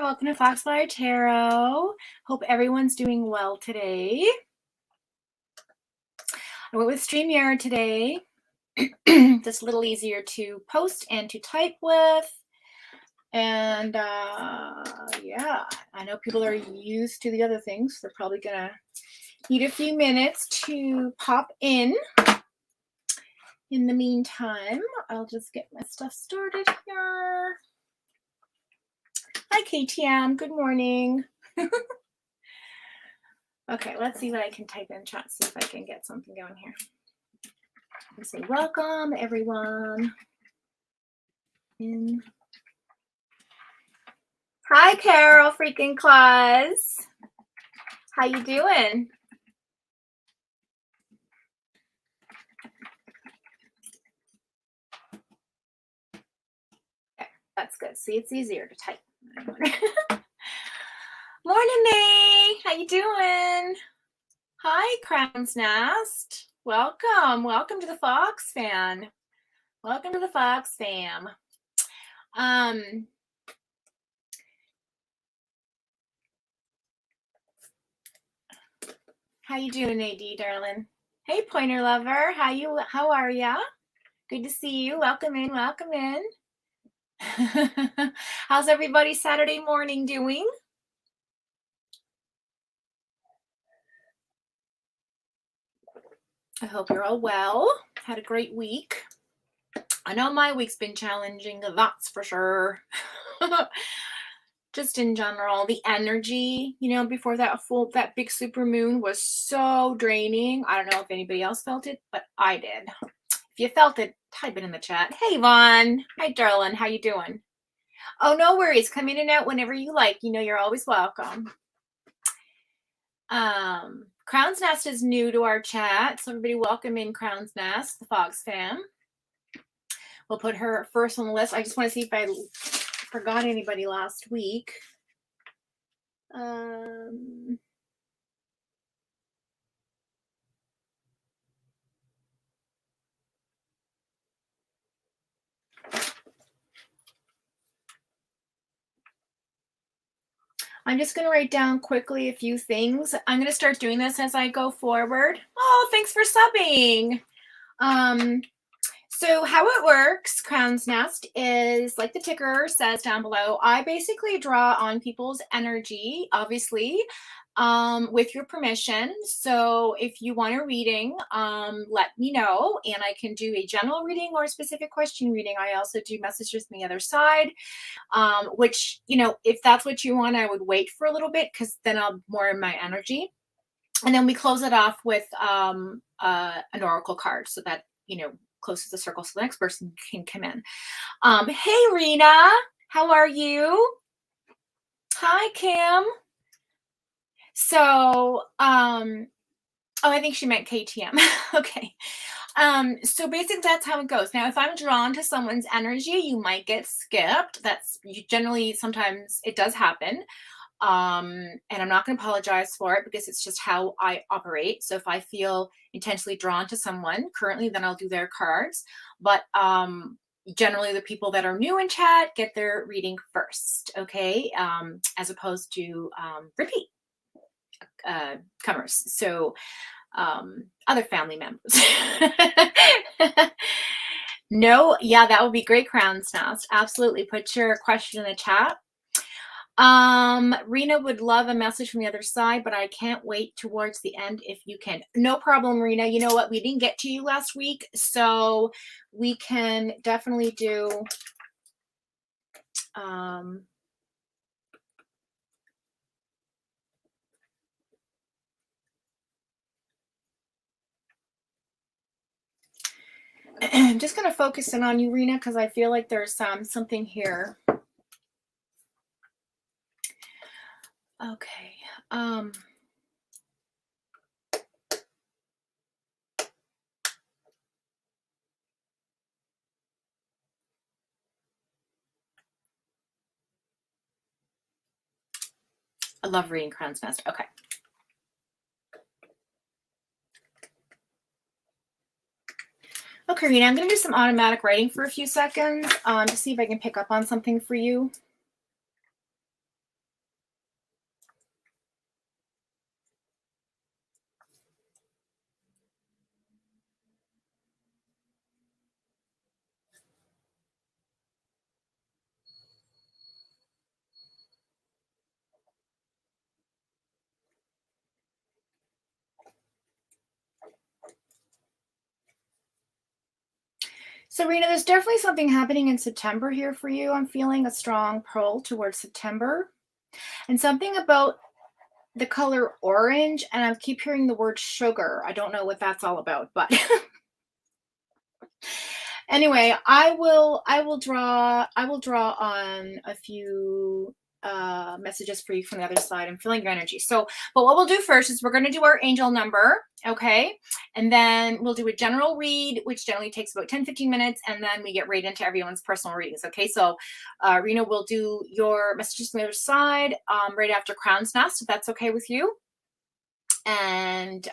Welcome to Foxfire Tarot. Hope everyone's doing well today. I went with StreamYard today. Just a little easier to post and to type with. And yeah, I know people are used to the other things. They're probably going to need a few minutes to pop in. In the meantime, I'll just get my stuff started here. Hi, KTM. Good morning. Okay, let's see what I can type in chat, see if I can get something going here. Let's say welcome, everyone. Hi, Carol freaking Claus. How you doing? Okay, that's good. See, it's easier to type. Morning, May. How you doing? Hi, Crown's Nest. Welcome. Welcome to the Fox fan. Welcome to the Fox fam. How you doing, AD, darling? Hey, Pointer Lover. How are ya? Good to see you. Welcome in. Welcome in. How's everybody Saturday morning doing? I hope you're all well. Had a great week. I know my week's been challenging, that's for sure. Just in general, the energy, you know, before that big super moon was so draining. I don't know if anybody else felt it, but I did. If you felt it, type it in the chat. Hey, Vaughn. Hi, darling. How you doing? Oh, no worries. Come in and out whenever you like. You know, you're always welcome. Crown's Nest is new to our chat, so everybody welcome in Crown's Nest, the Fox fam. We'll put her first on the list. I just want to see if I forgot anybody last week. I'm just going to write down quickly a few things. I'm going to start doing this as I go forward. Oh, thanks for subbing. So how it works, Crown's Nest, is like the ticker says down below. I basically draw on people's energy, obviously, with your permission. So if you want a reading, let me know, and I can do a general reading or a specific question reading. I also do messages on the other side, which, you know, if that's what you want, I would wait for a little bit because then I'll more in my energy. And then we close it off with an oracle card so that, you know, closes the circle so the next person can come in. Hey, Rena, how are you? Hi, Kim. So, oh, I think she meant KTM. Okay. So basically that's how it goes. Now, if I'm drawn to someone's energy, you might get skipped. That's generally, sometimes it does happen. And I'm not going to apologize for it because it's just how I operate. So if I feel intensely drawn to someone currently, then I'll do their cards. But generally the people that are new in chat get their reading first, okay? As opposed to repeat comers. So other family members. No, yeah, that would be great, Crown's Nest. Absolutely. Put your question in the chat. Rena would love a message from the other side, but I can't wait towards the end if you can. No problem, Rena. You know what? We didn't get to you last week, so we can definitely do I'm just going to focus in on you, Rena, because I feel like there's something here. Okay. I love reading Crown's Nest. Okay. Okay, Rena, I'm going to do some automatic writing for a few seconds to see if I can pick up on something for you. Serena, there's definitely something happening in September here for you. I'm feeling a strong pull towards September. And something about the color orange, and I keep hearing the word sugar. I don't know what that's all about, but anyway, I will draw on a few messages for you from the other side. I'm feeling your energy. So, but what we'll do first is we're going to do our angel number, okay? And then we'll do a general read, which generally takes about 10-15 minutes, and then we get right into everyone's personal readings, okay? So, Rena will do your messages from the other side right after Crown's Nest, if that's okay with you. And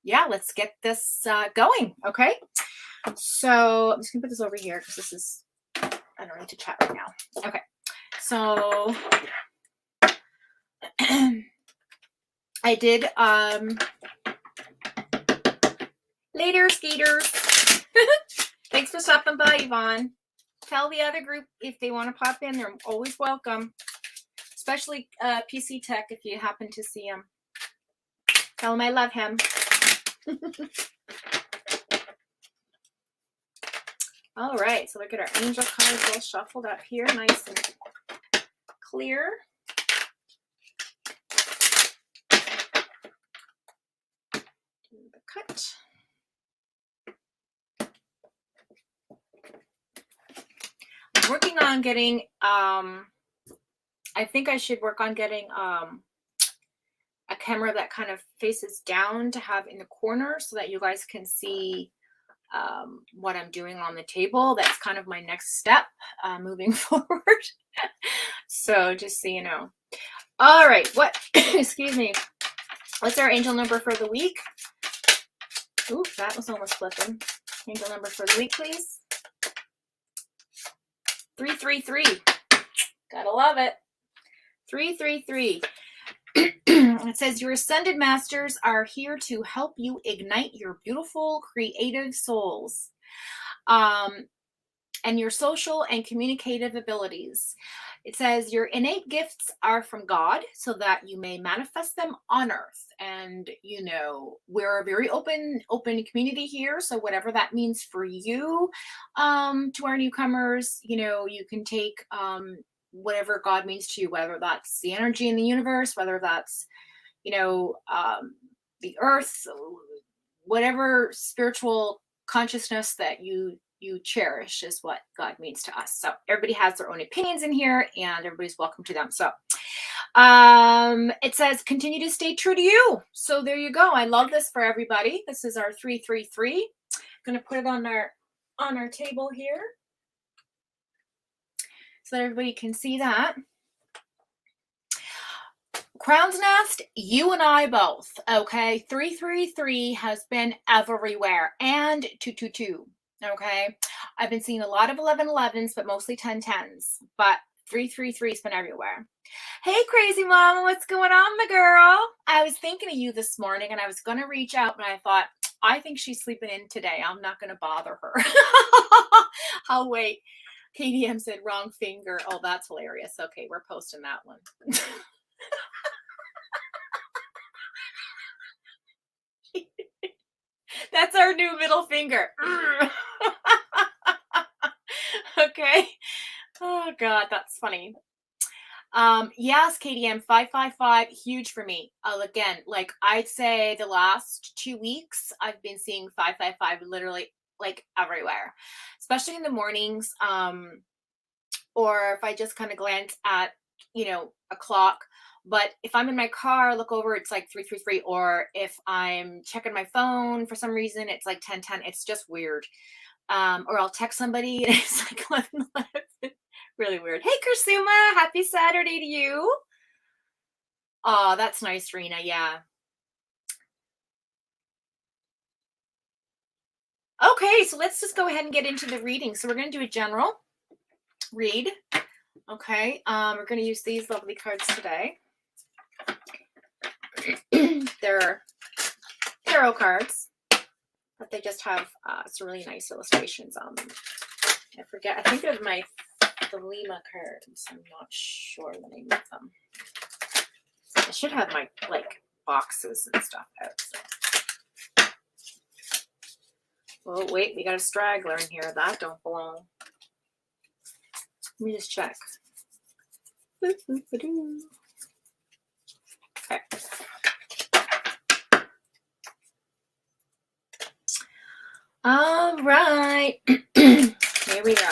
yeah, let's get this going, okay? So I'm just gonna put this over here because this is, I don't need to chat right now. Okay, so I did later skaters. Thanks for stopping by, Yvonne. Tell the other group if they want to pop in, they're always welcome, especially PC Tech if you happen to see him. Tell him I love him. All right, so look at our angel cards all shuffled up here, nice and clear. Do the cut. I'm working on getting, I think I should work on getting a camera that kind of faces down to have in the corner so that you guys can see what I'm doing on the table. That's kind of my next step moving forward. So just so you know. All right, what, excuse me, what's our angel number for the week? Ooh, that was almost flipping. Angel number for the week, please. 333. Gotta love it. 333. It says your ascended masters are here to help you ignite your beautiful creative souls and your social and communicative abilities. It says your innate gifts are from God so that you may manifest them on earth. And, you know, we're a very open community here. So whatever that means for you, to our newcomers, you know, you can take whatever God means to you, whether that's the energy in the universe, whether that's, you know, the earth, whatever spiritual consciousness that you cherish is what God means to us. So everybody has their own opinions in here and everybody's welcome to them. So it says continue to stay true to you. So there you go. I love this for everybody. This is our 333. I'm going to put it on our table here so that everybody can see that. Crown's Nest, you and I both, okay? 333 has been everywhere, and 222, okay? I've been seeing a lot of 1111s, but mostly 1010s, but 333 has been everywhere. Hey, crazy mama, what's going on, my girl? I was thinking of you this morning, and I was going to reach out, but I thought, I think she's sleeping in today. I'm not going to bother her. I'll wait. KDM said wrong finger. Oh, that's hilarious. Okay, we're posting that one. That's our new middle finger. Okay. Oh God, that's funny. Yes, KDM 555, huge for me. Again, like I'd say the last 2 weeks, I've been seeing 555 literally like everywhere, especially in the mornings. Or if I just kind of glance at, you know, a clock. But if I'm in my car, look over, it's like 333. Or if I'm checking my phone for some reason, it's like 1010. It's just weird. Or I'll text somebody and it's like 1111. Really weird. Hey, Kursuma, happy Saturday to you. Oh, that's nice, Rena. Yeah. Okay, so let's just go ahead and get into the reading. So we're going to do a general read. Okay, we're going to use these lovely cards today. They're tarot cards, but they just have some really nice illustrations on them. I forget, I think they're the Lima cards. I'm not sure the name of them. I should have my like boxes and stuff out. So. Oh, wait, we got a straggler in here. That don't belong. Let me just check. Okay. All right. Here we go.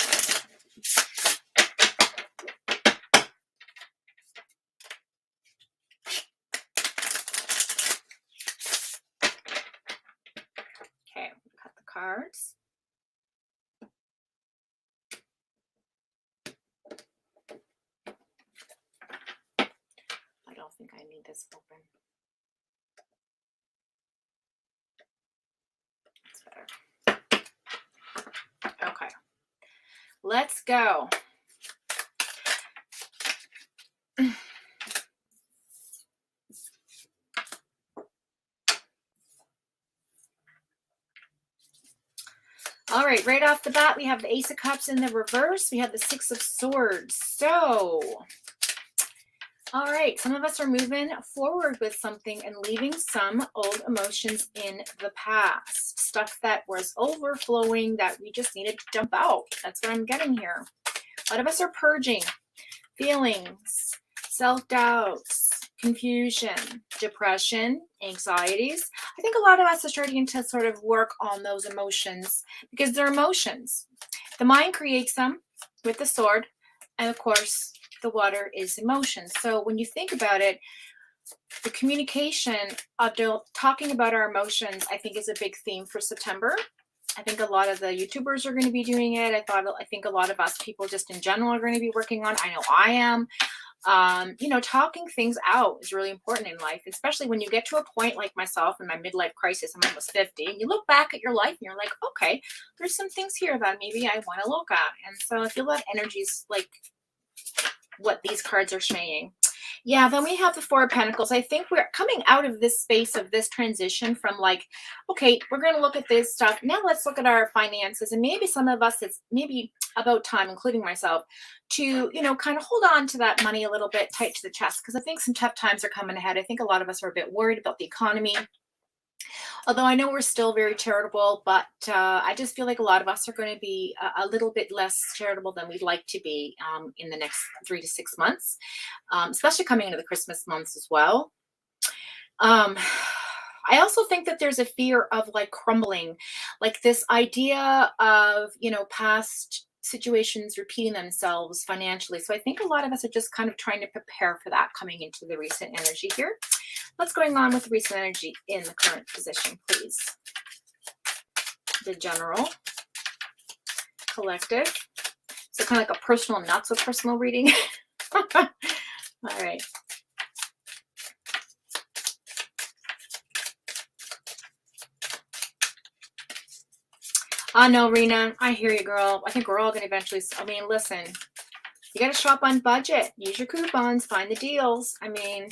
Okay, cut the cards. I don't think I need this open. That's better. Okay. Let's go. All right off the bat, we have the Ace of Cups in the reverse. We have the Six of Swords. So, all right, some of us are moving forward with something and leaving some old emotions in the past. Stuff that was overflowing that we just needed to dump out. That's what I'm getting here. A lot of us are purging feelings, self-doubts, confusion, depression, anxieties. I think a lot of us are starting to sort of work on those emotions because they're emotions. The mind creates them with the sword, and of course, the water is emotion. So when you think about it, the communication of talking about our emotions, I think, is a big theme for September. I think a lot of the YouTubers are going to be doing it. I think a lot of us people just in general are going to be working on. I know I am. You know, talking things out is really important in life, especially when you get to a point like myself in my midlife crisis. I'm almost 50, and you look back at your life and you're like, okay, there's some things here that maybe I want to look at. And so I feel that energy is like what these cards are saying. Yeah, then we have the Four of Pentacles. I think we're coming out of this space of this transition from like, okay, we're going to look at this stuff. Now let's look at our finances. And maybe some of us, it's maybe about time, including myself, to, you know, kind of hold on to that money a little bit tight to the chest, because I think some tough times are coming ahead. I think a lot of us are a bit worried about the economy. Although I know we're still very charitable, but I just feel like a lot of us are going to be a little bit less charitable than we'd like to be in the next 3 to 6 months, especially coming into the Christmas months as well. I also think that there's a fear of like crumbling, like this idea of, you know, past situations repeating themselves financially. So I think a lot of us are just kind of trying to prepare for that coming into the recent energy here. What's going on with recent energy in the current position, please? The general, collective. So kind of like a personal, not so personal reading. All right. I know, Rena. I hear you, girl. I think we're all going to eventually. I mean, listen, you got to shop on budget. Use your coupons. Find the deals. I mean,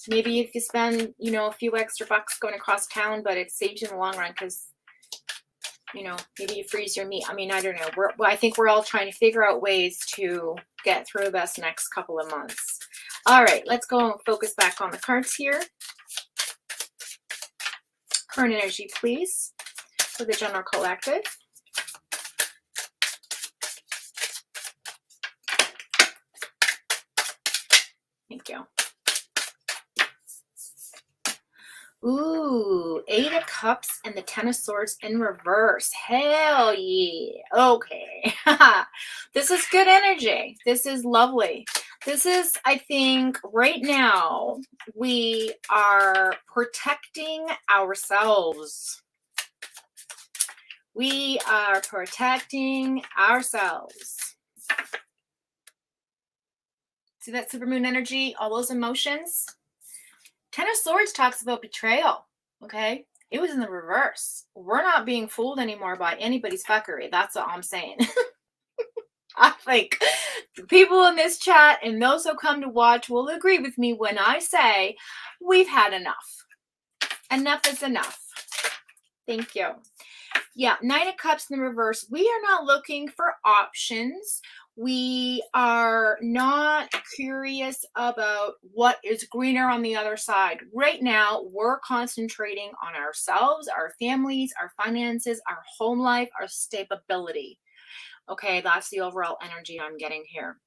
maybe if you spend, you know, a few extra bucks going across town, but it saves you in the long run because, you know, maybe you freeze your meat. I mean, I don't know. I think we're all trying to figure out ways to get through this next couple of months. All right, let's go and focus back on the cards here. Current energy, please, for the general collective. Thank you. Ooh, Eight of Cups and the Ten of Swords in reverse. Hell yeah. Okay. This is good energy. This is lovely. This is, I think, right now, we are protecting ourselves. We are protecting ourselves. See that supermoon energy? All those emotions? Ten of Swords talks about betrayal, okay? It was in the reverse. We're not being fooled anymore by anybody's fuckery. That's all I'm saying. I think the people in this chat and those who come to watch will agree with me when I say we've had enough. Enough is enough. Thank you. Yeah, Nine of Cups in the reverse. We are not looking for options. We are not curious about what is greener on the other side. Right now, we're concentrating on ourselves, our families, our finances, our home life, our stability. Okay, that's the overall energy I'm getting here.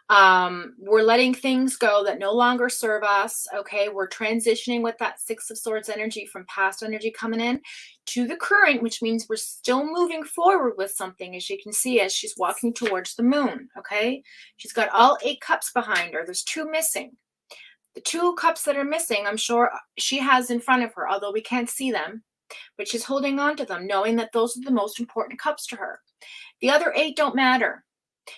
We're letting things go that no longer serve us. Okay, we're transitioning with that Six of Swords energy from past energy coming in to the current, which means we're still moving forward with something, as you can see, as she's walking towards the moon. Okay, she's got all 8 cups behind her. There's 2 missing. The 2 cups that are missing, I'm sure she has in front of her, although we can't see them, but she's holding on to them, knowing that those are the most important cups to her. The other 8 don't matter.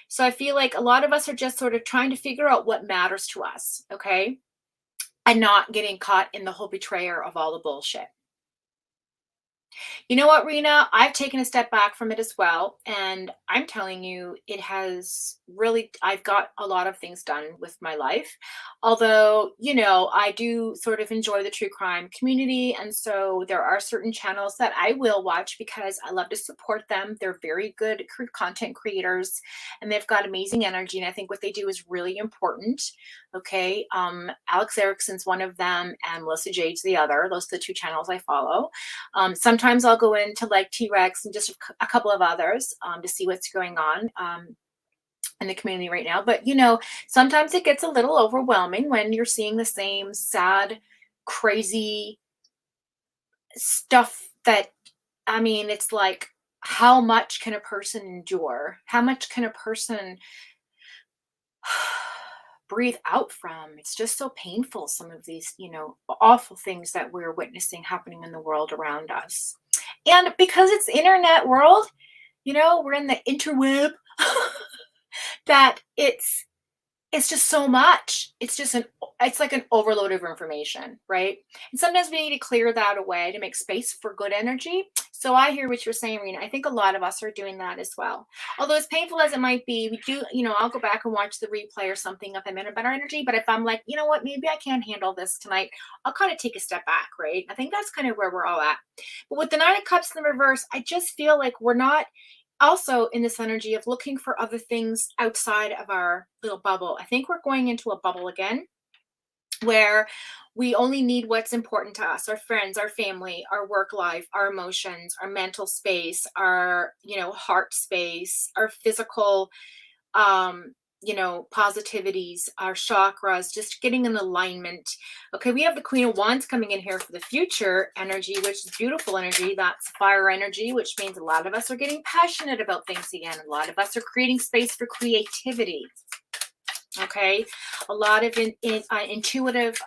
So I feel like a lot of us are just sort of trying to figure out what matters to us, okay? And not getting caught in the whole betrayer of all the bullshit. You know what, Rena? I've taken a step back from it as well. And I'm telling you, it has really, I've got a lot of things done with my life. Although, you know, I do sort of enjoy the true crime community. And so there are certain channels that I will watch because I love to support them. They're very good content creators and they've got amazing energy. And I think what they do is really important. Okay. Alex Erickson's one of them and Melissa Jade's the other. Those are the 2 channels I follow. Sometimes I'll go into like T-Rex and just a couple of others to see what's going on in the community right now. But, you know, sometimes it gets a little overwhelming when you're seeing the same sad, crazy stuff that, I mean, it's like, how much can a person endure? How much can a person breathe out from? It's just so painful, some of these, you know, awful things that we're witnessing happening in the world around us. And because it's internet world, you know, we're in the interweb, that it's just so much. It's like an overload of information, right? And sometimes we need to clear that away to make space for good energy. So I hear what you're saying, Rena. I think a lot of us are doing that as well. Although as painful as it might be, we do, you know, I'll go back and watch the replay or something if I'm in a better energy. But if I'm like, you know what, maybe I can't handle this tonight, I'll kind of take a step back, right? I think that's kind of where we're all at. But with the Nine of Cups in the reverse, I just feel like we're not also in this energy of looking for other things outside of our little bubble. I think we're going into a bubble again where we only need what's important to us, our friends, our family, our work life, our emotions, our mental space, our, you know, heart space, our physical you know, positivities, our chakras, just getting in alignment. Okay, we have the Queen of Wands coming in here for the future energy, which is beautiful energy. That's fire energy, which means a lot of us are getting passionate about things again. A lot of us are creating space for creativity. Okay, a lot of intuitive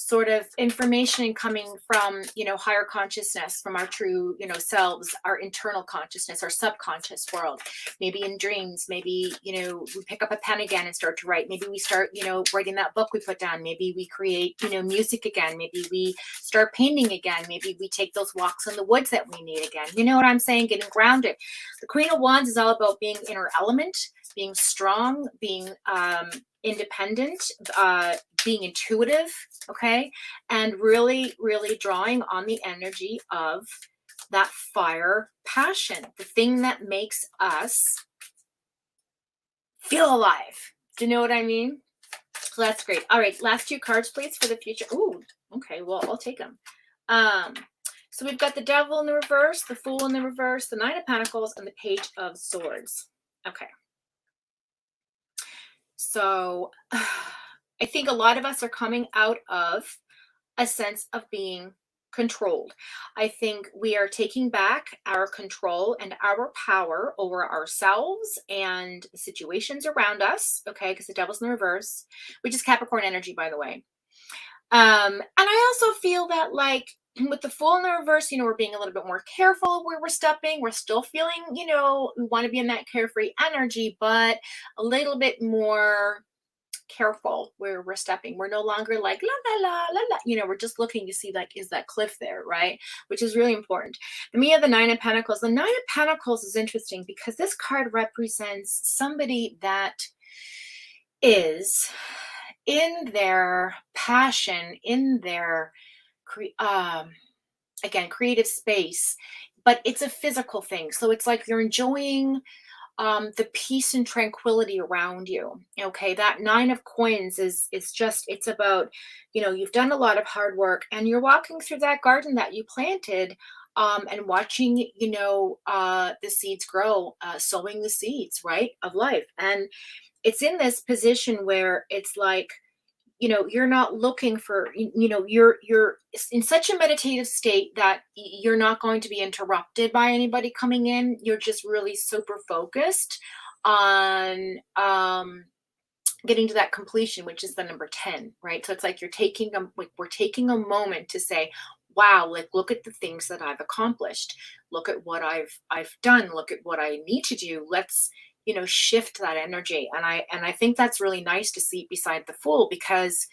sort of information coming from, you know, higher consciousness, from our true, you know, selves, our internal consciousness, our subconscious world. Maybe in dreams, maybe, you know, we pick up a pen again and start to write. Maybe we start, you know, writing that book we put down. Maybe we create, you know, music again. Maybe we start painting again. Maybe we take those walks in the woods that we need again. You know what I'm saying? Getting grounded. The Queen of Wands is all about being in her element, being strong, being independent, being intuitive, okay, and really, really drawing on the energy of that fire passion, the thing that makes us feel alive. Do you know what I mean? So that's great. All right, last 2 cards, please, for the future. Ooh, okay, well, I'll take them. So we've got the Devil in the reverse, the Fool in the reverse, the Nine of Pentacles, and the Page of Swords. Okay. So I think a lot of us are coming out of a sense of being controlled. I think we are taking back our control and our power over ourselves and the situations around us. Okay, because the Devil's in the reverse, which is Capricorn energy, by the way. And I also feel that, like, with the Fool in the reverse, you know, we're being a little bit more careful where we're stepping. We're still feeling, you know, we want to be in that carefree energy, but a little bit more careful where we're stepping. We're no longer like la la la la la. You know, we're just looking to see, like, is that cliff there, right? Which is really important. And we have the Nine of Pentacles. The Nine of Pentacles is interesting because this card represents somebody that is in their passion, in their again, creative space, but it's a physical thing. So it's like you're enjoying the peace and tranquility around you. Okay, that nine of coins is just, it's about, you've done a lot of hard work and you're walking through that garden that you planted, and watching, the seeds grow, sowing the seeds, right, of life. And it's in this position where it's like, you're not looking for, you're in such a meditative state that you're not going to be interrupted by anybody coming in. You're just really super focused on getting to that completion, which is the number 10, right? So it's like we're taking a moment to say, wow, like, look at the things that I've accomplished. Look at what I've done. Look at what I need to do. Let's, shift that energy. And I think that's really nice to see beside the Fool, because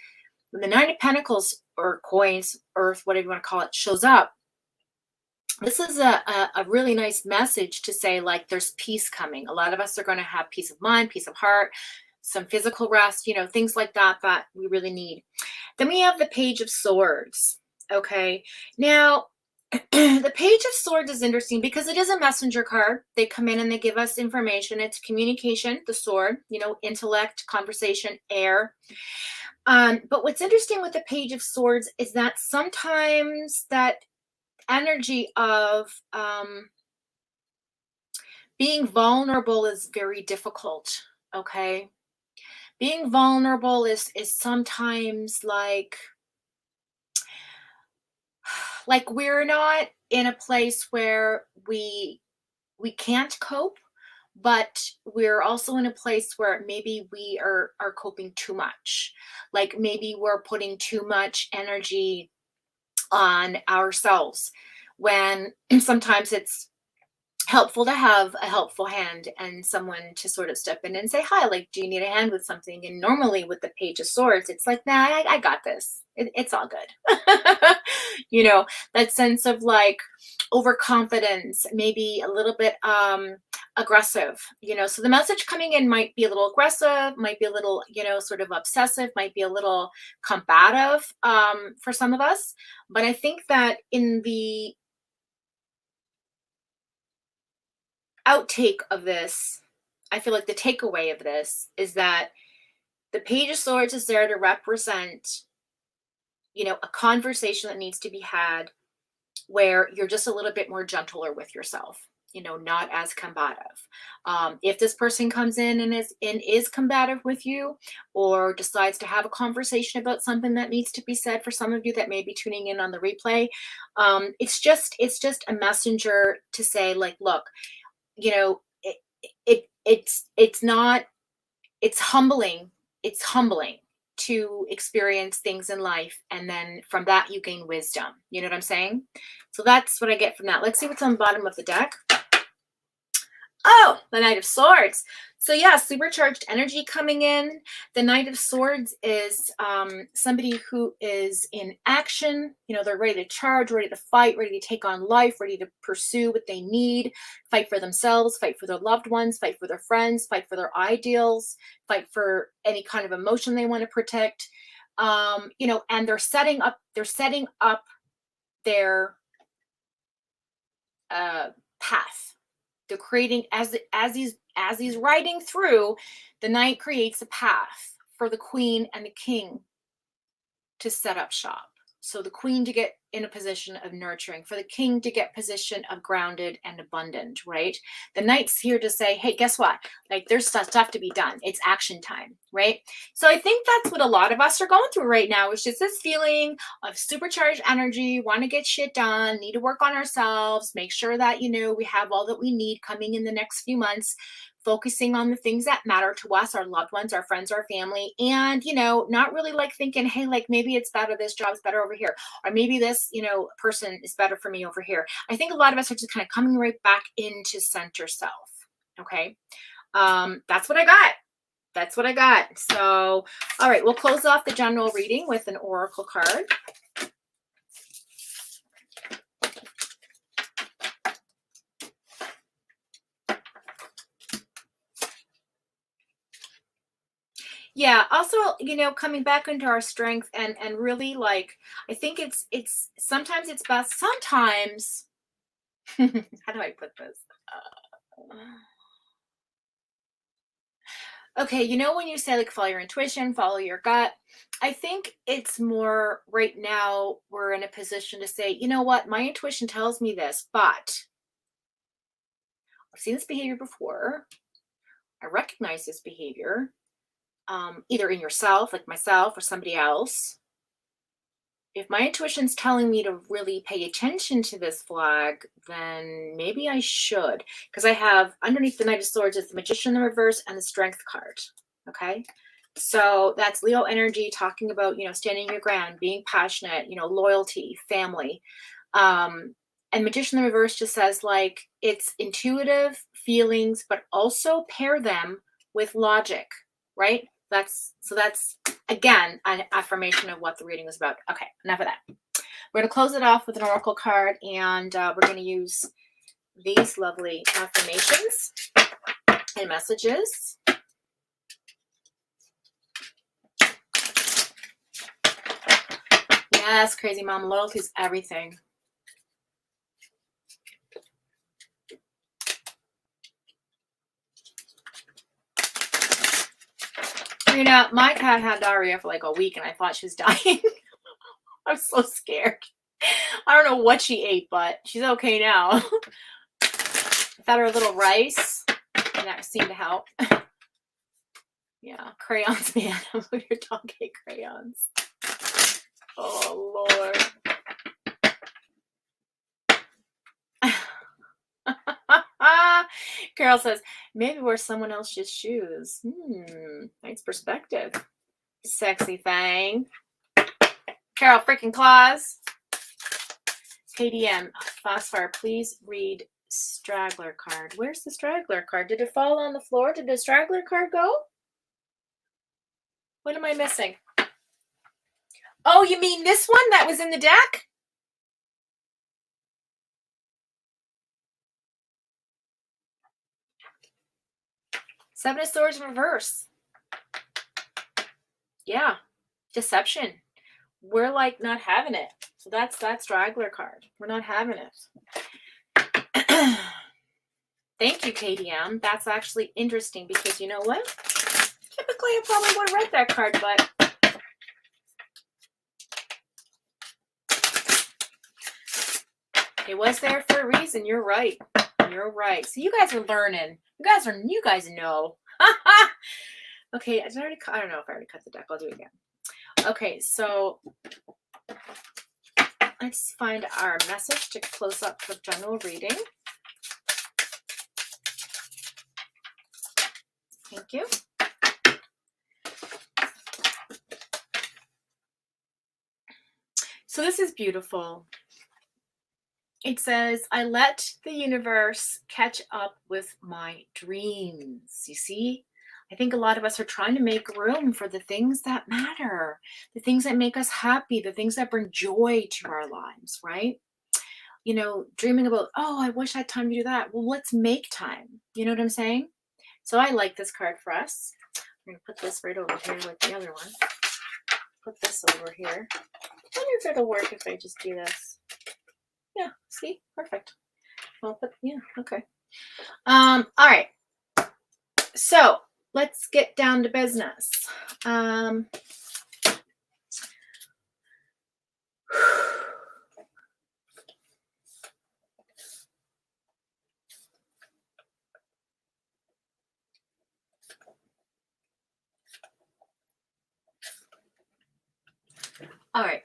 when the Nine of Pentacles, or coins, earth, whatever you want to call it, shows up, this is a really nice message to say, like, there's peace coming. A lot of us are going to have peace of mind, peace of heart, some physical rest, things like that that we really need. Then we have the Page of Swords. Okay. Now, the Page of Swords is interesting because it is a messenger card. They come in and they give us information. It's communication, the sword, intellect, conversation, air. But what's interesting with the Page of Swords is that sometimes that energy of being vulnerable is very difficult. Okay. Being vulnerable is sometimes like we're not in a place where we can't cope, but we're also in a place where maybe we are coping too much. Like, maybe we're putting too much energy on ourselves, when sometimes it's helpful to have a helpful hand and someone to sort of step in and say, hi, like, do you need a hand with something? And normally with the Page of Swords, it's like, nah, I got this. It's all good. That sense of like overconfidence, maybe a little bit aggressive, so the message coming in might be a little aggressive, might be a little, sort of obsessive, might be a little combative, for some of us. But I think that in the outtake of this, I feel like the takeaway of this is that the Page of Swords is there to represent, a conversation that needs to be had where you're just a little bit more gentler with yourself, not as combative. If this person comes in and is combative with you, or decides to have a conversation about something that needs to be said, for some of you that may be tuning in on the replay, it's just a messenger to say, like, look, it's not, it's humbling. It's humbling to experience things in life, and then from that you gain wisdom. You know what I'm saying? So that's what I get from that. Let's see what's on the bottom of the deck. Oh, the Knight of Swords. So yeah, supercharged energy coming in. The Knight of Swords is somebody who is in action. They're ready to charge, ready to fight, ready to take on life, ready to pursue what they need, fight for themselves, fight for their loved ones, fight for their friends, fight for their ideals, fight for any kind of emotion they want to protect. And they're setting up their path. They're creating, as he's riding through, the knight creates a path for the queen and the king to set up shop. So the queen to get in a position of nurturing, for the king to get position of grounded and abundant, right? The knight's here to say, hey, guess what? Like, there's stuff to be done. It's action time, right? So I think that's what a lot of us are going through right now. It's just this feeling of supercharged energy, want to get shit done, need to work on ourselves, make sure that, we have all that we need coming in the next few months, focusing on the things that matter to us, our loved ones, our friends, our family, and, not really like thinking, hey, like, maybe it's better, this job's better over here, or maybe this, person is better for me over here. I think a lot of us are just kind of coming right back into center self. Okay. That's what I got. That's what I got. So, all right, we'll close off the general reading with an oracle card. Yeah, also, coming back into our strength, and really, like, I think it's sometimes it's best, sometimes How do I put this? Okay, you know when you say like follow your intuition, follow your gut, I think it's more right now we're in a position to say, you know what, my intuition tells me this, but I've seen this behavior before. I recognize this behavior, either in yourself, like myself, or somebody else. If my intuition's telling me to really pay attention to this flag, then maybe I should. Because I have underneath the Knight of Swords is the Magician in the reverse and the Strength card. Okay. So that's Leo energy talking about, you know, standing your ground, being passionate, you know, loyalty, family. And Magician in the reverse just says like it's intuitive feelings, but also pair them with logic, right? That's again an affirmation of what the reading was about. Okay, enough of that. We're going to close it off with an oracle card, and we're going to use these lovely affirmations and messages. Yes, crazy mom, loyalty is everything. You know, my cat had diarrhea for like a week and I thought she was dying. I was so scared. I don't know what she ate, but she's okay now. I fed her a little rice and that seemed to help. Yeah, crayons, man. Your dog ate crayons. Oh, Lord. Carol says, maybe wear someone else's shoes. Nice perspective. Sexy thing. Carol freaking Claus. KDM, Foxfire, please read straggler card. Where's the straggler card? Did it fall on the floor? Did the straggler card go? What am I missing? Oh, you mean this one that was in the deck? Seven of Swords in reverse. Yeah. Deception. We're like not having it. So that's that straggler card. We're not having it. Thank you, KDM. That's actually interesting because you know what? Typically, I probably would have read that card, but it was there for a reason. You're right. You're right. So you guys are learning. You guys know. Okay, I don't know if I already cut the deck. I'll do it again. Okay, so let's find our message to close up the general reading. Thank you. So this is beautiful. It says, I let the universe catch up with my dreams. You see, I think a lot of us are trying to make room for the things that matter, the things that make us happy, the things that bring joy to our lives, right? You know, dreaming about, oh, I wish I had time to do that. Well, let's make time. You know what I'm saying? So I like this card for us. I'm going to put this right over here like the other one. Put this over here. I wonder if it'll work if I just do this. Yeah, see? Perfect. Well, yeah, okay. All right. So let's get down to business. All right.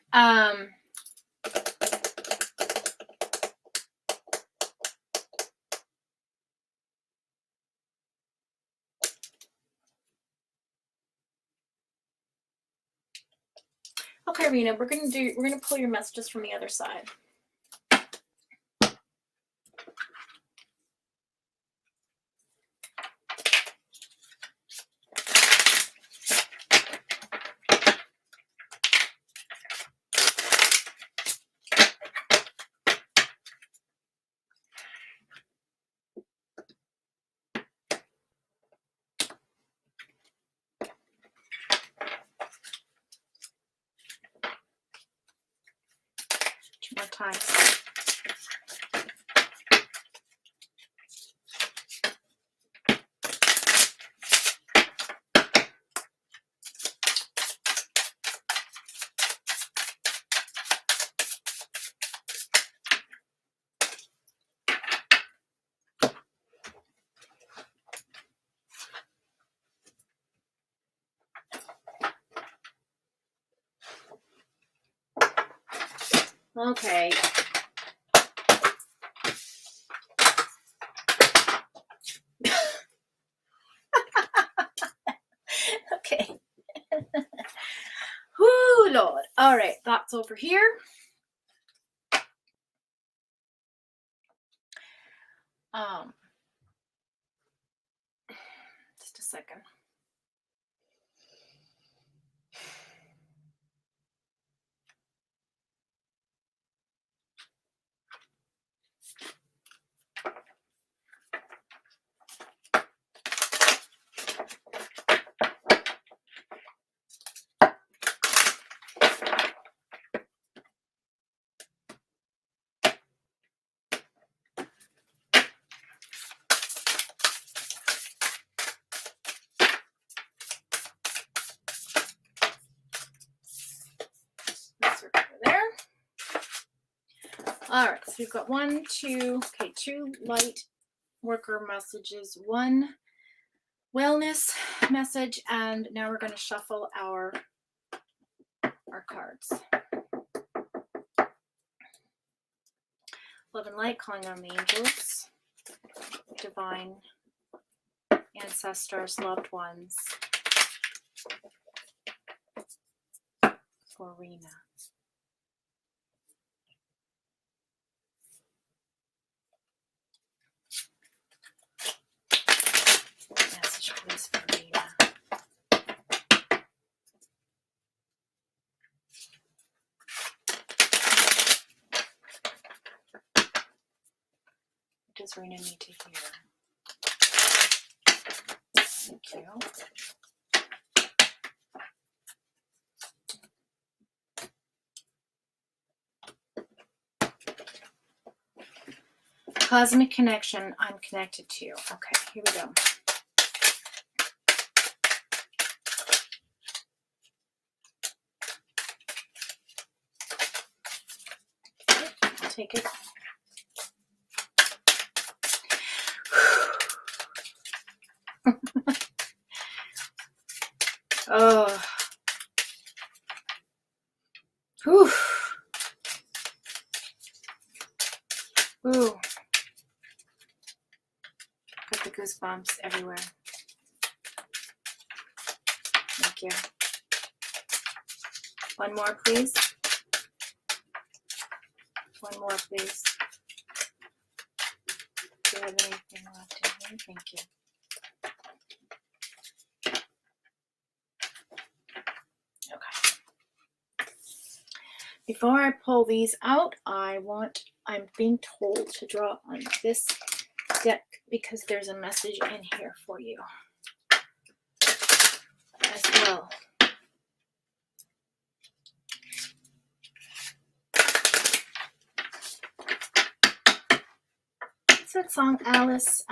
Okay, Rena, we're gonna pull your messages from the other side. Two more times. Okay. Okay. Whoo, Lord. All right, that's over here. Just a second. There. All right, so we've got two light worker messages, one wellness message, and now we're going to shuffle our cards. Love and light, calling on the angels, divine ancestors, loved ones, for Rena. Message, please, for Rena. What does Rena need to hear? Thank you. Cosmic connection, I'm connected to you. Okay, here we go. I'll take it. Oh. Whew. Ooh. Got the goosebumps everywhere. Thank you. One more, please. One more, please. Do you have anything left in here? Thank you. Okay. Before I pull these out, I'm being told to draw on this deck because there's a message in here for you as well. What's that song, Alice?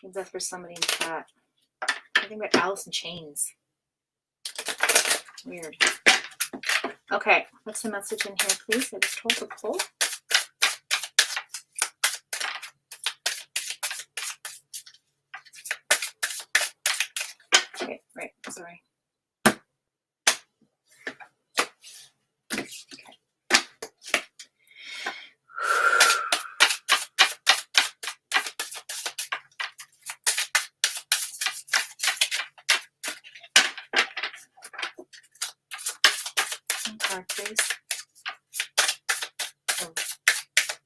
Maybe that's for somebody in chat. I think about Alice in Chains. Weird. Okay, what's the message in here, please? I was told to pull. Okay, right, sorry. Card, please. Oh,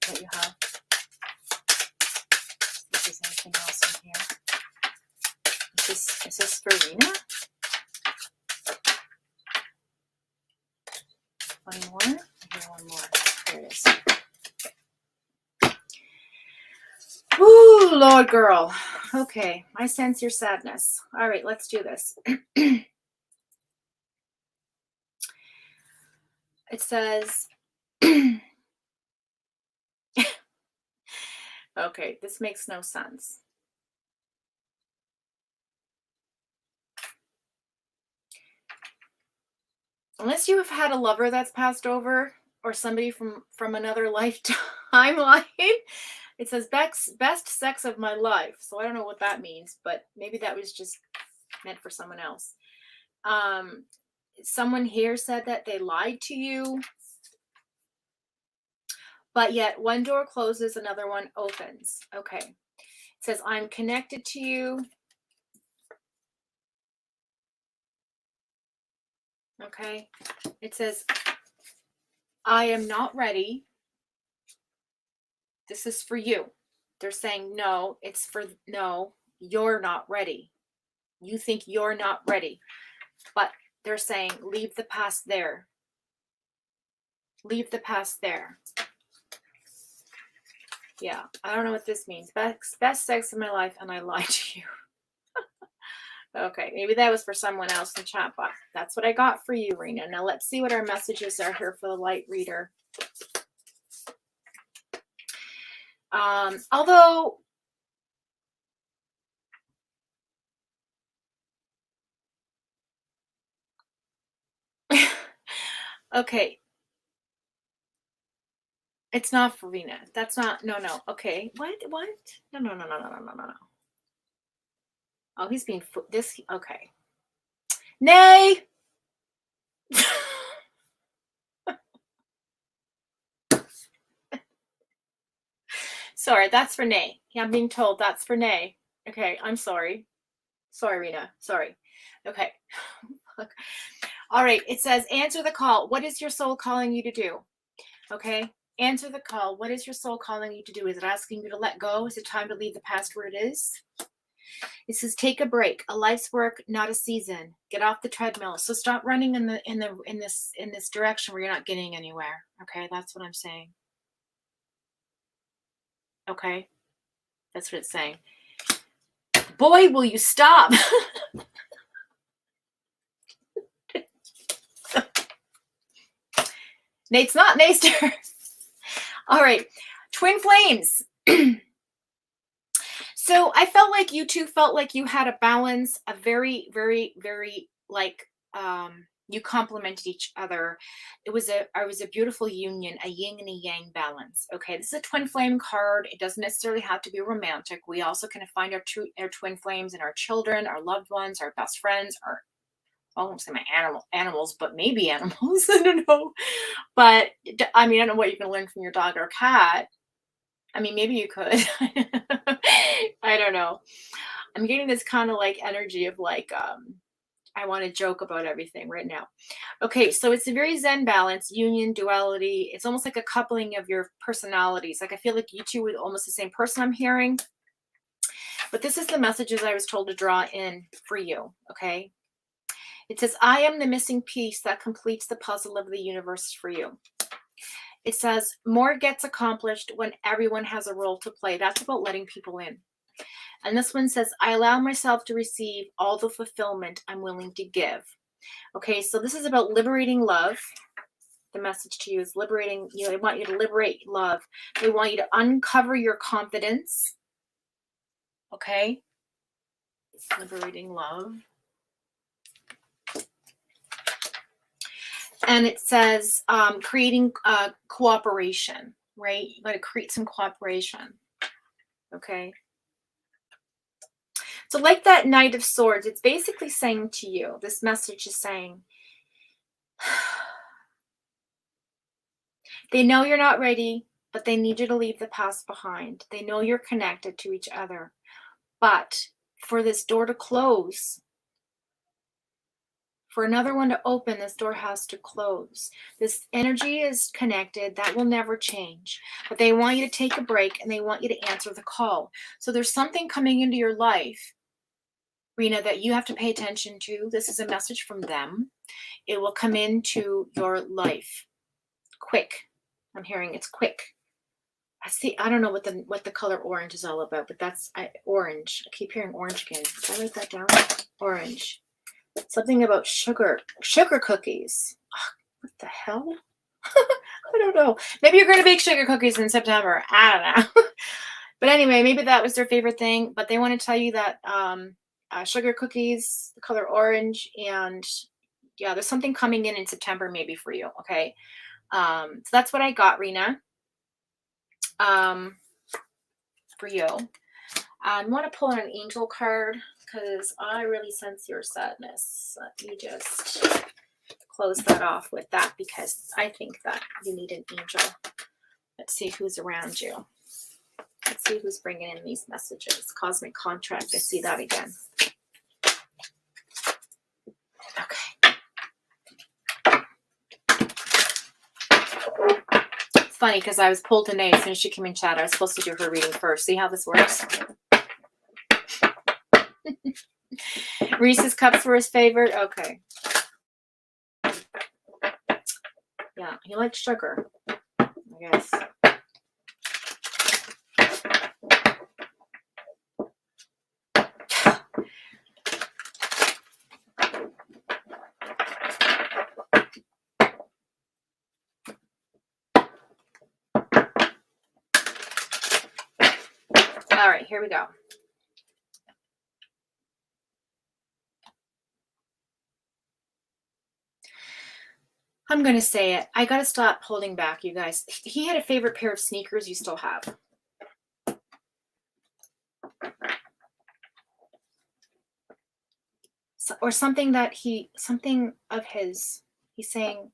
what you have. See if there's anything else in here. Is this for Rena? One more? Here, one more. There it is. Ooh, Lord girl. Okay, I sense your sadness. All right, let's do this. It says, okay, this makes no sense. Unless you have had a lover that's passed over or somebody from another lifetime line, It says best sex of my life. So I don't know what that means, but maybe that was just meant for someone else. Someone here said that they lied to you, but yet one door closes, another one opens. Okay. It says, I'm connected to you. Okay. It says, I am not ready. This is for you. They're saying, no, it's for, no, you're not ready. You think you're not ready, but they're saying, leave the past there. Leave the past there. Yeah, I don't know what this means. Best sex of my life, and I lied to you. Okay, maybe that was for someone else in the chat box. That's what I got for you, Rena. Now let's see what our messages are here for the light reader. Although, okay, it's not for Rena. That's not, no. Okay, what? No. Oh, he's being, okay. Nay! Sorry, that's for Nay. Yeah, I'm being told that's for Nay. Okay, I'm sorry. Sorry, Rena. Sorry. Okay. All right, it says, answer the call. What is your soul calling you to do? Okay, answer the call. What is your soul calling you to do? Is it asking you to let go? Is it time to leave the past where it is? It says, take a break. A life's work, not a season. Get off the treadmill. So stop running in this direction where you're not getting anywhere. Okay, that's what I'm saying. Okay, that's what it's saying. Boy, will you stop? Nate's not Naster. All right, twin flames. So I felt like you two felt like you had a balance, a very, very, very like you complemented each other. It was a beautiful union, a yin and a yang balance. Okay, this is a twin flame card. It doesn't necessarily have to be romantic. We also can find our twin flames in our children, our loved ones, our best friends, our, I won't say my animals, but maybe animals. I don't know. But I mean, I don't know what you can learn from your dog or cat. I mean, maybe you could. I don't know. I'm getting this kind of like energy of like, I want to joke about everything right now. Okay, so it's a very Zen balance, union, duality. It's almost like a coupling of your personalities. Like I feel like you two are almost the same person I'm hearing. But this is the messages I was told to draw in for you, okay? It says, I am the missing piece that completes the puzzle of the universe for you. It says, more gets accomplished when everyone has a role to play. That's about letting people in. And this one says, I allow myself to receive all the fulfillment I'm willing to give. Okay, so this is about liberating love. The message to you is liberating, they want you to liberate love. They want you to uncover your confidence. Okay, liberating love. And it says creating cooperation, right? You got to create some cooperation. Okay. So like that Knight of Swords, it's basically saying to you, this message is saying, they know you're not ready, but they need you to leave the past behind. They know you're connected to each other. But for this door to close, for another one to open, this door has to close. This energy is connected. That will never change. But they want you to take a break and they want you to answer the call. So there's something coming into your life, Rena, that you have to pay attention to. This is a message from them. It will come into your life quick. I'm hearing it's quick. I don't know what the color orange is all about, but that's orange. I keep hearing orange again. Did I write that down? Orange. Something about sugar cookies. Oh, what the hell? I don't know. Maybe you're going to bake sugar cookies in September. I don't know. But anyway, maybe that was their favorite thing. But they want to tell you that sugar cookies, the color orange, and yeah, there's something coming in September maybe for you. Okay. So that's what I got, Rena. for you. I want to pull an angel card because I really sense your sadness. Let me just close that off with that because I think that you need an angel. Let's see who's around you. Let's see who's bringing in these messages. Cosmic contract. I see that again. Okay. It's funny because I was pulled today as soon as she came in chat. I was supposed to do her reading first. See how this works? Reese's Cups were his favorite. Okay. Yeah, he liked sugar, I guess. All right, here we go. I'm going to say it. I got to stop holding back, you guys. He had a favorite pair of sneakers you still have. So, or something that something of his, he's saying,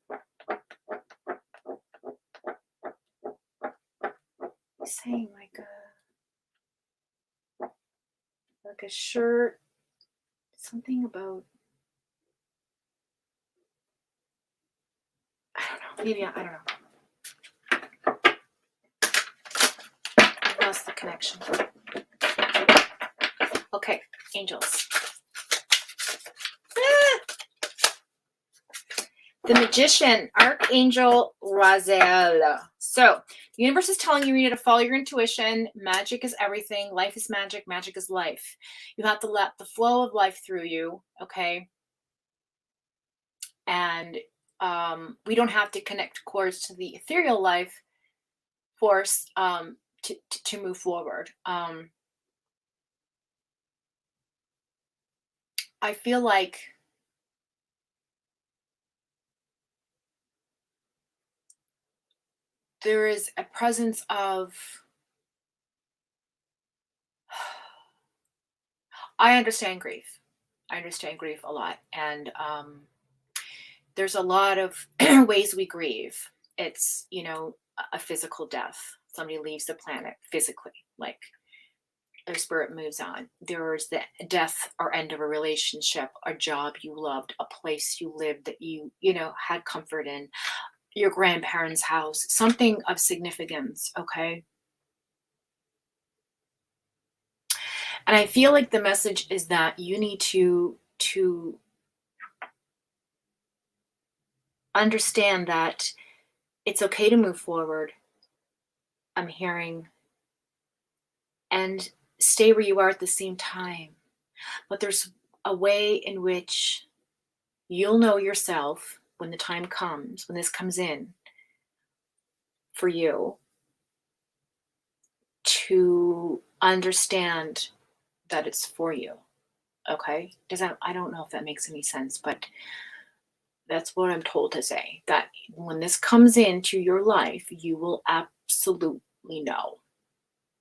like a shirt, something about, I don't know, maybe, I don't know. I lost the connection. Okay, angels. The Magician, Archangel Raziel. So, the universe is telling you need to follow your intuition. Magic is everything. Life is magic. Magic is life. You have to let the flow of life through you, okay? And we don't have to connect cords to the ethereal life force to move forward. I feel like there is a presence of, I understand grief. I understand grief a lot. And there's a lot of ways we grieve. It's, you know, a physical death. Somebody leaves the planet physically, like their spirit moves on. There's the death or end of a relationship, a job you loved, a place you lived that you know, had comfort in, your grandparents' house, something of significance, okay? And I feel like the message is that you need to understand that it's okay to move forward. I'm hearing, and stay where you are at the same time. But there's a way in which you'll know yourself when the time comes, when this comes in for you, to understand that it's for you. Okay? I don't know if that makes any sense, but that's what I'm told to say. That when this comes into your life, you will absolutely know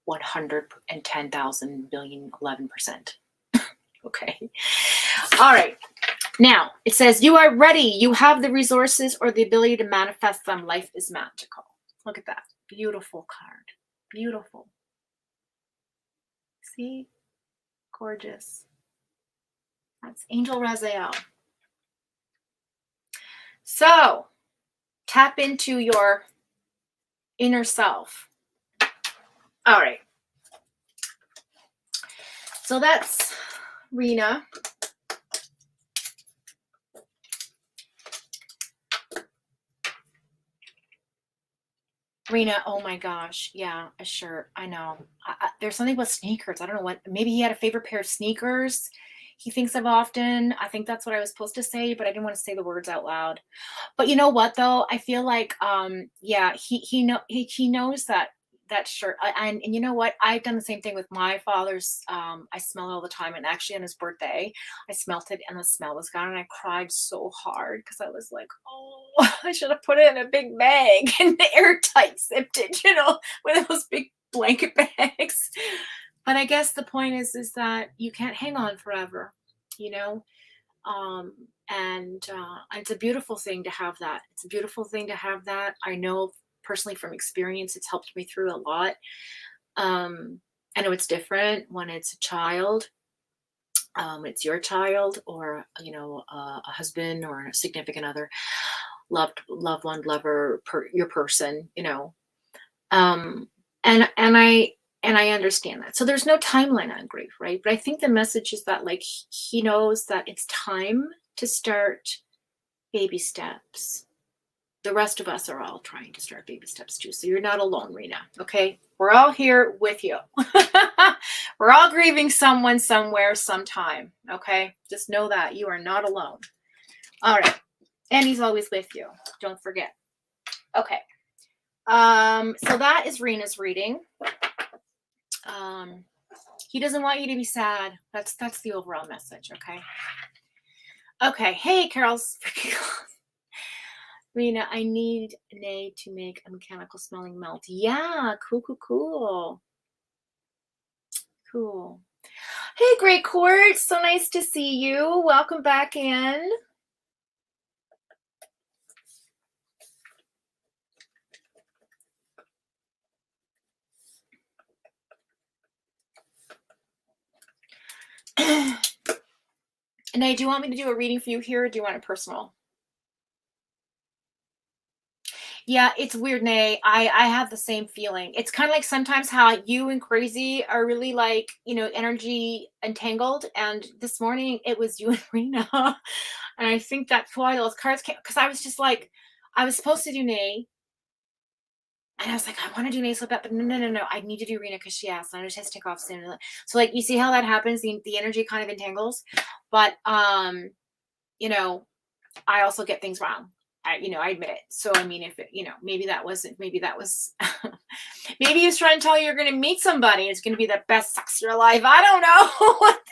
110,000 billion 11%. Okay. All right. Now it says you are ready. You have the resources or the ability to manifest them. Life is magical. Look at that. Beautiful card. Beautiful. See? Gorgeous. That's Angel Raziel. So tap into your inner self. All right. So that's Rena. Rena, oh my gosh. Yeah, a shirt. I know. There's something about sneakers. I don't know what. Maybe he had a favorite pair of sneakers he thinks of often. I think that's what I was supposed to say, but I didn't want to say the words out loud. But you know what, though? I feel like, yeah, he knows that shirt. And you know what? I've done the same thing with my father's. I smell it all the time. And actually on his birthday, I smelt it and the smell was gone. And I cried so hard because I was like, oh, I should have put it in a big bag and airtight zipped it, you know, with those big blanket bags. But I guess the point is that you can't hang on forever, you know? And it's a beautiful thing to have that. It's a beautiful thing to have that. I know personally from experience, it's helped me through a lot. I know it's different when it's a child, it's your child, or a husband or a significant other, loved one, lover, your person, um, and I understand that. So there's no timeline on grief, right? But I think the message is that like he knows that it's time to start baby steps. The rest of us are all trying to start baby steps too. So you're not alone, Rena. Okay. We're all here with you. We're all grieving someone somewhere, sometime. Okay. Just know that you are not alone. All right. And he's always with you. Don't forget. Okay. So that is Rena's reading. He doesn't want you to be sad. That's the overall message. Okay. Okay. Hey, Carol's freaking Rena, I need Nay to make a mechanical smelling melt. Yeah, cool. Cool. Hey, Great Court. So nice to see you. Welcome back in. Nay, do you want me to do a reading for you here, or do you want it personal? Yeah, it's weird, Nay. I have the same feeling. It's kind of like sometimes how you and Crazy are really like, energy entangled. And this morning it was you and Rena. And I think that's why those cards came, because I was just like, I was supposed to do Nay. And I was like, I want to do Nay so bad, but no. I need to do Rena because she asked. And I just have to take off soon. So like, you see how that happens? The energy kind of entangles. But I also get things wrong. I admit it. So, I mean, if it, maybe that was, maybe he was trying to tell you you're going to meet somebody. It's going to be the best sex of your life. I don't know.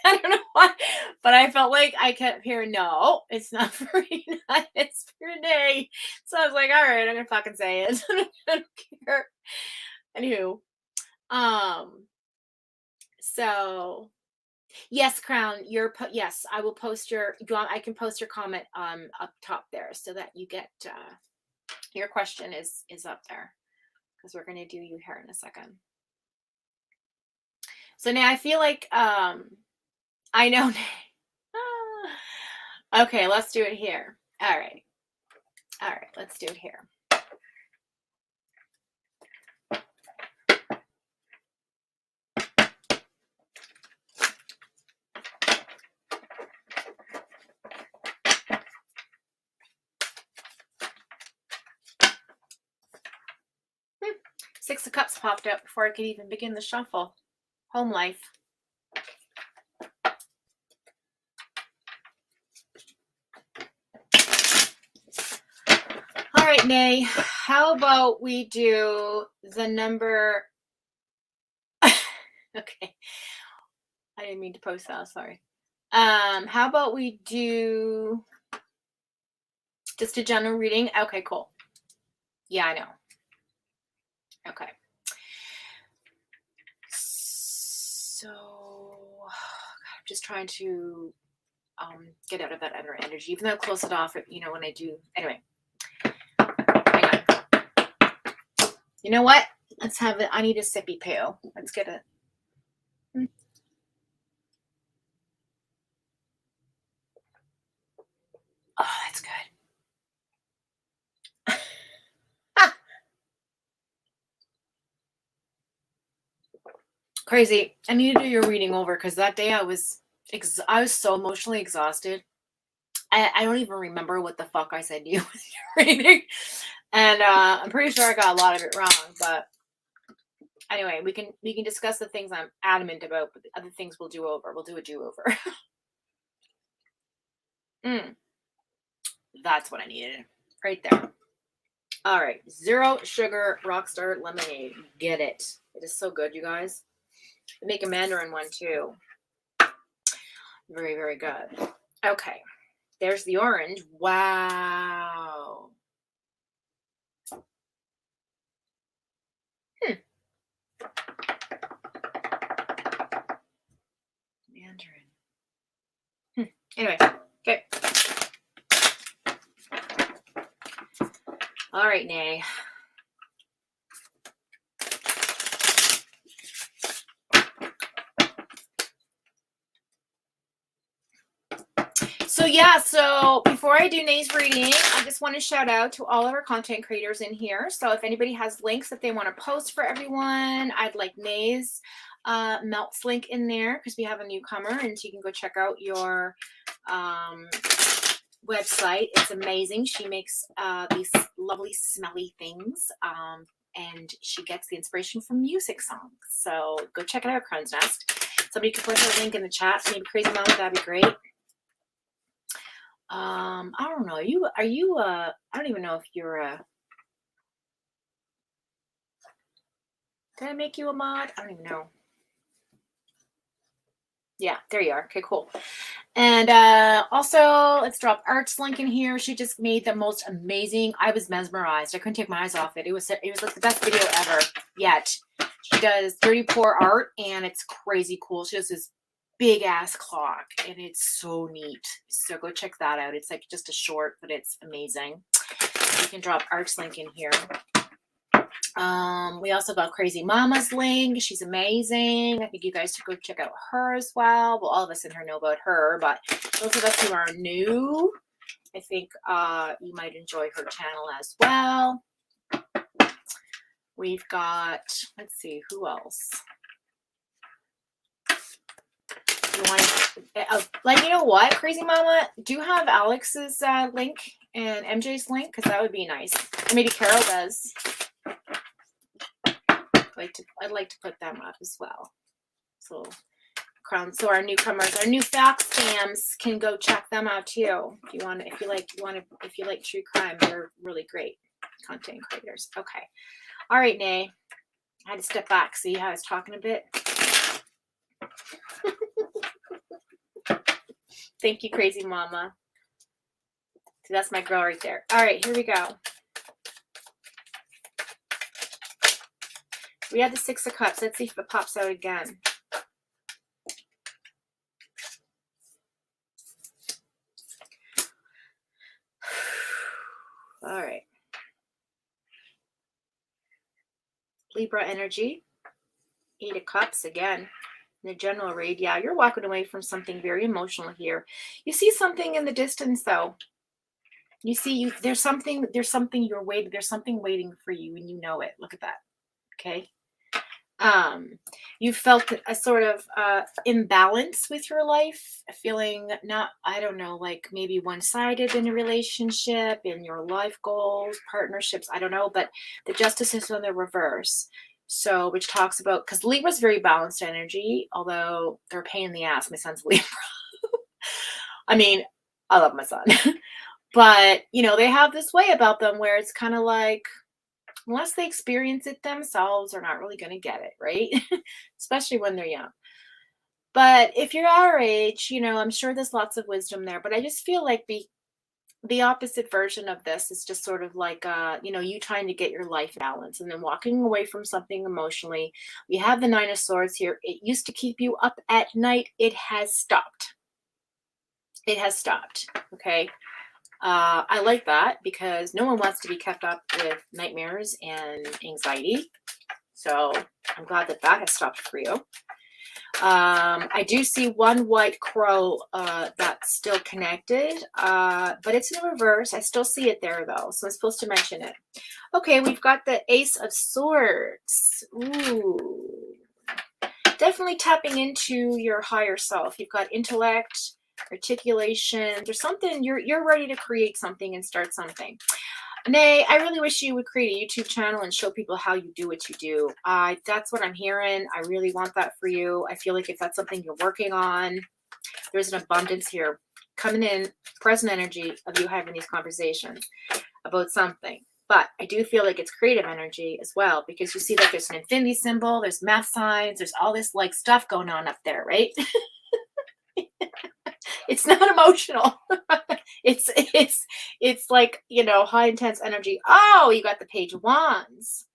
I don't know what, but I felt like I kept hearing, no, it's not for Rena. It's for Nay. So I was like, all right, I'm going to fucking say it. I don't care. Anywho, so yes, Crown, yes, I will post I can post your comment up top there so that you get your question is up there, because we're going to do you here in a second. So now I feel like I know. Okay, let's do it here. All right, let's do it here. Six of Cups popped up before I could even begin the shuffle. Home life. All right, Nay, how about we do the number? Okay. I didn't mean to post that, sorry. How about we do just a general reading? Okay, cool. Yeah, I know. Okay. So I'm just trying to get out of that other energy, even though I close it off, when I do. Anyway, hang on. You know what? Let's have it. I need a sippy poo. Let's get it. Oh, that's good. Crazy. I need to do your reading over, because that day I was so emotionally exhausted. I don't even remember what the fuck I said to you with your reading. And I'm pretty sure I got a lot of it wrong. But anyway, we can discuss the things I'm adamant about, but the other things we'll do over. We'll do a do-over. That's what I needed. Right there. All right. Zero sugar rockstar lemonade. Get it. It is so good, you guys. They make a mandarin one too. Very, very good. Okay. There's the orange. Wow. Mandarin. Anyway, okay. All right, Nay. So yeah, so before I do Nay's reading, I just want to shout out to all of our content creators in here. So if anybody has links that they want to post for everyone, I'd like Nay's Melts link in there because we have a newcomer, and so you can go check out your website. It's amazing. She makes these lovely smelly things, and she gets the inspiration from music songs. So go check it out, Crown's Nest. Somebody could put her link in the chat. Maybe Crazy Mama, that'd be great. I don't know. Are you I don't even know if you're did I make you a mod? I don't even know. Yeah, there you are. Okay, cool. And also, let's drop Art's link in here. She just made the most amazing. I was mesmerized. I couldn't take my eyes off it. It was like the best video ever yet. She does 30-pour art, and it's crazy cool. She does this big ass clock, and it's so neat. So go check that out. It's like just a short, but it's amazing. You can drop Art's link in here. We also got Crazy Mama's link. She's amazing. I think you guys should go check out her as well. Well, all of us in here know about her, but those of us who are new, I think you might enjoy her channel as well. We've got, let's see, who else? You want, like, you know what, Crazy Mama, do you have Alex's link and MJ's link? Because that would be nice. And maybe Carol does. I'd like to put them up as well. So our newcomers, our new Fox fams can go check them out too. If you like true crime, they're really great content creators. Okay. All right, Nay. I had to step back. See how I was talking a bit? Thank you, Crazy Mama. So that's my girl right there. All right, here we go. We had the Six of Cups. Let's see if it pops out again. All right. Libra energy. 8 of Cups again. In the general read, yeah, you're walking away from something very emotional here. You see something in the distance, though. You see, there's something you're waiting. There's something waiting for you, and you know it. Look at that. Okay. You felt a sort of imbalance with your life, feeling not, I don't know, like maybe one-sided in a relationship, in your life goals, partnerships, I don't know, but the Justice is on the reverse. So, which talks about, because Libra's very balanced energy, although they're a pain in the ass. My son's Libra. I mean, I love my son. But, you know, they have this way about them where it's kind of like, unless they experience it themselves, they're not really going to get it, right? Especially when they're young. But if you're our age, you know, I'm sure there's lots of wisdom there. But I just feel like the opposite version of this is just sort of like, you know, you trying to get your life balance and then walking away from something emotionally. We have the Nine of Swords here. It used to keep you up at night. It has stopped. It has stopped. Okay. I like that because no one wants to be kept up with nightmares and anxiety. So I'm glad that has stopped for you. I do see one white crow that's still connected, but it's in reverse. I still see it there, though, so I'm supposed to mention it. Okay, we've got the Ace of Swords. Ooh. Definitely tapping into your higher self. You've got intellect, articulation. There's something, you're ready to create something and start something. Nay, I really wish you would create a YouTube channel and show people how you do what you do. That's what I'm hearing. I really want that for you. I feel like if that's something you're working on, there's an abundance here coming in, present energy of you having these conversations about something. But I do feel like it's creative energy as well, because you see like there's an infinity symbol, there's math signs, there's all this like stuff going on up there, right? It's not emotional. It's like, you know, high intense energy. Oh, you got the Page of Wands.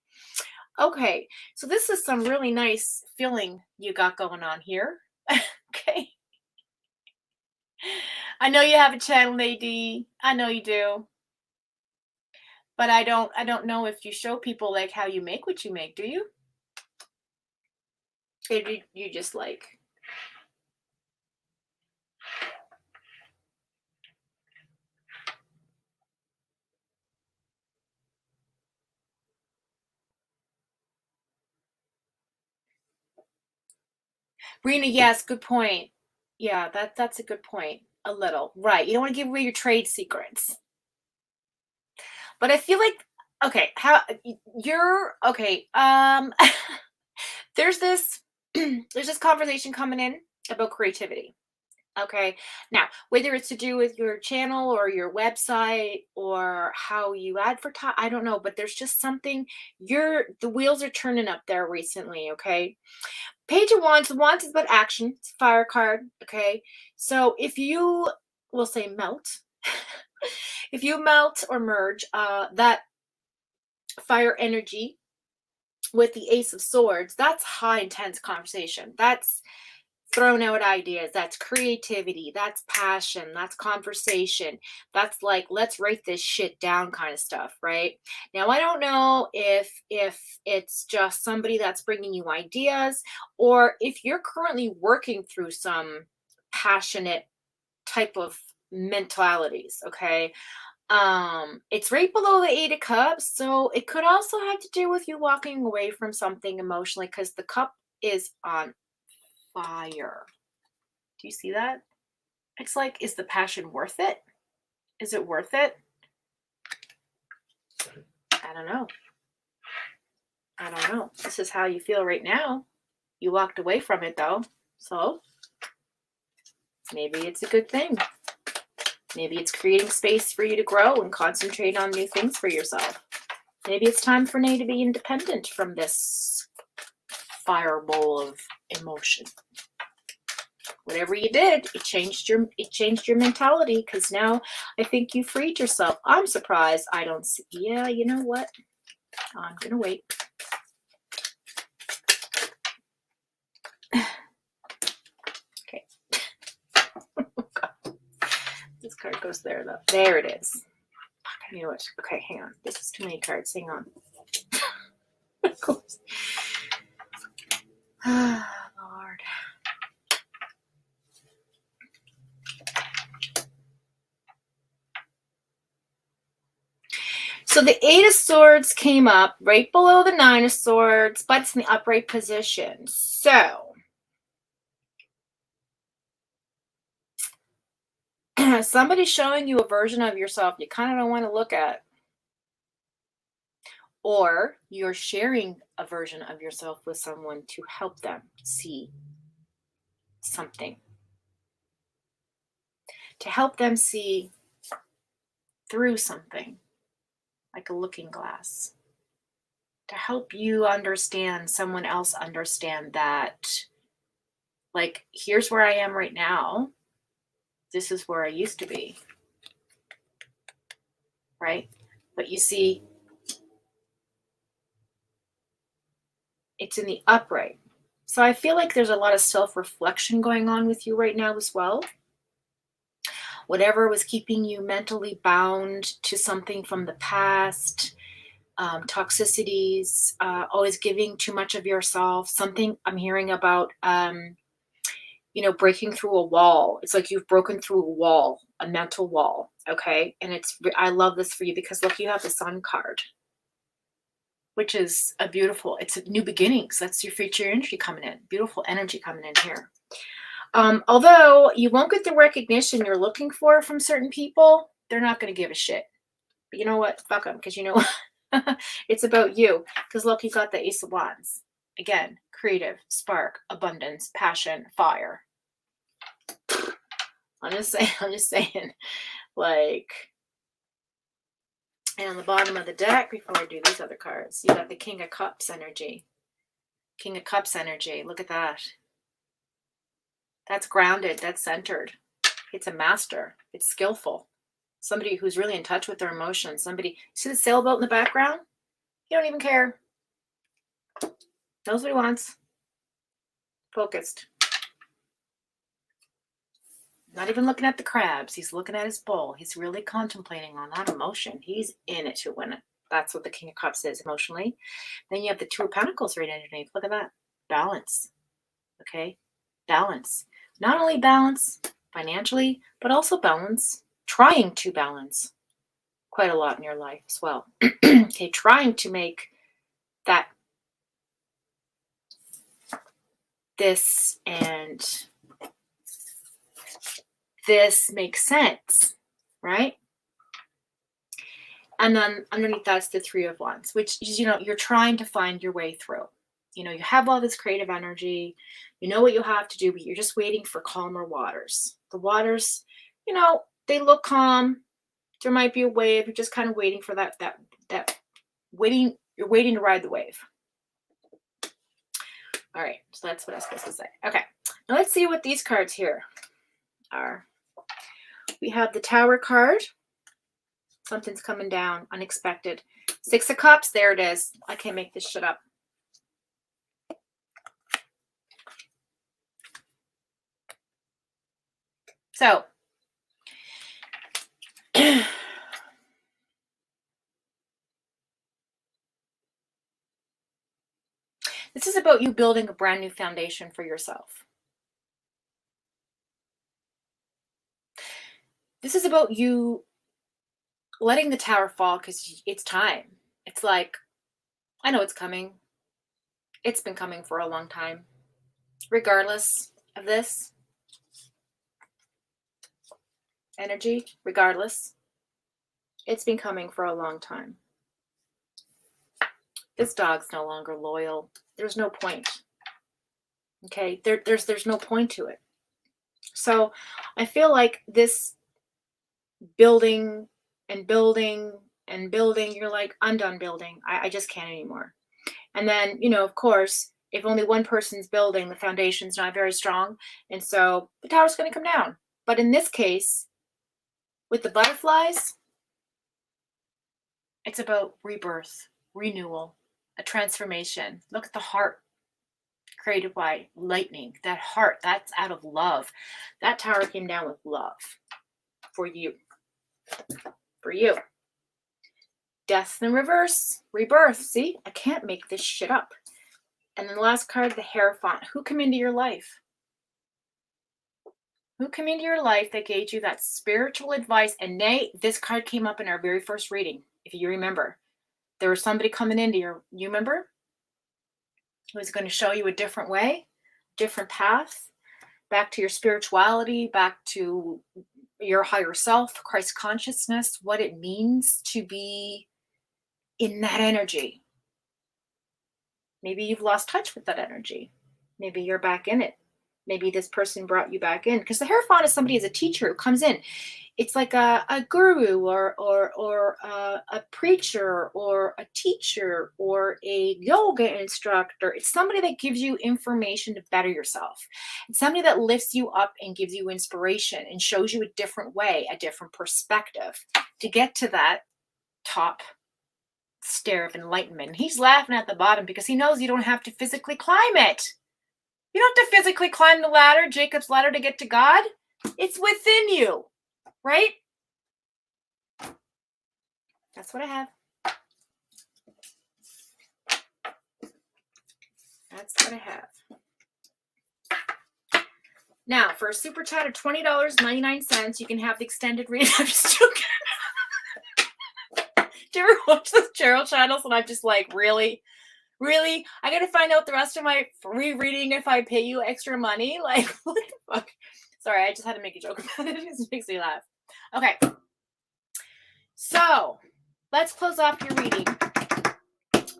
Okay, so this is some really nice feeling you got going on here. Okay. I know you have a channel, AD. I know you do. But I don't know if you show people like how you make what you make, do you? Or you just like Rena, yes, good point. Yeah, that's a good point. A little. Right. You don't want to give away your trade secrets. But I feel like okay, how you're okay. There's this there's this conversation coming in about creativity. Okay. Now, whether it's to do with your channel or your website or how you advertise, I don't know, but there's just something the wheels are turning up there recently, okay? Page of Wands, the Wands is about action. It's a fire card, okay? So if you will say melt, if you melt or merge that fire energy with the Ace of Swords, that's high intense conversation. That's throwing out ideas. That's creativity. That's passion. That's conversation. That's like, let's write this shit down kind of stuff, right? Now, I don't know if it's just somebody that's bringing you ideas, or if you're currently working through some passionate type of mentalities, okay? It's right below the Eight of Cups, so it could also have to do with you walking away from something emotionally, because the cup is on fire. Do you see that? It's like, is the passion worth it? Is it worth it? I don't know. I don't know. This is how you feel right now. You walked away from it though. So maybe it's a good thing. Maybe it's creating space for you to grow and concentrate on new things for yourself. Maybe it's time for Nay to be independent from this fireball of emotion. Whatever you did, it changed your mentality, because now I think you freed yourself. I'm surprised I don't see. Yeah, you know what? I'm gonna wait. Okay. This card goes there though. There it is. Fuck, I knew it. Okay, hang on. This is too many cards. Hang on. Of course. Lord. So the Eight of Swords came up right below the Nine of Swords, but it's in the upright position. So somebody's showing you a version of yourself you kind of don't want to look at. Or you're sharing a version of yourself with someone to help them see something. To help them see through something, like a looking glass. To help you understand, someone else understand that, like, here's where I am right now. This is where I used to be. Right? But you see, it's in the upright. So I feel like there's a lot of self-reflection going on with you right now as well. Whatever was keeping you mentally bound to something from the past, toxicities, always giving too much of yourself, something I'm hearing about, breaking through a wall. It's like you've broken through a wall, a mental wall. Okay. And I love this for you because look, you have the Sun card, which is it's a new beginnings. That's your future energy coming in. Beautiful energy coming in here. Although you won't get the recognition you're looking for from certain people, they're not going to give a shit. But you know what? Fuck them, because you know it's about you. Because look, you got the Ace of Wands. Again, creative, spark, abundance, passion, fire. I'm just saying, like, and on the bottom of the deck, before I do these other cards, you got the King of Cups energy. King of Cups energy. Look at that. That's grounded. That's centered. It's a master. It's skillful. Somebody who's really in touch with their emotions. Somebody, see the sailboat in the background? You don't even care. Knows what he wants. Focused. Not even looking at the crabs. He's looking at his bowl. He's really contemplating on that emotion. He's in it to win it. That's what the King of Cups is emotionally. Then you have the Two of Pentacles right underneath. Look at that. Balance. Okay? Balance. Not only balance financially, but also balance. Trying to balance quite a lot in your life as well. Okay? Trying to make that this and this makes sense, right? And then underneath that's the Three of Wands, which is, you're trying to find your way through. You have all this creative energy. You know what you have to do, but you're just waiting for calmer waters. The waters, they look calm. There might be a wave. You're just kind of waiting for that waiting. You're waiting to ride the wave. All right, so that's what I was supposed to say. Okay, now let's see what these cards here are. We have the Tower card. Something's coming down, unexpected. Six of Cups, there it is. I can't make this shit up. So, this is about you building a brand new foundation for yourself. This is about you letting the tower fall because it's time. It's like, I know it's coming. It's been coming for a long time. Regardless of this energy, regardless, it's been coming for a long time. This dog's no longer loyal. There's no point. Okay, there's no point to it. So I feel like this building and building and building, you're like, I'm done building. I just can't anymore. And then, of course, if only one person's building, the foundation's not very strong. And so the tower's going to come down. But in this case, with the butterflies, it's about rebirth, renewal, a transformation. Look at the heart created by lightning. That heart, that's out of love. That tower came down with love for you. For you. Death in reverse, rebirth. See, I can't make this shit up. And then the last card, the Hierophant. Who came into your life? Who came into your life that gave you that spiritual advice? And this card came up in our very first reading, if you remember. There was somebody coming into you remember? Who was going to show you a different way, different path, back to your spirituality, back to your higher self, Christ consciousness, what it means to be in that energy. Maybe you've lost touch with that energy. Maybe you're back in it. Maybe this person brought you back in. Because the Hierophant is somebody as a teacher who comes in. It's like a guru or a preacher or a teacher or a yoga instructor. It's somebody that gives you information to better yourself. It's somebody that lifts you up and gives you inspiration and shows you a different way, a different perspective to get to that top stair of enlightenment. And he's laughing at the bottom because he knows you don't have to physically climb it. You don't have to physically climb the ladder, Jacob's ladder, to get to God. It's within you, right? That's what I have. That's what I have. Now, for a super chat of $20.99, you can have the extended read. I'm just joking. Do you ever watch those Cheryl channels and I'm just like, really? Really? I gotta find out the rest of my free reading if I pay you extra money? Like, what the fuck? Sorry, I just had to make a joke about it. It just makes me laugh. Okay. So, let's close off your reading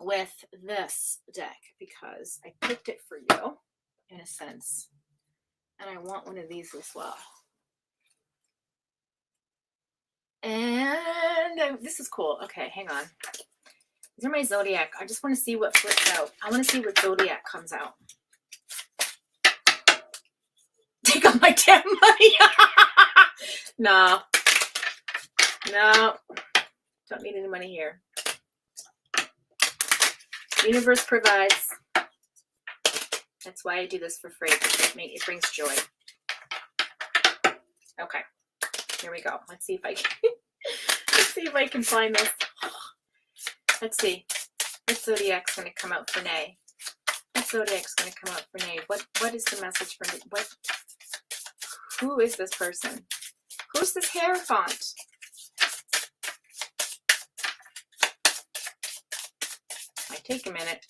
with this deck because I picked it for you, in a sense. And I want one of these as well. And this is cool. Okay, hang on. These are my Zodiac. I just want to see what flips out. I want to see what Zodiac comes out. Take all my damn money. No. No. Don't need any money here. Universe provides. That's why I do this for free. It brings joy. Okay, here we go. Let's see if I can, let's see if I can find this. Let's see. What zodiac's going to come out for Nay? What zodiac's going to come out for Nay? What is the message for me? Who is this person? Who's this Hierophant? Might take a minute.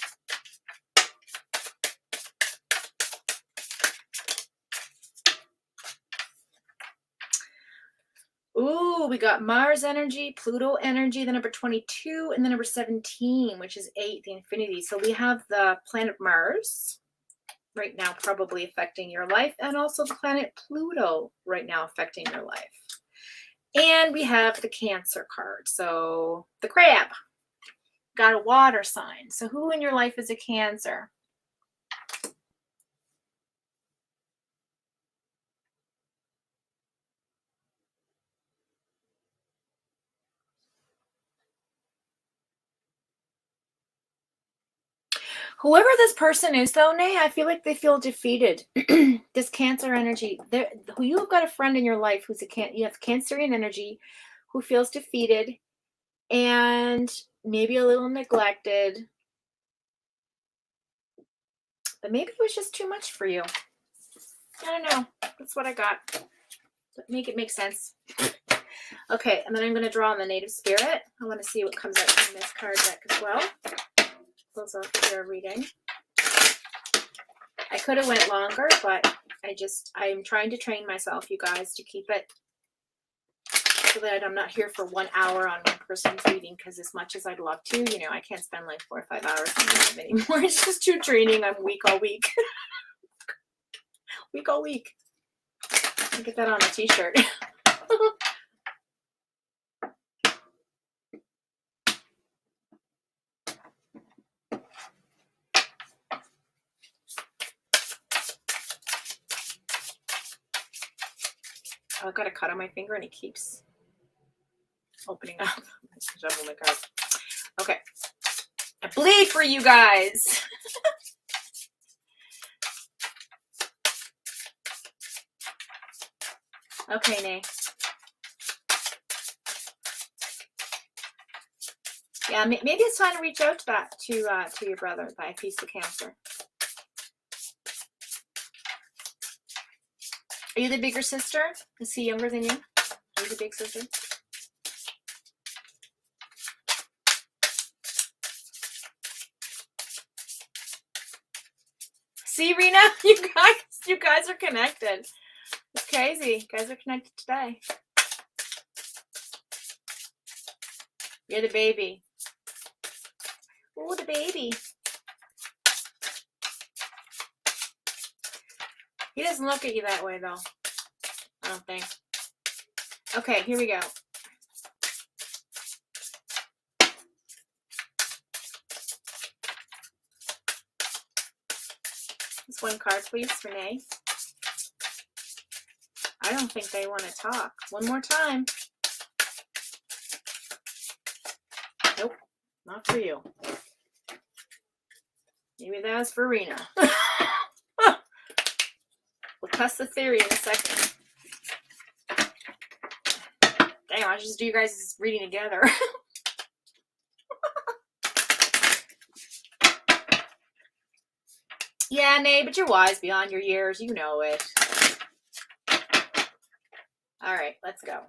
Ooh, we got Mars energy, Pluto energy, the number 22, and the number 17, which is 8, the infinity. So we have the planet Mars right now probably affecting your life, and also the planet Pluto right now affecting your life. And we have the Cancer card. So the crab got a water sign. So who in your life is a Cancer? Whoever this person is, though, Nay, I feel like they feel defeated. This Cancer energy, you have got a friend in your life who's you have Cancerian energy, who feels defeated and maybe a little neglected, but maybe it was just too much for you. I don't know. That's what I got. Make it make sense. Okay, and then I'm going to draw on the native spirit. I want to see what comes out from this card deck as well. Close off your reading. I could have went longer, but I'm trying to train myself, you guys, to keep it so that I'm not here for 1 hour on one person's reading, because as much as I'd love to, you know, I can't spend like 4 or 5 hours on it anymore. It's just too draining. I'm weak all week. Week all week. I'll get that on a t-shirt. Oh, I've got a cut on my finger and it keeps opening up. Oh my God. Okay. I bleed for you guys. Okay, Nay. Yeah, maybe it's time to reach out to your brother, by piece of Cancer. Are you the bigger sister? Is he younger than you? Are you the big sister? See, Rena, you guys are connected. It's crazy. You guys are connected today. You're the baby. Oh, the baby. He doesn't look at you that way, though. I don't think. Okay, here we go. Just one card, please, Renee. I don't think they want to talk. One more time. Nope, not for you. Maybe that was for Rena. We'll test the theory in a second. Dang, I'll just do you guys' reading together. Yeah, Nay, but you're wise beyond your years. You know it. All right, let's go.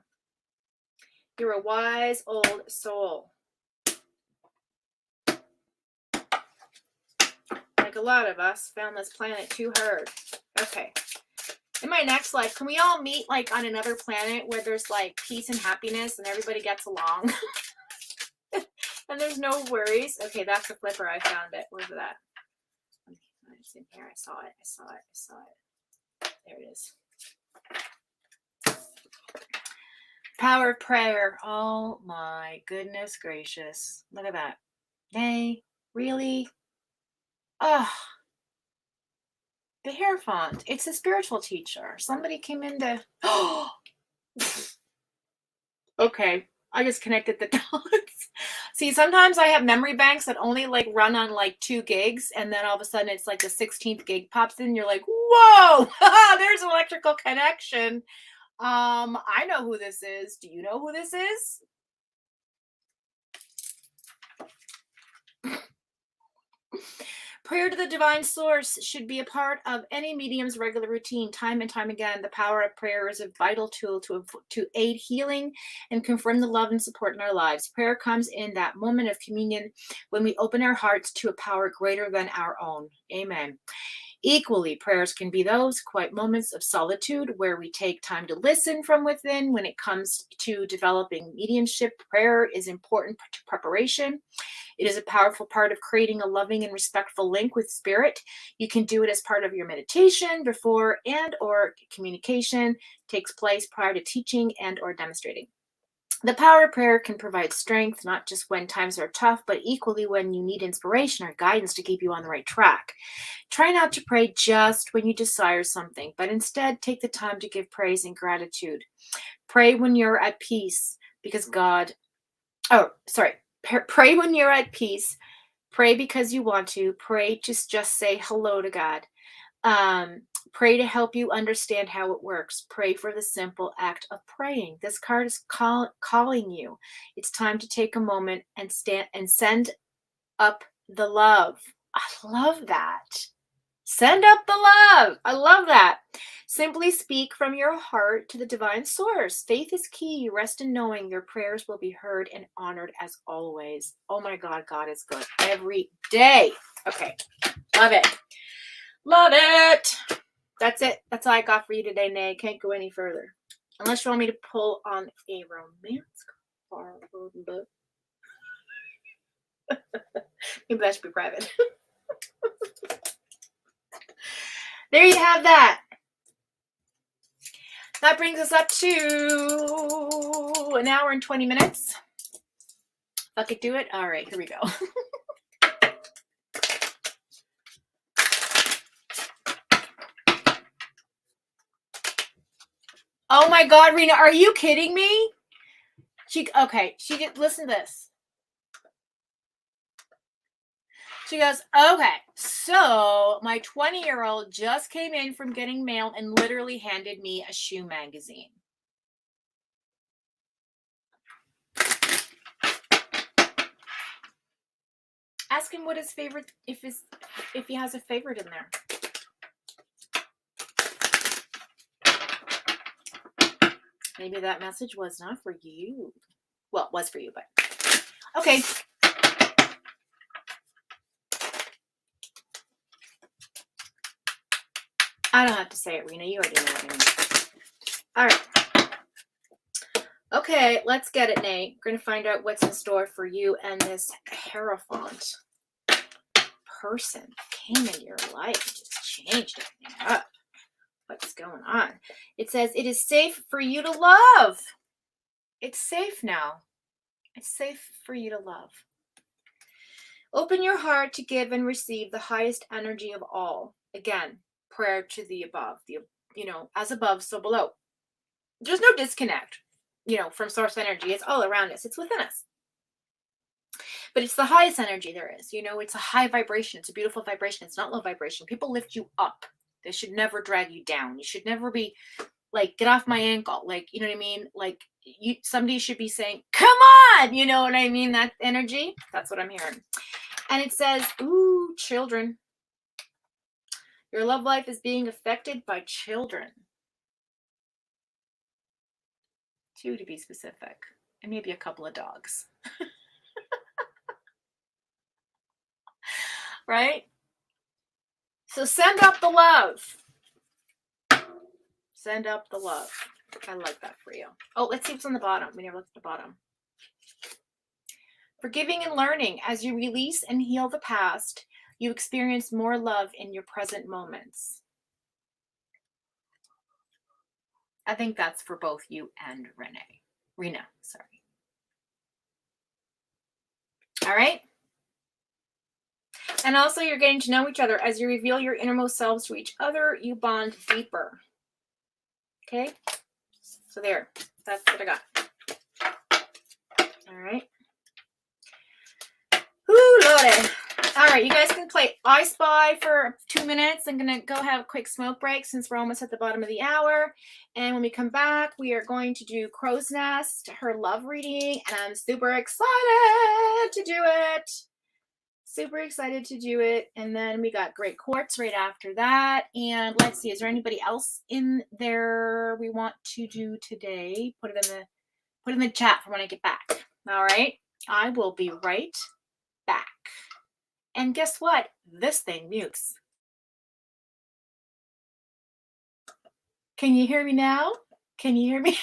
You're a wise old soul. Like a lot of us, found this planet too hard. Okay. In my next life, can we all meet like on another planet where there's like peace and happiness and everybody gets along? And there's no worries. Okay, that's the flipper. I found it. Where's it at? It's in here. I saw it. There it is. Power of prayer. Oh my goodness gracious. Look at that. Nay, really? Oh, the Hierophant. It's a spiritual teacher. Somebody came in to... Oh! Okay, I just connected the dots. See, sometimes I have memory banks that only like run on like 2 gigs, and then all of a sudden it's like the 16th gig pops in. You're like, whoa, there's an electrical connection. I know who this is. Do you know who this is? Prayer to the divine source should be a part of any medium's regular routine. Time and time again, the power of prayer is a vital tool to aid healing and confirm the love and support in our lives. Prayer comes in that moment of communion when we open our hearts to a power greater than our own. Amen. Equally, prayers can be those quiet moments of solitude where we take time to listen from within. When it comes to developing mediumship, prayer is important to preparation. It is a powerful part of creating a loving and respectful link with spirit. You can do it as part of your meditation before and or communication takes place prior to teaching and or demonstrating. The power of prayer can provide strength, not just when times are tough, but equally when you need inspiration or guidance to keep you on the right track. Try not to pray just when you desire something, but instead take the time to give praise and gratitude. Pray when you're at peace because God, pray when you're at peace. Pray because you want to. Pray, just say hello to God. Pray to help you understand how it works. Pray for the simple act of praying. This card is calling you. It's time to take a moment and send up the love. I love that. Send up the love. I love that. Simply speak from your heart to the divine source. Faith is key. Rest in knowing your prayers will be heard and honored as always. Oh my God, God is good every day. Okay, love it. Love it. That's it. That's all I got for you today, Nay. Can't go any further. Unless you want me to pull on a romance card. Maybe that should be private. There you have that. That brings us up to an hour and 20 minutes. If I could do it. All right, here we go. Oh my God, Rena, are you kidding me? Listen to this. She goes, okay, so my 20-year-old just came in from getting mail and literally handed me a shoe magazine. Ask him what his favorite, if he has a favorite in there. Maybe that message was not for you. Well, it was for you, but okay. I don't have to say it, Rena. You already know what I mean. All right. Okay, let's get it, Nate. We're going to find out what's in store for you and this Hierophant person came into your life and just changed everything up. What's going on? It says, it is safe for you to love. It's safe now. It's safe for you to love. Open your heart to give and receive the highest energy of all. Again, prayer to the above. As above, so below. There's no disconnect, from source energy. It's all around us. It's within us. But it's the highest energy there is. It's a high vibration. It's a beautiful vibration. It's not low vibration. People lift you up. They should never drag you down. You should never be like, get off my ankle. Like, you know what I mean? Like, somebody should be saying, come on. You know what I mean? That energy. That's what I'm hearing. And it says, ooh, children. Your love life is being affected by children. 2 to be specific. And maybe a couple of dogs. Right? So send up the love. Send up the love. I like that for you. Oh, let's see what's on the bottom. We never looked at the bottom. Forgiving and learning. As you release and heal the past, you experience more love in your present moments. I think that's for both you and Rena, sorry. All right. And also you're getting to know each other. As you reveal your innermost selves to each other, you bond deeper. Okay. So there, that's what I got. All right. it. All right, you guys can play I Spy for 2 minutes. I'm going to go have a quick smoke break since we're almost at the bottom of the hour. And when we come back, we are going to do Crow's Nest, her love reading, and I'm super excited to do it. Super excited to do it. And then we got Great Quartz right after that. And let's see, is there anybody else in there we want to do today? Put it in the chat for when I get back. All right, I will be right back. And guess what? This thing mutes. Can you hear me now? Can you hear me?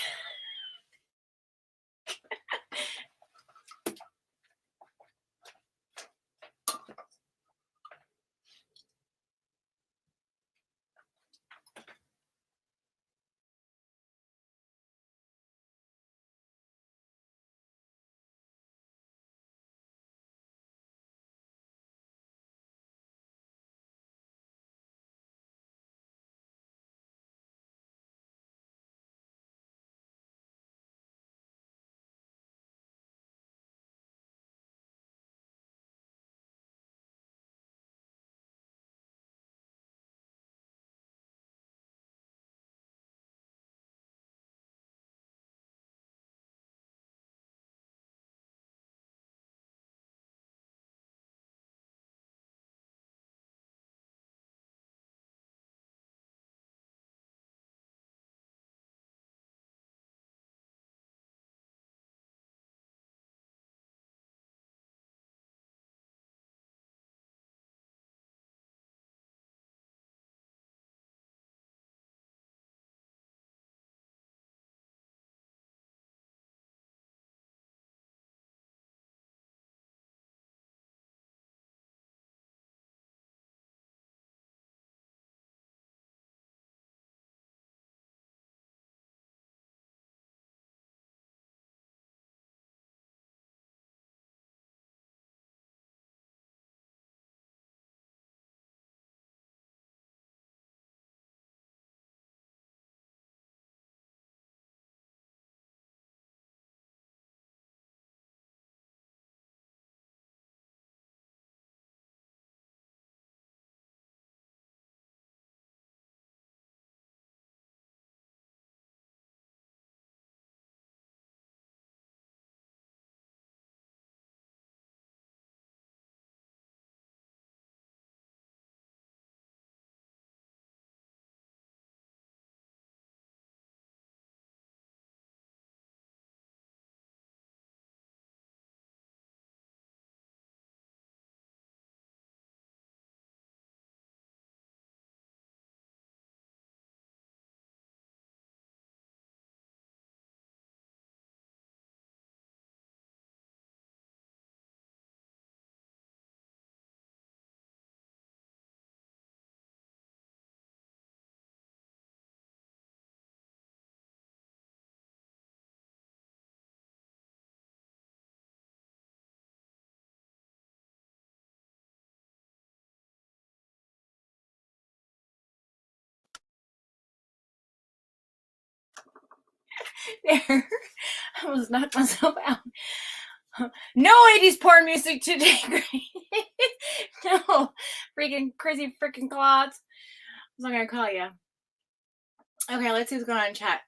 There. I almost knocked myself out. No 80s porn music today. No. Freaking crazy freaking clots. I'm not gonna call you. Okay, let's see what's going on in chat.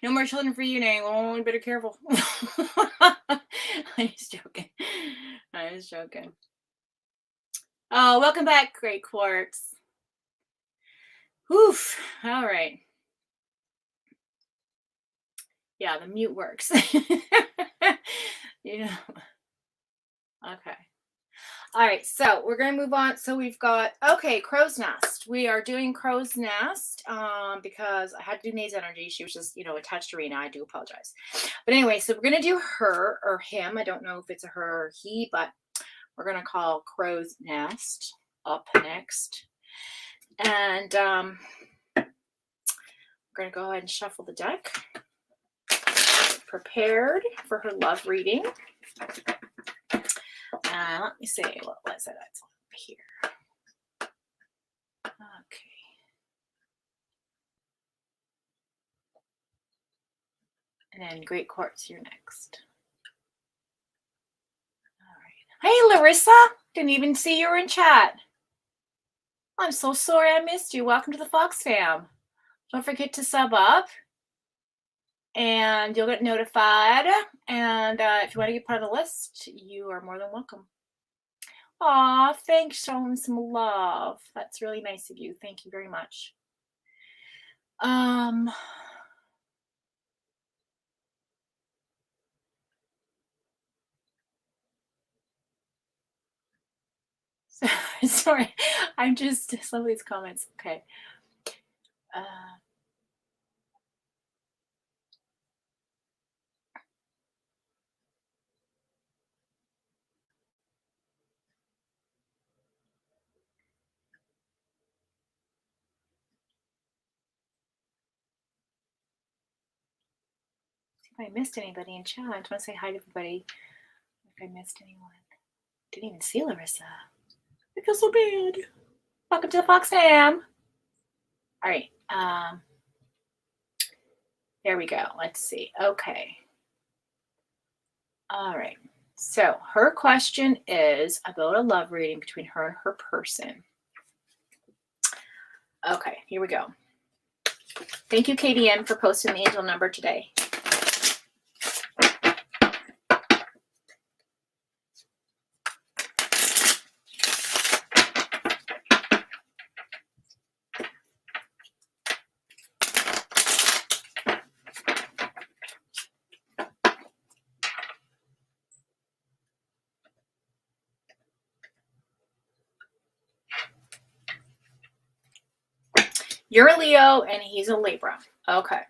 No more children for you, Nang. Oh, better careful. I'm just joking. I was joking. Oh, welcome back, Great Quartz. Oof. All right. Yeah, the mute works. Yeah. Okay. All right, so we're going to move on. So we've got, okay, Crow's Nest. We are doing Crow's Nest because I had to do May's energy. She was just, attached to Rena. I do apologize. But anyway, so we're going to do her or him. I don't know if it's a her or he, but we're going to call Crow's Nest up next. And we're going to go ahead and shuffle the deck. Prepared for her love reading. Let me see, what was it? It's up here. Okay. And then Great Quartz, you're next. All right. Hey, Larissa. Didn't even see you were in chat. I'm so sorry I missed you. Welcome to the Fox fam. Don't forget to sub up and you'll get notified. And if you want to get part of the list, you are more than welcome. Aw, thanks, showing some love. That's really nice of you. Thank you very much. Sorry, I'm just some of these comments. Okay. See if I missed anybody in chat. I just want to say hi to everybody. If I missed anyone. Didn't even see Larissa. I feel so bad. Welcome to the Fox fam. All right. There we go. Let's see. Okay. All right. So her question is about a love reading between her and her person. Okay, here we go. Thank you, KDM, for posting the angel number today. You're a Leo and he's a Libra. Okay.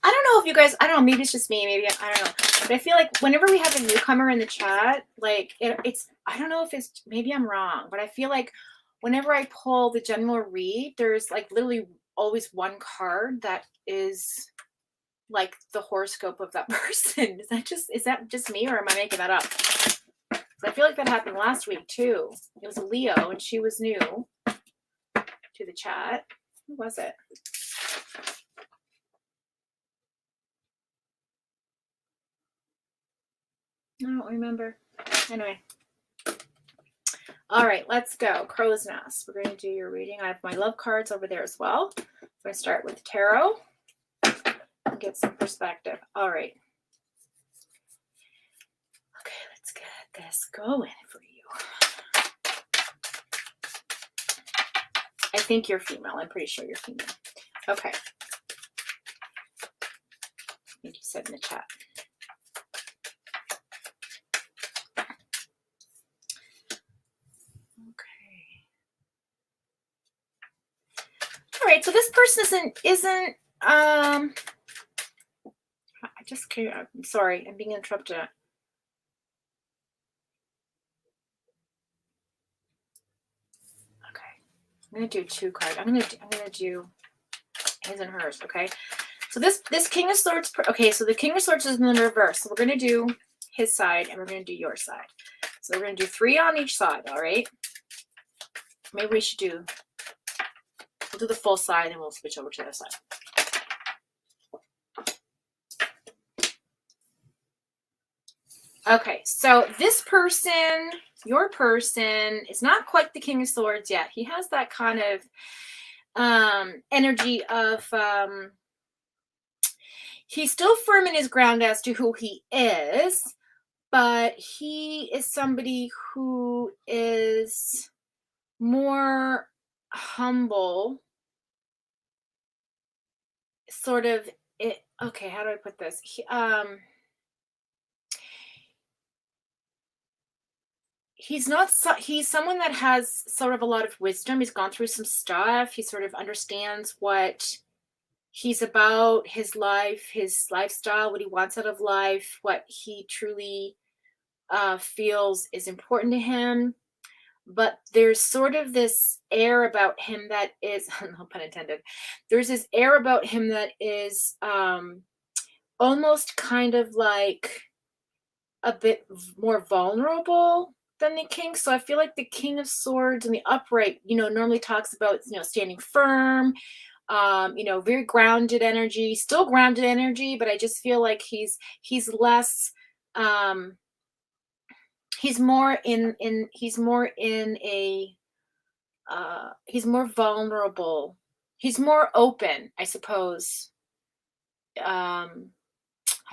I don't know if you guys, I don't know, maybe it's just me, maybe, I don't know. But I feel like whenever we have a newcomer in the chat, like it's, I don't know if it's, maybe I'm wrong, but I feel like whenever I pull the general read, there's like literally always one card that is like the horoscope of that person. Is that just me or am I making that up? I feel like that happened last week too. It was a Leo and she was new to the chat. Who was it? I don't remember. Anyway. All right, let's go. Crow's Nest. We're going to do your reading. I have my love cards over there as well. I'm going to start with tarot and get some perspective. All right. Okay, let's get this going for you. I think you're female. I'm pretty sure you're female. Okay. I think you said in the chat. All right, so this person isn't I just can't, I'm sorry, I'm being interrupted. Okay, I'm gonna do two cards. I'm gonna do his and hers. Okay, so this King of Swords. Okay, so the King of Swords is in the reverse. So we're gonna do his side and we're gonna do your side. So we're gonna do 3 on each side. All right. Maybe we should do. We'll do the full side and we'll switch over to the other side. Okay, so this person, your person, is not quite the King of Swords yet. He has that kind of energy of he's still firm in his ground as to who he is, but he is somebody who is more humble, sort of. Okay, how do I put this? He's someone that has sort of a lot of wisdom. He's gone through some stuff. He sort of understands what he's about, his life, his lifestyle, what he wants out of life, what he truly feels is important to him. But there's sort of this air about him that is, no pun intended, there's this air about him that is almost kind of like a bit more vulnerable. than the king. So I feel like the king of swords and the upright, normally talks about, standing firm, very grounded energy, still grounded energy, but I just feel like he's less, um, he's more in a, he's more vulnerable. He's more open, I suppose. How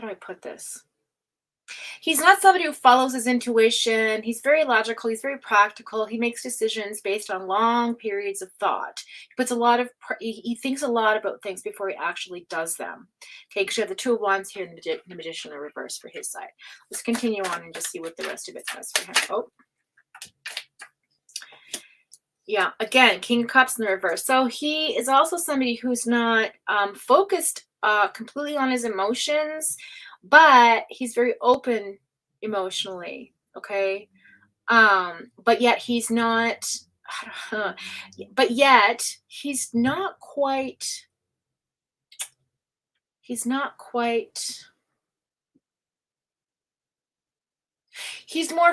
do I put this? He's not somebody who follows his intuition. He's very logical. He's very practical. He makes decisions based on long periods of thought. He puts a lot of, he thinks a lot about things before he actually does them. Okay, because you have the Two of Wands here and the Magician in reverse for his side. Let's continue on and just see what the rest of it says for him. Oh. Yeah, again, King of Cups in the reverse. So he is also somebody who's not focused completely on his emotions, but he's very open emotionally. Okay. But yet he's not, but yet he's not quite, he's more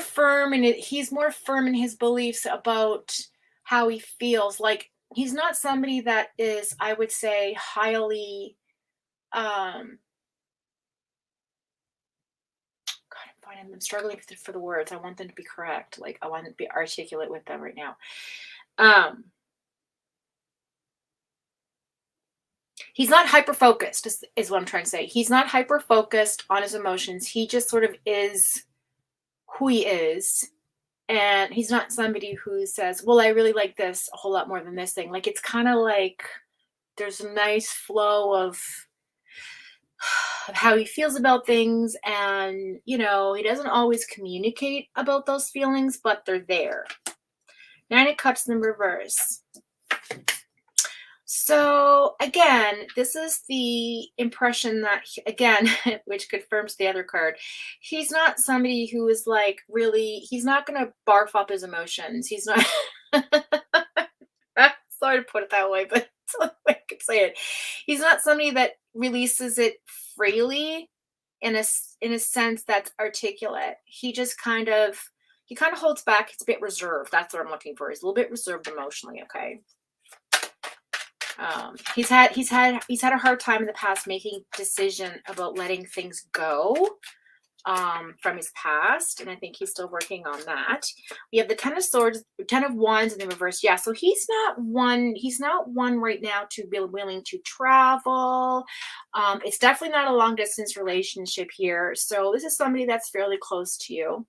firm in it. He's more firm in his beliefs about how he feels. Like, he's not somebody that is, I would say, highly, God, I'm struggling for the words. I want them to be correct. Like, I want to be articulate with them right now. He's not hyper focused, is what I'm trying to say. He's not hyper focused on his emotions. He just sort of is who he is. And he's not somebody who says, well, I really like this a whole lot more than this thing. Like, it's kind of like there's a nice flow of how he feels about things. And, he doesn't always communicate about those feelings, but they're there. Nine of Cups in the reverse. So again, this is the impression that, again, which confirms the other card. He's not somebody who is like really, he's not going to barf up his emotions. He's not, sorry to put it that way, but that's the way I could say it. He's not somebody that releases it freely in a sense that's articulate. He just kind of holds back. It's a bit reserved. That's what I'm looking for. He's a little bit reserved emotionally. Okay. He's had a hard time in the past making decision about letting things go from his past, and I think he's still working on that. We have the Ten of Swords, Ten of Wands in the reverse. Yeah, so he's not one right now to be willing to travel. It's definitely not a long distance relationship here. So this is somebody that's fairly close to you.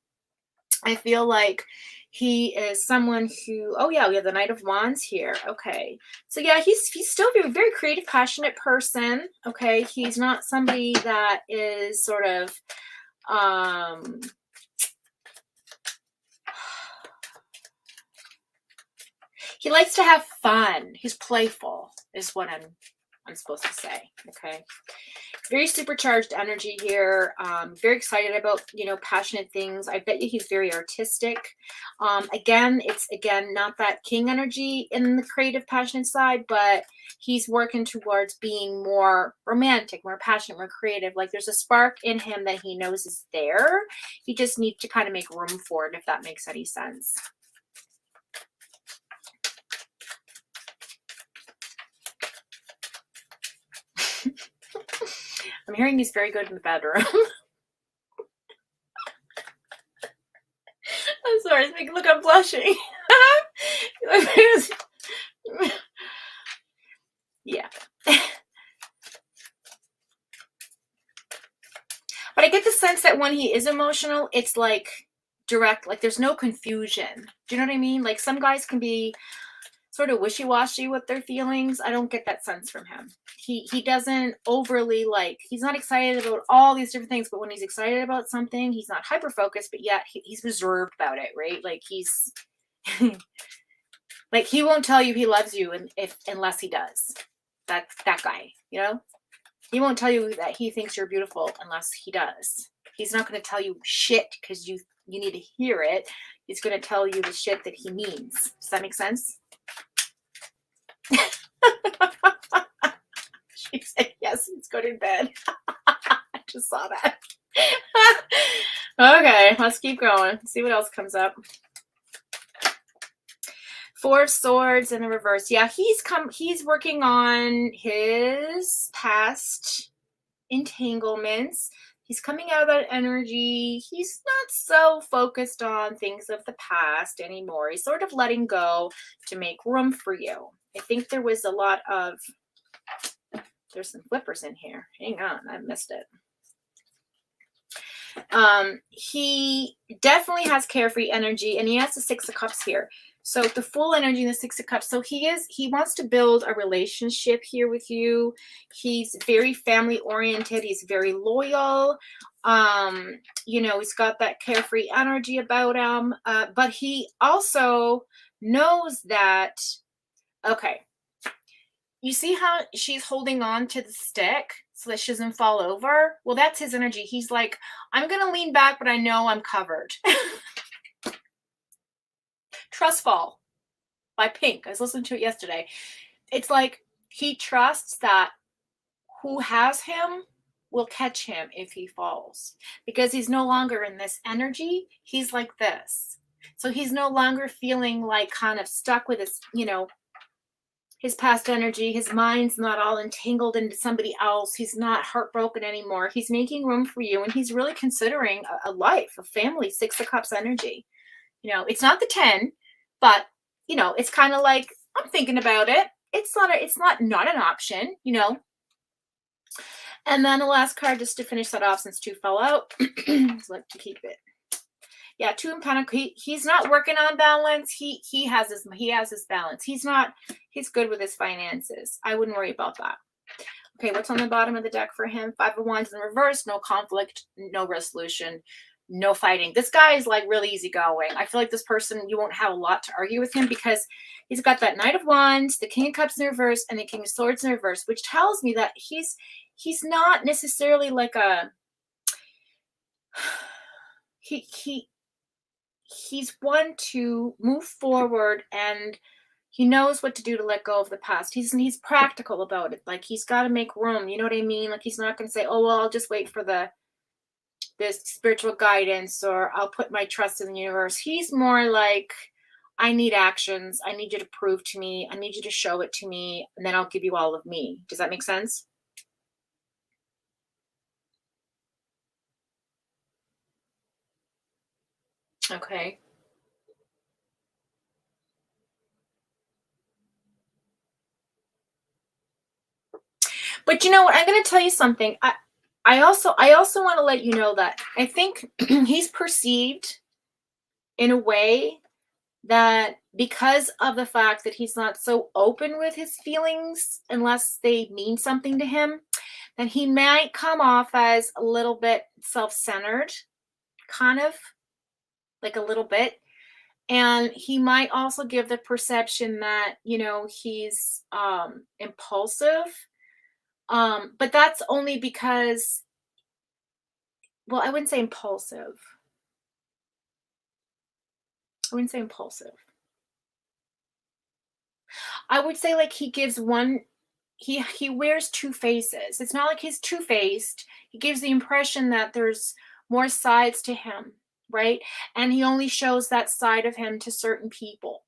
I feel like he is someone who, oh yeah, we have the Knight of Wands here. Okay. So yeah, he's still a very creative, passionate person. Okay. He's not somebody that is sort of, he likes to have fun. He's playful is what I'm supposed to say. Okay. Very supercharged energy here. Very excited about, passionate things. I bet you he's very artistic. It's not that king energy in the creative, passionate side, but he's working towards being more romantic, more passionate, more creative. Like, there's a spark in him that he knows is there. He just needs to kind of make room for it, if that makes any sense. I'm hearing he's very good in the bedroom. I'm sorry. Look, I'm blushing. Yeah. But I get the sense that when he is emotional, it's like direct, like there's no confusion. Do you know what I mean? Like, some guys can be sort of wishy-washy with their feelings. I don't get that sense from him. He doesn't overly, like, he's not excited about all these different things, but when he's excited about something, he's not hyper-focused, but yet he's reserved about it, right? Like, he's like, he won't tell you he loves you unless he does. That's that guy, He won't tell you that he thinks you're beautiful unless he does. He's not going to tell you shit because you need to hear it. He's going to tell you the shit that he means. Does that make sense? She said, yes, let's go to bed. I just saw that. Okay, let's keep going. See what else comes up. Four of Swords in the reverse. Yeah, he's working on his past entanglements. He's coming out of that energy. He's not so focused on things of the past anymore. He's sort of letting go to make room for you. I think there was a lot of, there's some flippers in here. Hang on, I missed it. He definitely has carefree energy, and he has the Six of Cups here. So the full energy in the Six of Cups. So he wants to build a relationship here with you. He's very family oriented. He's very loyal. You know, he's got that carefree energy about him. But he also knows that, okay, you see how she's holding on to the stick so that she doesn't fall over? Well, that's his energy. He's like, I'm going to lean back, but I know I'm covered. Trust Fall by Pink. I was listening to it yesterday. It's like he trusts that who has him will catch him if he falls, because he's no longer in this energy. He's like this. So he's no longer feeling like kind of stuck with his, you know, his past energy. His mind's not all entangled into somebody else. He's not heartbroken anymore. He's making room for you, and he's really considering a life, a family. Six of Cups energy. You know, it's not the 10, but you know, it's kind of like, I'm thinking about it. It's not an option, you know. And then the last card, just to finish that off, since 2 fell out, so let's keep it. Yeah, 2 in Pentacles. He's not working on balance. He has his balance. He's good with his finances. I wouldn't worry about that. Okay, what's on the bottom of the deck for him? 5 of Wands in reverse. No conflict, no resolution, no fighting. This guy is like really easygoing. I feel like this person, you won't have a lot to argue with him, because he's got that Knight of Wands, the King of Cups in reverse, and the King of Swords in reverse, which tells me that he's not necessarily like a he's one to move forward, and he knows what to do to let go of the past. He's practical about it. Like, he's got to make room. You know what I mean? Like, he's not going to say, oh, well, I'll just wait for this spiritual guidance, or I'll put my trust in the universe. He's more like, I need actions. I need you to prove to me. I need you to show it to me, and then I'll give you all of me. Does that make sense? Okay. But you know what? I'm going to tell you something. I also want to let you know that I think he's perceived in a way that, because of the fact that he's not so open with his feelings unless they mean something to him, that he might come off as a little bit self-centered, kind of, like a little bit. And he might also give the perception that, you know, he's impulsive. But that's only because, well, I wouldn't say impulsive. I wouldn't say impulsive. I would say like he gives one, he wears two faces. It's not like he's two-faced. He gives the impression that there's more sides to him, right? And he only shows that side of him to certain people.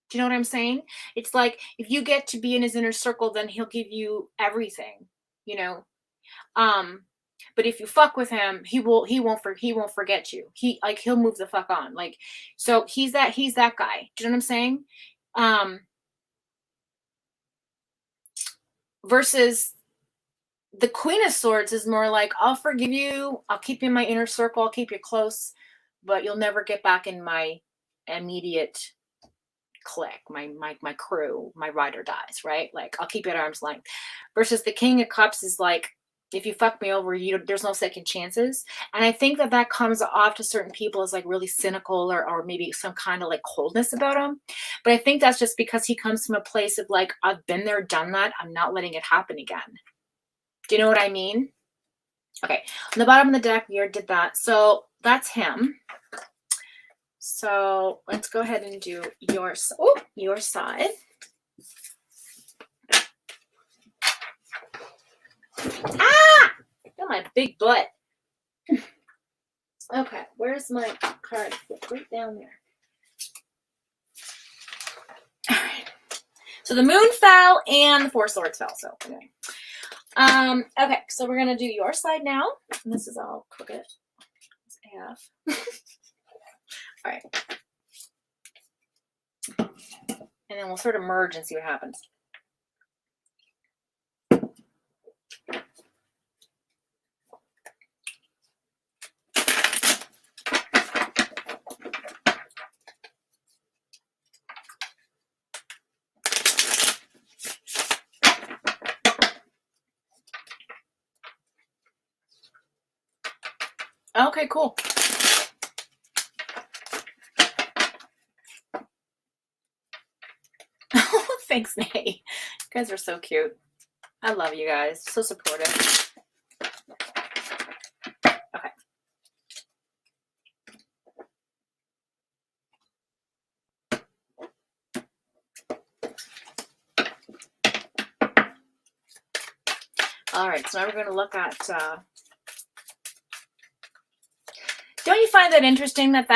Do you know what I'm saying? It's like, if you get to be in his inner circle, then he'll give you everything, you know. But if you fuck with him, he won't forget you. He'll move the fuck on. Like, so he's that guy. Do you know what I'm saying? Versus the Queen of Swords is more like, I'll forgive you, I'll keep you in my inner circle, I'll keep you close, but you'll never get back in my immediate clique, my crew, my ride or dies, right? Like, I'll keep you at arm's length. Versus the King of Cups is like, if you fuck me over, there's no second chances. And I think that comes off to certain people as like really cynical, or maybe some kind of like coldness about him. But I think that's just because he comes from a place of like, I've been there, done that. I'm not letting it happen again. Do you know what I mean? Okay, on the bottom of the deck, we already did that. So that's him. So let's go ahead and do your side. Ah! Got my big butt. Okay, where's my card? Right down there. All right. So the moon fell and the four swords fell. So anyway. Okay, so we're gonna do your side now. And this is all crooked. AF. All right. And then we'll sort of merge and see what happens. Okay, cool. Thanks, Nay. You guys are so cute. I love you guys. So supportive. Okay. All right, so now we're going to look at... Don't you find that interesting that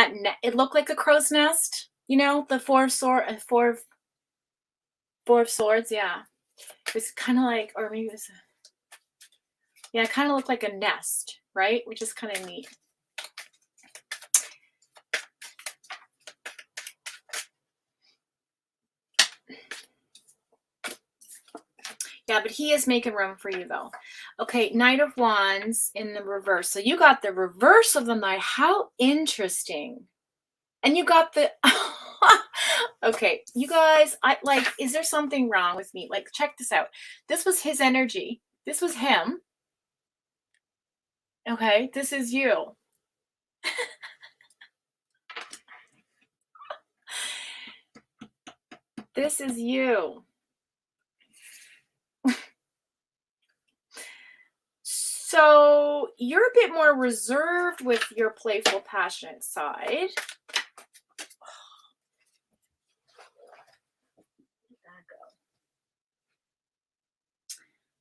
it looked like a crow's nest? You know, the four of swords, yeah. It was kind of like, or maybe it was, yeah, it kind of looked like a nest, right? Which is kind of neat. Yeah, but he is making room for you, though. Okay, Knight of Wands in the reverse. So you got the reverse of the Knight. How interesting. And you got the... Okay, you guys, is there something wrong with me? Like, check this out. This was his energy. This was him. Okay, this is you. This is you. So you're a bit more reserved with your playful, passionate side.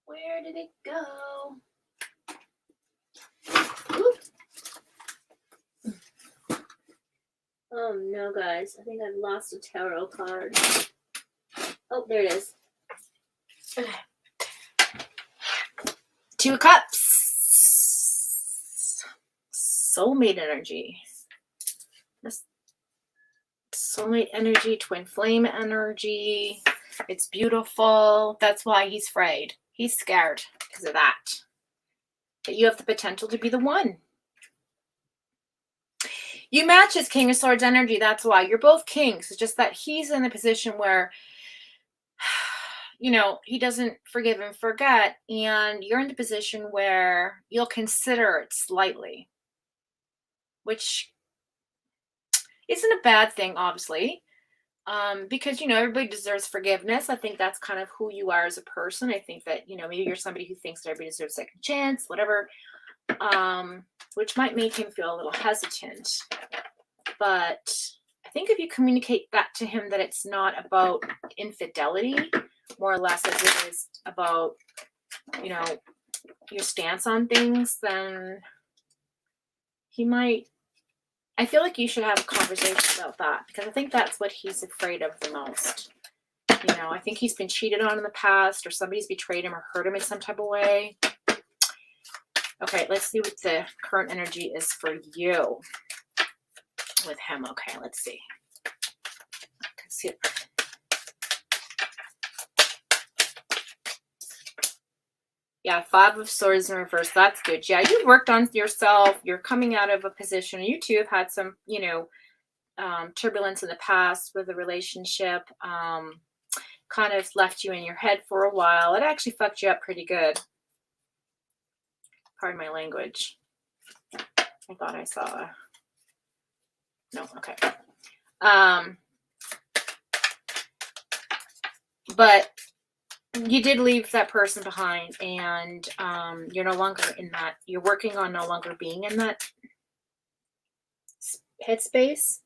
Where did it go? Oop. Oh no, guys. I think I've lost a tarot card. Oh, there it is. Okay. Two of Cups. Soulmate energy. Soulmate energy, twin flame energy. It's beautiful. That's why he's afraid. He's scared because of that. But you have the potential to be the one. You match his King of Swords energy. That's why. You're both kings. It's just that he's in a position where, you know, he doesn't forgive and forget. And you're in the position where you'll consider it slightly. Which isn't a bad thing, obviously. Because, you know, everybody deserves forgiveness. I think that's kind of who you are as a person. I think that, you know, maybe you're somebody who thinks that everybody deserves a second chance, whatever, which might make him feel a little hesitant. But I think if you communicate that to him, that it's not about infidelity, more or less as it is about, you know, your stance on things, then he might... I feel like you should have a conversation about that, because I think that's what he's afraid of the most. You know, I think he's been cheated on in the past, or somebody's betrayed him or hurt him in some type of way. Okay, let's see what the current energy is for you with him. Okay, let's see. Let's see it. Yeah, Five of Swords in reverse. That's good. Yeah, you've worked on yourself. You're coming out of a position. You two have had some, you know, turbulence in the past with a relationship. Kind of left you in your head for a while. It actually fucked you up pretty good. Pardon my language. I thought I saw. No, okay. But you did leave that person behind, and you're no longer in that. You're working on no longer being in that headspace.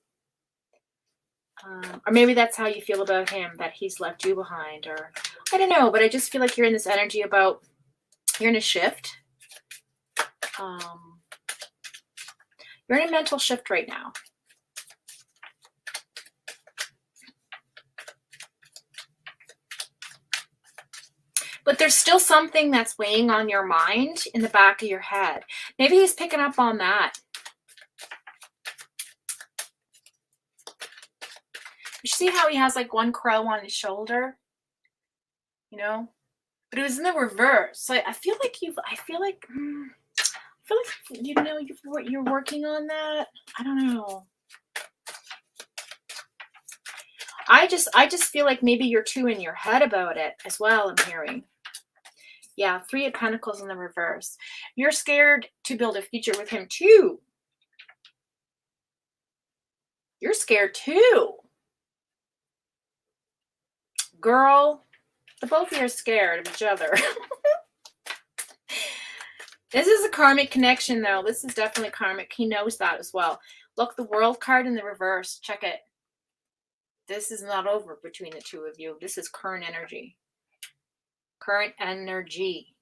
Or maybe that's how you feel about him, that he's left you behind, or I don't know, but I just feel like you're in this energy about you're in a shift. You're in a mental shift right now. But there's still something that's weighing on your mind in the back of your head. Maybe he's picking up on that. You see how he has like one crow on his shoulder? You know? But it was in the reverse. So I feel like you know you're working on that. I don't know. I just feel like maybe you're too in your head about it as well, I'm hearing. Yeah, 3 of Pentacles in the reverse. You're scared to build a future with him too. You're scared too. Girl, the both of you are scared of each other. This is a karmic connection though. This is definitely karmic. He knows that as well. Look, the World card in the reverse. Check it. This is not over between the two of you. This is current energy. Current energy.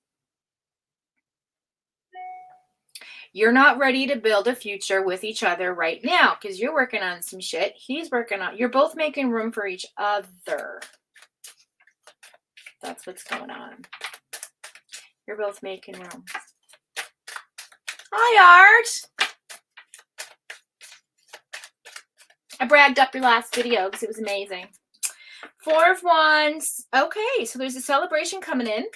You're not ready to build a future with each other right now because you're working on some shit. He's working on, you're both making room for each other. That's what's going on. You're both making room. Hi, Art. I bragged up your last video because it was amazing. 4 of Wands. Okay, so there's a celebration coming in.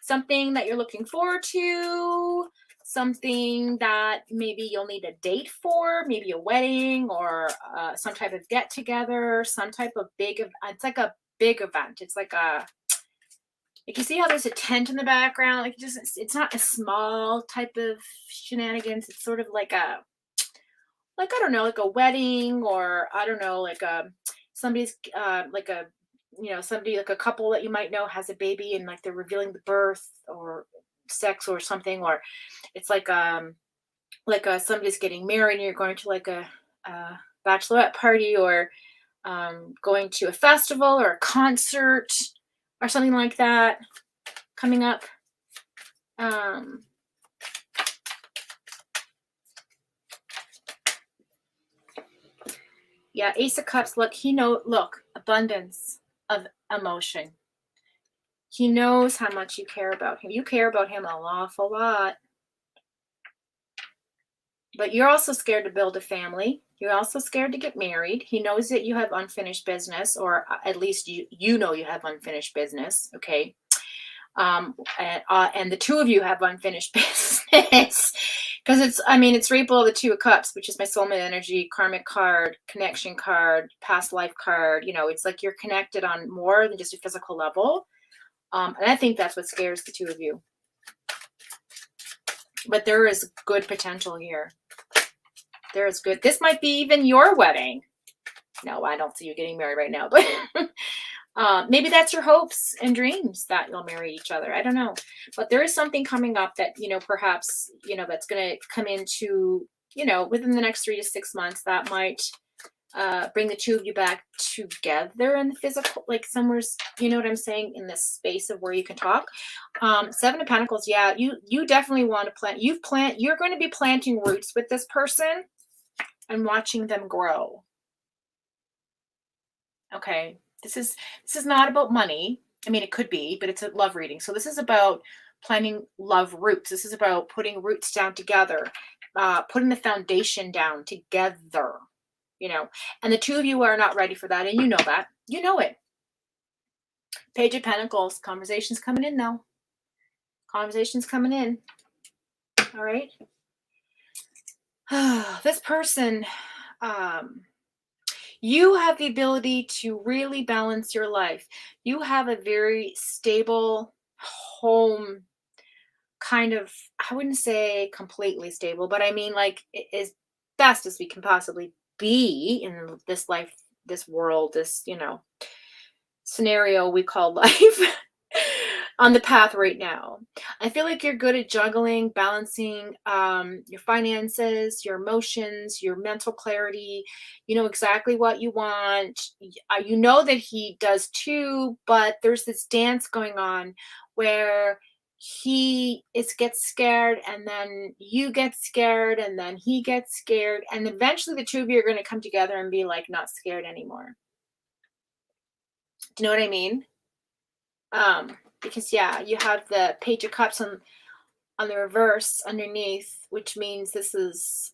Something that you're looking forward to. Something that maybe you'll need a date for. Maybe a wedding or some type of get together. Some type of big, it's like a big event. It's like a, like you see how there's a tent in the background? Like it's not a small type of shenanigans. It's sort of like a, like, I don't know, like a wedding or I don't know, like somebody's like a, you know, somebody like a couple that you might know has a baby and like they're revealing the birth or sex or something, or it's like somebody's getting married and you're going to like a bachelorette party or going to a festival or a concert or something like that coming up. Yeah, Ace of Cups. Look, look, abundance of emotion. He knows how much you care about him. You care about him an awful lot. But you're also scared to build a family. You're also scared to get married. He knows that you have unfinished business, or at least you know you have unfinished business, okay? And the two of you have unfinished business. Because it's Reaper of the 2 of Cups, which is my soulmate energy, karmic card, connection card, past life card. You know, it's like you're connected on more than just a physical level. And I think that's what scares the 2 of you. But there is good potential here. There is good. This might be even your wedding. No, I don't see you getting married right now, but maybe that's your hopes and dreams that you'll marry each other. I don't know. But there is something coming up that, you know, perhaps, you know, that's going to come into, you know, within the next 3 to 6 months that might bring the 2 of you back together in the physical, like somewhere, you know what I'm saying, in this space of where you can talk. 7 of Pentacles. Yeah, you definitely want to plant. You're going to be planting roots with this person and watching them grow. Okay. This is not about money. I mean, it could be, but it's a love reading. So this is about planting love roots. This is about putting roots down together, putting the foundation down together, you know, and the 2 of you are not ready for that. And you know that. You know it. Page of Pentacles. Conversations coming in now. Conversations coming in. All right. This person, you have the ability to really balance your life. You have a very stable home, kind of, I wouldn't say completely stable, but I mean like as best as we can possibly be in this life, this world, this, you know, scenario we call life. On the path right now. I feel like you're good at juggling, balancing your finances, your emotions, your mental clarity. You know exactly what you want. You know that he does too, but there's this dance going on where gets scared, and then you get scared, and then he gets scared, and eventually the two of you are going to come together and be like not scared anymore. Do you know what I mean? Because yeah, you have the Page of Cups on the reverse underneath, which means this is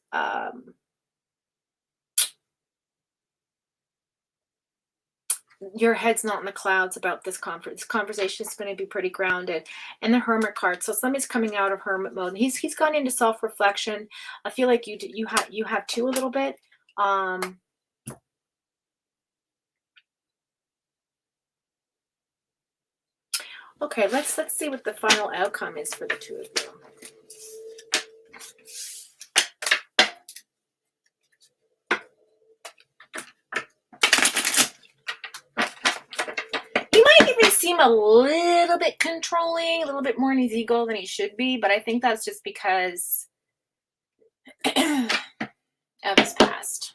your head's not in the clouds about this conference. This conversation is going to be pretty grounded. And the Hermit card. So somebody's coming out of hermit mode. He's gone into self-reflection. I feel like you have too a little bit. Okay, let's see what the final outcome is for the two of you. Seem a little bit controlling, a little bit more in his ego than he should be, but I think that's just because of his past.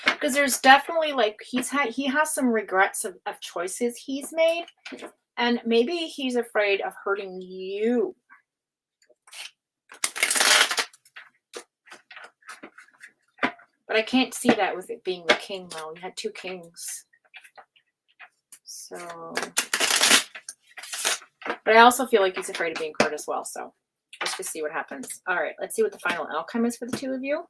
Because there's definitely like he has some regrets of choices he's made, and maybe he's afraid of hurting you. But I can't see that with it being the king, though. You had two kings. So, but I also feel like he's afraid of being hurt as well. So let's just see what happens. All right, let's see what the final outcome is for the two of you.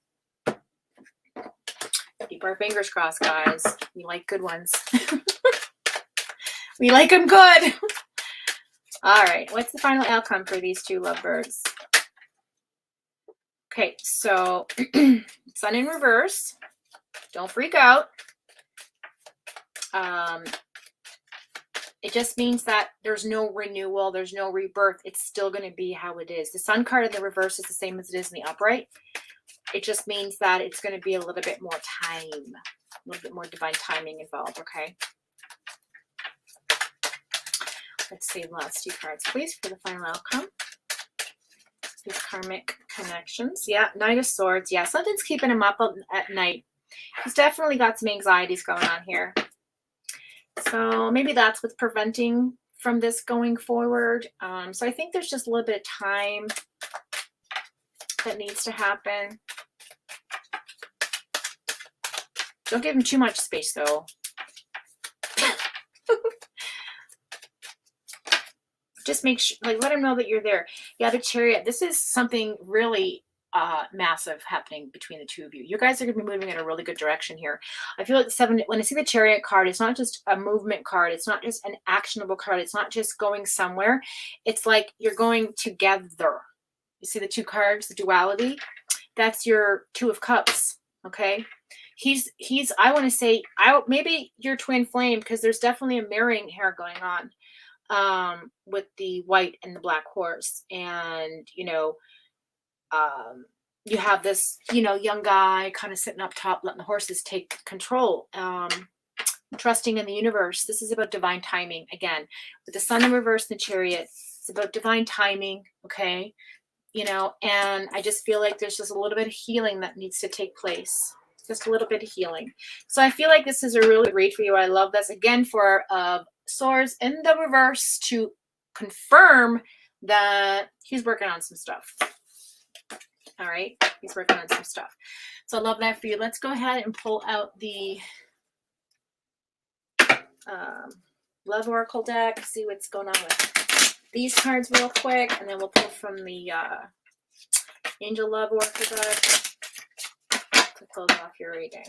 Keep our fingers crossed, guys. We like good ones. We like them good. All right, what's the final outcome for these two lovebirds? Okay, so Sun in reverse. Don't freak out. It just means that there's no renewal, there's no rebirth. It's still going to be how it is. The Sun card in the reverse is the same as it is in the upright. It just means that it's going to be a little bit more time, a little bit more divine timing involved, okay? Let's see, last two cards, please, for the final outcome. These karmic connections. Yeah, Knight of Swords. Yeah, something's keeping him up at night. He's definitely got some anxieties going on here. So maybe that's what's preventing from this going forward. So I think there's just a little bit of time that needs to happen. Don't give him too much space, though. Just make sure, like, let him know that you're there. Yeah, the Chariot. This is something really massive happening between the two of you. You guys are going to be moving in a really good direction here. I feel like the seven, when I see the Chariot card, it's not just a movement card. It's not just an actionable card. It's not just going somewhere. It's like you're going together. You see the two cards, the duality? That's your Two of Cups, okay? He's I want to say, maybe your twin flame, because there's definitely a mirroring here going on with the white and the black horse. And, you know, you have this, you know, young guy kind of sitting up top, letting the horses take control, trusting in the universe. This is about divine timing. Again, with the Sun in reverse and the Chariot, it's about divine timing, okay? You know, and I just feel like there's just a little bit of healing that needs to take place. Just a little bit of healing. So I feel like this is a really good read for you. I love this. Again, for Swords in the reverse to confirm that he's working on some stuff. All right, he's working on some stuff. So I love that for you. Let's go ahead and pull out the Love Oracle deck, see what's going on with these cards real quick, and then we'll pull from the Angel Love Oracle deck to close off your reading.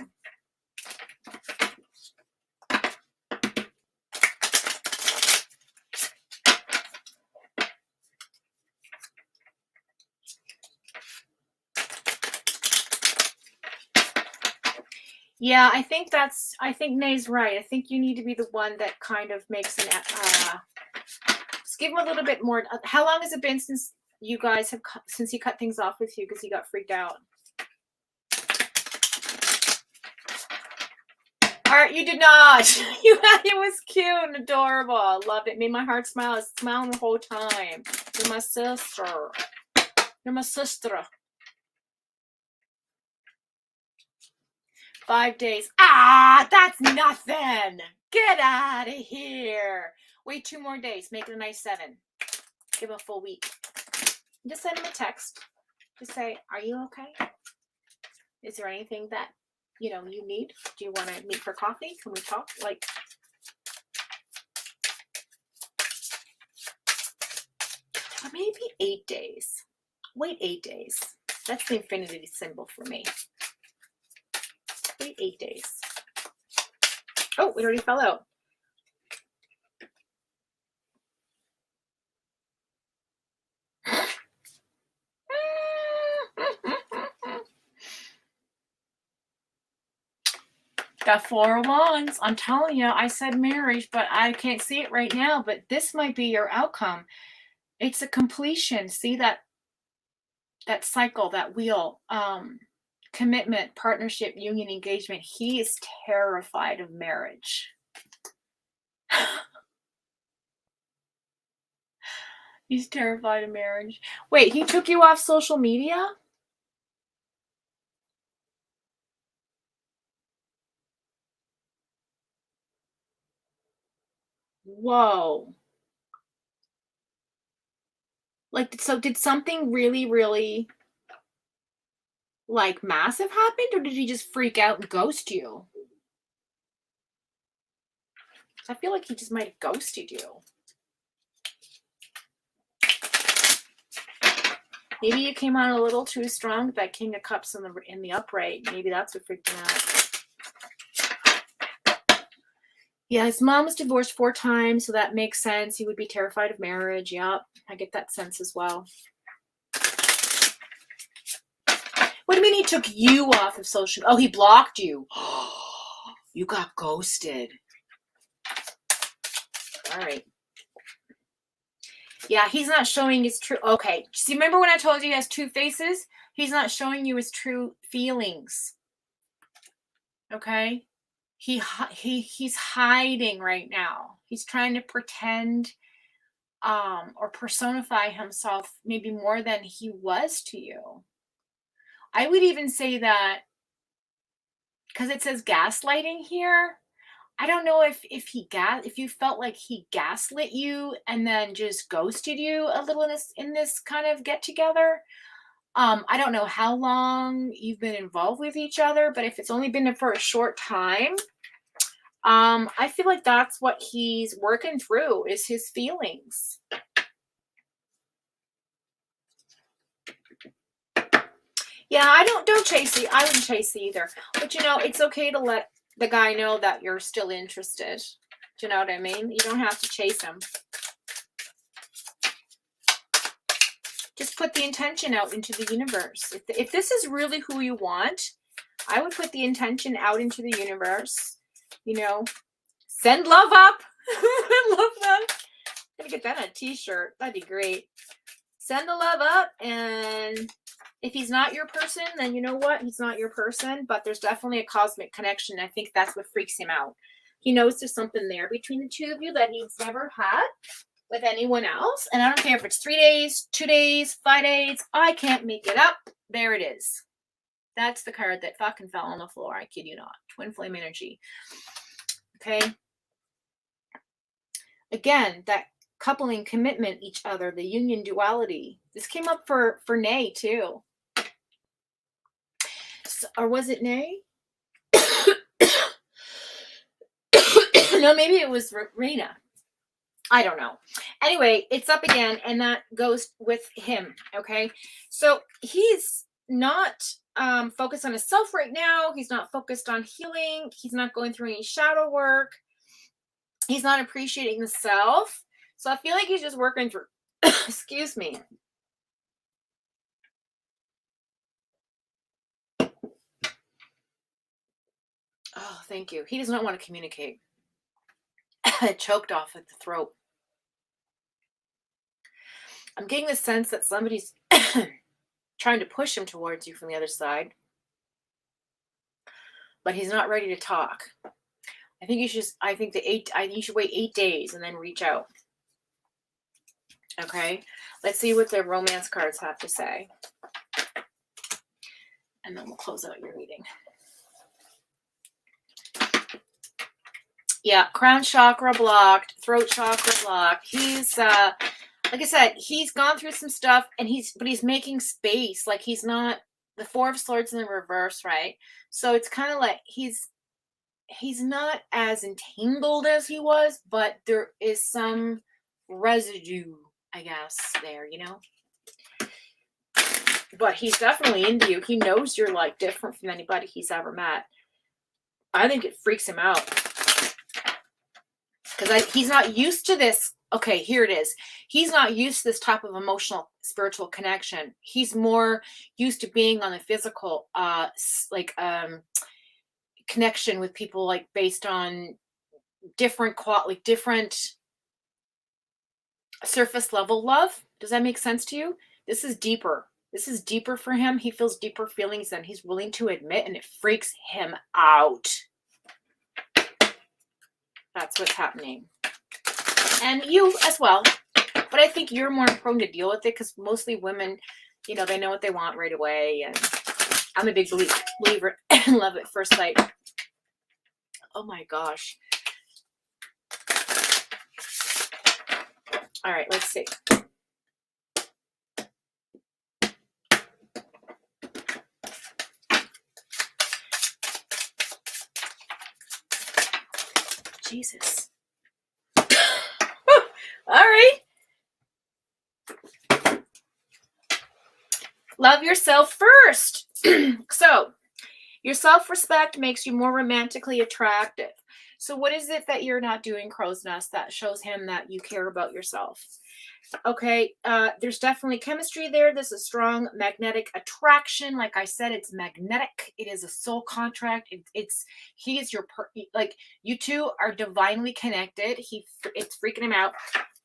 Yeah, I think Nay's right. I think you need to be the one that kind of makes an, just give him a little bit more. How long has it been since you guys have, since he cut things off with you because he got freaked out? Art, you did not. It was cute and adorable. I loved it. It made my heart smile. I was smiling the whole time. You're my sister. You're my sister. 5 days. Ah, that's nothing. Get out of here. Wait 2 more days. Make it a nice 7. Give him a full week. Just send him a text. Just say, are you okay? Is there anything that, you need? Do you want to meet for coffee? Can we talk? Like, or maybe 8 days. Wait 8 days. That's the infinity symbol for me. Wait 8 days. Oh, it already fell out. Got 4 of Wands. I'm telling you, I said marriage, but I can't see it right now. But this might be your outcome. It's a completion. See that cycle, that wheel, commitment, partnership, union, engagement. He is terrified of marriage. He's terrified of marriage. Wait, he took you off social media? Whoa. Like, so did something really, really, like, massive happen? Or did he just freak out and ghost you? I feel like he just might have ghosted you. Maybe you came on a little too strong with that King of Cups in the upright. Maybe that's what freaked him out. Yeah, his mom was divorced 4 times, so that makes sense. He would be terrified of marriage. Yep, I get that sense as well. What do you mean he took you off of social? Oh, he blocked you. You got ghosted. All right. Yeah, he's not showing his true. Okay. See, remember when I told you he has 2 faces? He's not showing you his true feelings. Okay? He's hiding right now. He's trying to pretend or personify himself maybe more than he was to you. I would even say that, because it says gaslighting here, I don't know if you felt like he gaslit you and then just ghosted you a little in this kind of get together. I don't know how long you've been involved with each other, but if it's only been for a short time, I feel like that's what he's working through, is his feelings. Yeah, don't chase it. I wouldn't chase either. But it's okay to let the guy know that you're still interested. Do you know what I mean? You don't have to chase him. Just put the intention out into the universe. If this is really who you want, I would put the intention out into the universe. Send love up. I love that. I'm gonna get that on a t-shirt. That'd be great. Send the love up, and if he's not your person, then you know what? He's not your person, but there's definitely a cosmic connection. I think that's what freaks him out. He knows there's something there between the 2 of you that he's never had with anyone else. And I don't care if it's 3 days, 2 days, 5 days. I can't make it up. There it is. That's the card that fucking fell on the floor. I kid you not. Twin flame energy. Okay. Again, that coupling, commitment, each other, the union, duality. This came up for Nay too. So, or was it Nay? No, maybe it was Rena. I don't know. Anyway, it's up again, and that goes with him. Okay. So he's not focused on himself right now. He's not focused on healing. He's not going through any shadow work. He's not appreciating the self. So I feel like he's just working through, excuse me. Oh, thank you. He does not want to communicate. Choked off at the throat. I'm getting the sense that somebody's trying to push him towards you from the other side, but he's not ready to talk. I think you should wait 8 days and then reach out. Okay, let's see what the romance cards have to say, and then we'll close out your reading. Yeah, crown chakra blocked, throat chakra blocked. He's like I said, he's gone through some stuff, and he's making space. Like, he's not the Four of Swords in the reverse, right? So it's kind of like he's not as entangled as he was, but there is some residue, I guess, there, you know? But he's definitely into you. He knows you're like different from anybody he's ever met. I think it freaks him out because he's not used to this. Okay, here it is. He's not used to this type of emotional, spiritual connection. He's more used to being on the physical, connection with people, like based on different different surface level love. Does that make sense to you? This is deeper. This is deeper for him. He feels deeper feelings than he's willing to admit, and it freaks him out. That's what's happening. And you as well. But I think you're more prone to deal with it because mostly women, you know, they know what they want right away. And I'm a big believer in love at first sight. Oh my gosh. All right, let's see. Jesus. All right. Love yourself first. So, your self-respect makes you more romantically attractive. So what is it that you're not doing, Crow's Nest, that shows him that you care about yourself? Okay, there's definitely chemistry there. There's a strong magnetic attraction. Like I said, it's magnetic. It is a soul contract. He is your like, you two are divinely connected. It's freaking him out.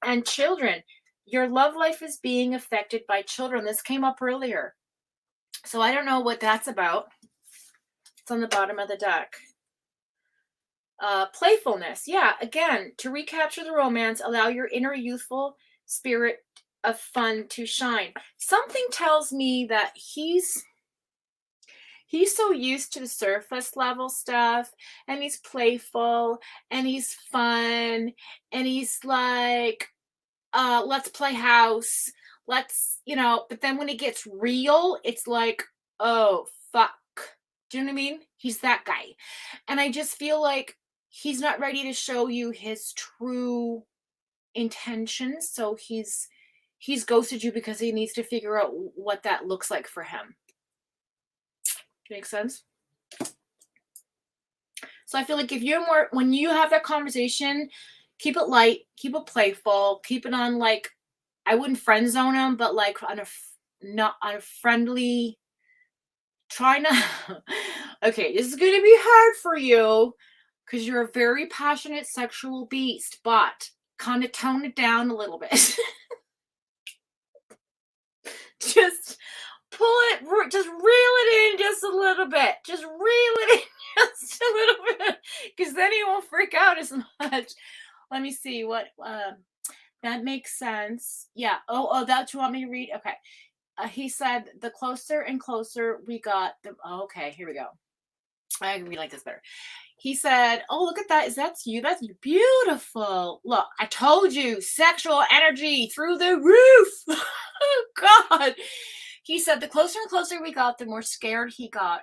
And children, your love life is being affected by children. This came up earlier, so I don't know what that's about. It's on the bottom of the deck. Playfulness. Yeah, again, to recapture the romance, allow your inner youthful spirit of fun to shine. Something tells me that he's so used to the surface level stuff, and he's playful, and he's fun, and he's like, let's play house. Let's, you know, but then when it gets real, it's like, oh, fuck. Do you know what I mean? He's that guy. And I just feel like he's not ready to show you his true intentions. So he's ghosted you because he needs to figure out what that looks like for him. Makes sense? So I feel like if you're more, when you have that conversation, keep it light, keep it playful, keep it on, like, I wouldn't friend zone him, but like not on a friendly, try not. Okay, this is going to be hard for you because you're a very passionate sexual beast, but kind of tone it down a little bit. Just pull it, just reel it in just a little bit. Just reel it in just a little bit, because then he won't freak out as much. Let me see what, that makes sense. Yeah. Oh, that's what you want me to read? Okay. He said the closer and closer we got, okay, here we go. I can read like this better. He said, oh, look at that. That's you. That's beautiful. Look, I told you, sexual energy through the roof. Oh, God. He said, the closer and closer we got, the more scared he got.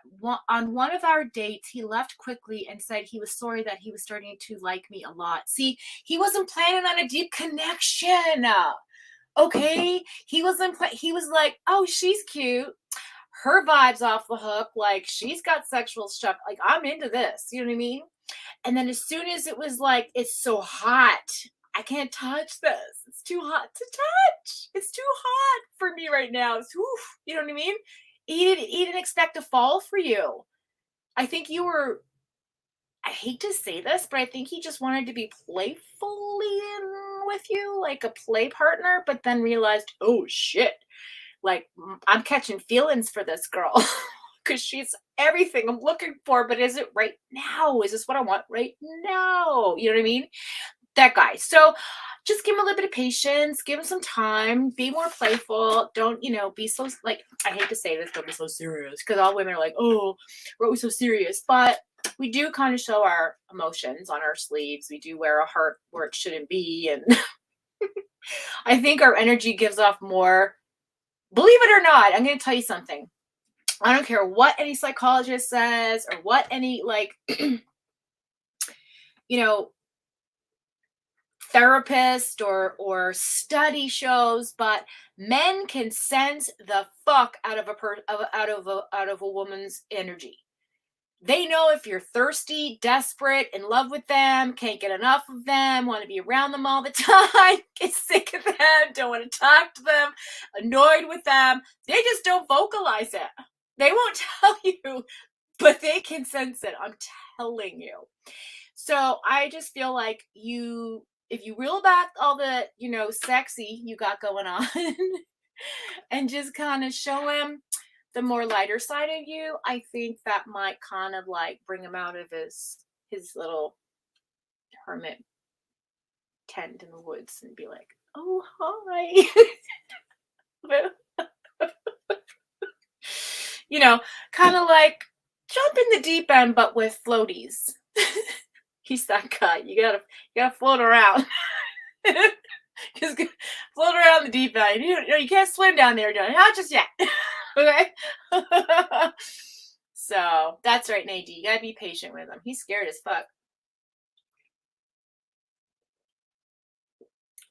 On one of our dates, he left quickly and said he was sorry that he was starting to like me a lot. See, he wasn't planning on a deep connection. Okay? He was like, oh, she's cute. Her vibe's off the hook. Like, she's got sexual stuff. Like, I'm into this. You know what I mean? And then as soon as it was like, it's so hot, I can't touch this. It's too hot to touch. It's too hot for me right now. You know what I mean? He didn't expect to fall for you. I think you were, I hate to say this, but I think he just wanted to be playfully in with you, like a play partner, but then realized, oh shit, like, I'm catching feelings for this girl because she's everything I'm looking for, but is it right now? Is this what I want right now? You know what I mean? That guy. So just give him a little bit of patience, give him some time, be more playful. Don't, be so, like, I hate to say this, don't be so serious, because all women are like, oh, we're always so serious. But we do kind of show our emotions on our sleeves. We do wear a heart where it shouldn't be. And I think our energy gives off more. Believe it or not, I'm going to tell you something. I don't care what any psychologist says or what any, like, you know, therapist or study shows, but men can sense the fuck out of out of a woman's energy. They know if you're thirsty, desperate, in love with them, can't get enough of them, want to be around them all the time, get sick of them, don't want to talk to them, annoyed with them. They just don't vocalize it. They won't tell you, but they can sense it. I'm telling you. So I just feel like if you reel back all the, sexy you got going on and just kind of show him the more lighter side of you, I think that might kind of like bring him out of his little hermit tent in the woods and be like, oh, hi. Kind of like jump in the deep end, but with floaties. He's that guy. You gotta float around. Just float around the deep end. You can't swim down there, not just yet. Okay. So that's right, Nadine. You gotta be patient with him. He's scared as fuck.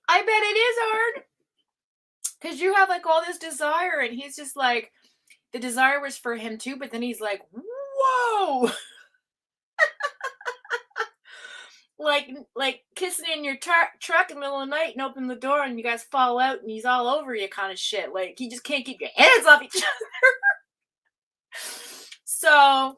I bet it is hard. Because you have like all this desire, and he's just like, the desire was for him too, but then he's like, whoa. like kissing in your truck in the middle of the night and open the door and you guys fall out and he's all over you kind of shit. Like, you just can't keep your hands off each other. So,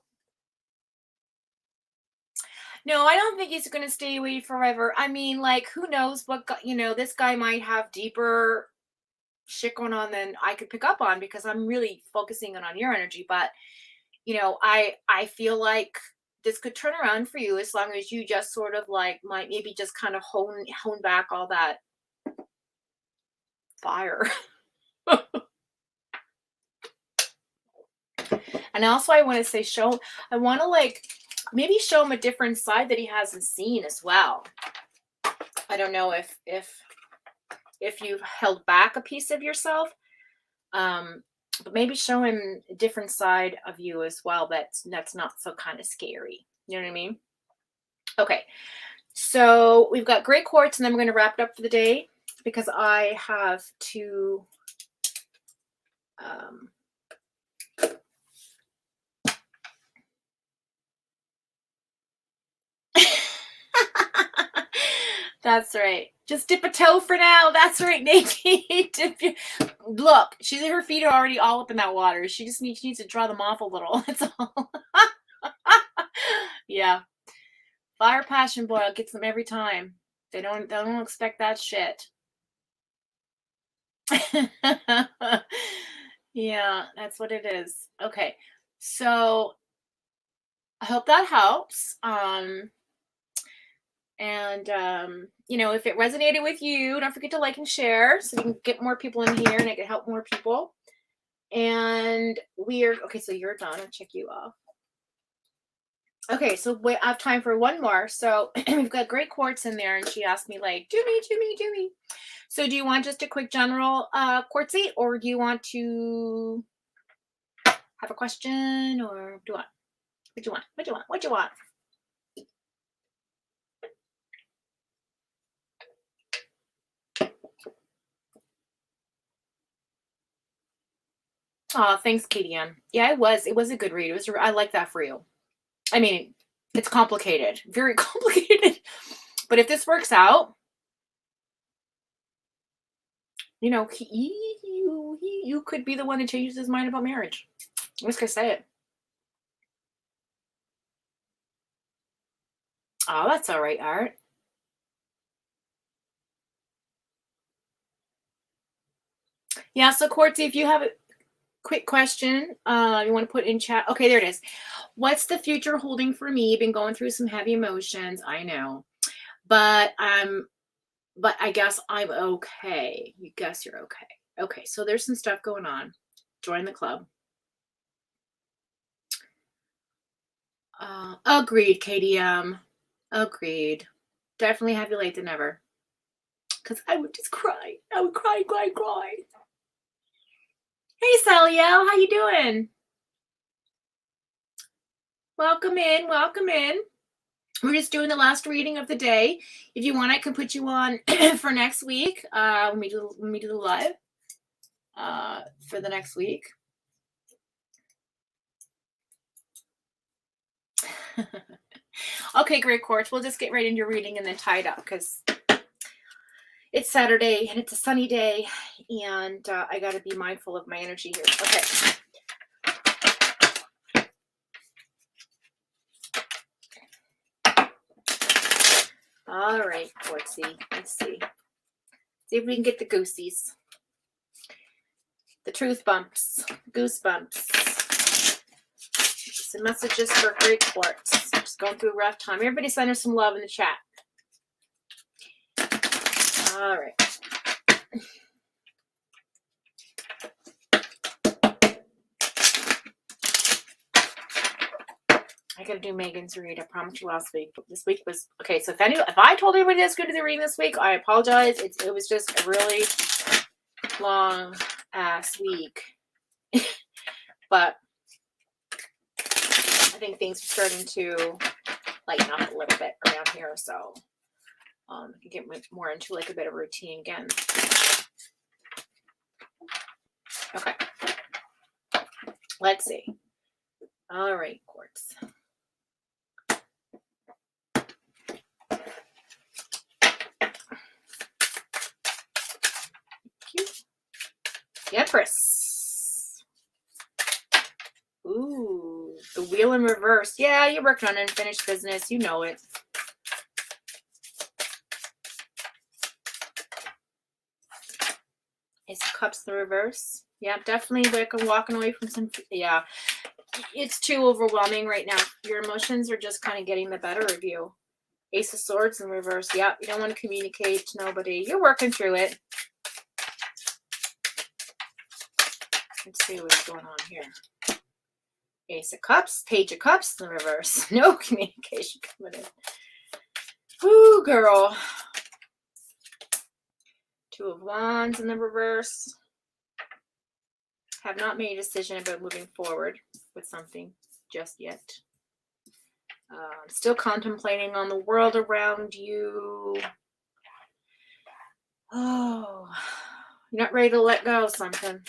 no, I don't think he's going to stay away forever. I mean, like, who knows what, this guy might have deeper shit going on than I could pick up on because I'm really focusing on your energy. But, I feel like this could turn around for you as long as you just sort of like might maybe just kind of hone back all that fire. And also I want to say I want to like maybe show him a different side that he hasn't seen as well. I don't know if you've held back a piece of yourself, but maybe show him a different side of you as well that's not so kind of scary. You know what I mean? Okay, so we've got great quartz, and then we're going to wrap it up for the day because I have to That's right. Just dip a toe for now. That's right, Nadine. Look, her feet are already all up in that water. She needs to draw them off a little. That's all. Yeah. Fire passion boil gets them every time. They don't expect that shit. Yeah, that's what it is. Okay. So I hope that helps. And if it resonated with you, don't forget to like and share so we can get more people in here and I can help more people. And okay, so you're done. I'll check you off. Okay, so I have time for one more. So we've got great quartz in there, and she asked me like, do me. So do you want just a quick general quartzy, or do you want to have a question, or do you want? What do you want? Oh, thanks, Katie Ann. Yeah, it was a good read. I like that for you. I mean, it's complicated, very complicated. But if this works out, you could be the one that changes his mind about marriage. I'm just gonna say it. Oh, that's all right, Art. Yeah, so Quartzy, if you have a quick question, you want to put in chat. Okay, there it is. What's the future holding for me? Been going through some heavy emotions, I know. But I guess I'm okay. You guess you're okay. Okay, so there's some stuff going on. Join the club. Agreed, KDM. Agreed. Definitely happier late than never. Because I would just cry. I would cry, cry, cry. Hey, Saliel, how you doing? Welcome in, welcome in. We're just doing the last reading of the day. If you want, I can put you on for next week. When we do the live for the next week. Okay, great, Quartz. We'll just get right into your reading and then tie it up because it's Saturday and it's a sunny day, and I got to be mindful of my energy here. Okay. All right, Quartzy. Let's see. See if we can get the goosies. The truth bumps. Goosebumps. Some messages for great Quartz. Just going through a rough time. Everybody send her some love in the chat. All right. I gotta do Megan's read. I promised you last week. This week was okay. So if I told everybody that's going to do the reading this week, I apologize. It was just a really long ass week, but I think things are starting to lighten up a little bit around here. So I can get more into like a bit of routine again. Okay, let's see. All right, Quartz. Empress. Ooh, the wheel in reverse. Yeah, you're working on unfinished business. You know it. Ace of Cups in the reverse. Yeah, definitely like walking away from some. Yeah, it's too overwhelming right now. Your emotions are just kind of getting the better of you. Ace of Swords in reverse. Yeah, you don't want to communicate to nobody. You're working through it. Let's see what's going on here. Ace of Cups, Page of Cups in the reverse. No communication coming in. Ooh, girl. Two of Wands in the reverse. Have not made a decision about moving forward with something just yet. Still contemplating on the world around you. Oh, you're not ready to let go of something.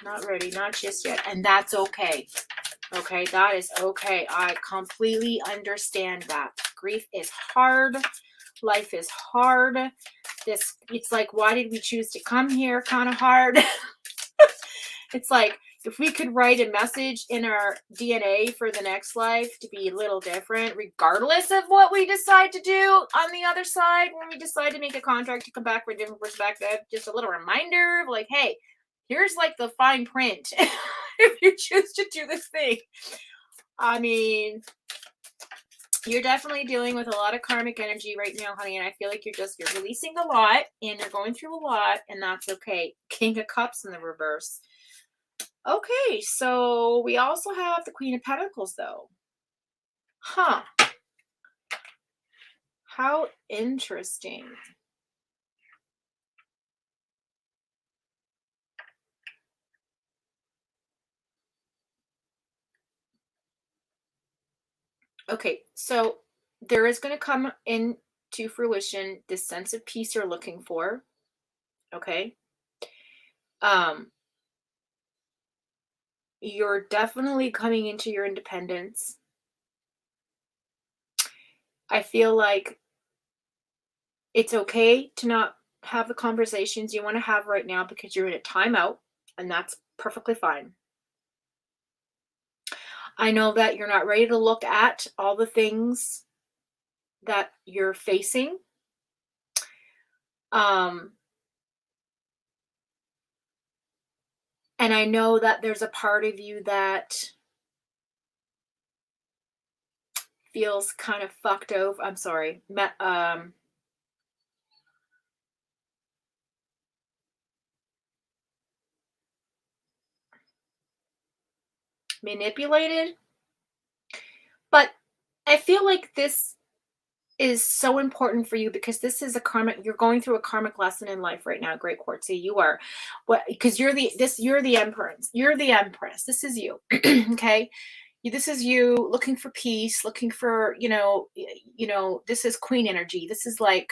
Not ready, not just yet. And that's okay. Okay, that is okay. I completely understand that. Grief is hard. Life is hard. It's like, why did we choose to come here? Kind of hard. It's like, if we could write a message in our DNA for the next life to be a little different, regardless of what we decide to do on the other side, when we decide to make a contract to come back with a different perspective, just a little reminder of like, hey, here's like the fine print if you choose to do this thing. I mean, you're definitely dealing with a lot of karmic energy right now, honey, and I feel like you're releasing a lot and you're going through a lot, and that's okay. King of Cups in the reverse. Okay, so we also have the Queen of Pentacles, though. Huh. How interesting. Okay, so there is going to come into fruition this sense of peace you're looking for. Okay. You're definitely coming into your independence. I feel like it's okay to not have the conversations you want to have right now because you're in a timeout, and that's perfectly fine. I know that you're not ready to look at all the things that you're facing. And I know that there's a part of you that feels kind of fucked over. I'm sorry. Manipulated But I feel like this is so important for you because this is a karmic, you're going through a karmic lesson in life right now, Great Quartzy. You are, what, because you're the empress. You're the empress. This is you. Okay. This is you looking for peace, looking for, this is queen energy. This is like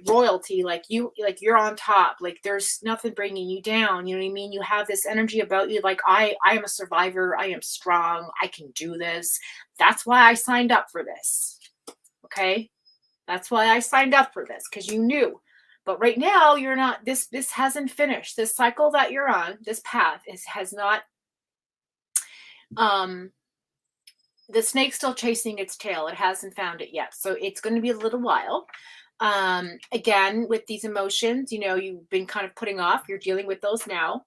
royalty, like you're on top, like there's nothing bringing you down. You know what I mean? You have this energy about you, like I am a survivor, I am strong, I can do this. That's why I signed up for this. Okay, that's why I signed up for this, because you knew. But right now you're not, this hasn't finished. This cycle that you're on, this path has not, the snake's still chasing its tail. It hasn't found it yet, so it's going to be a little while. Again, with these emotions, you've been kind of putting off, you're dealing with those now,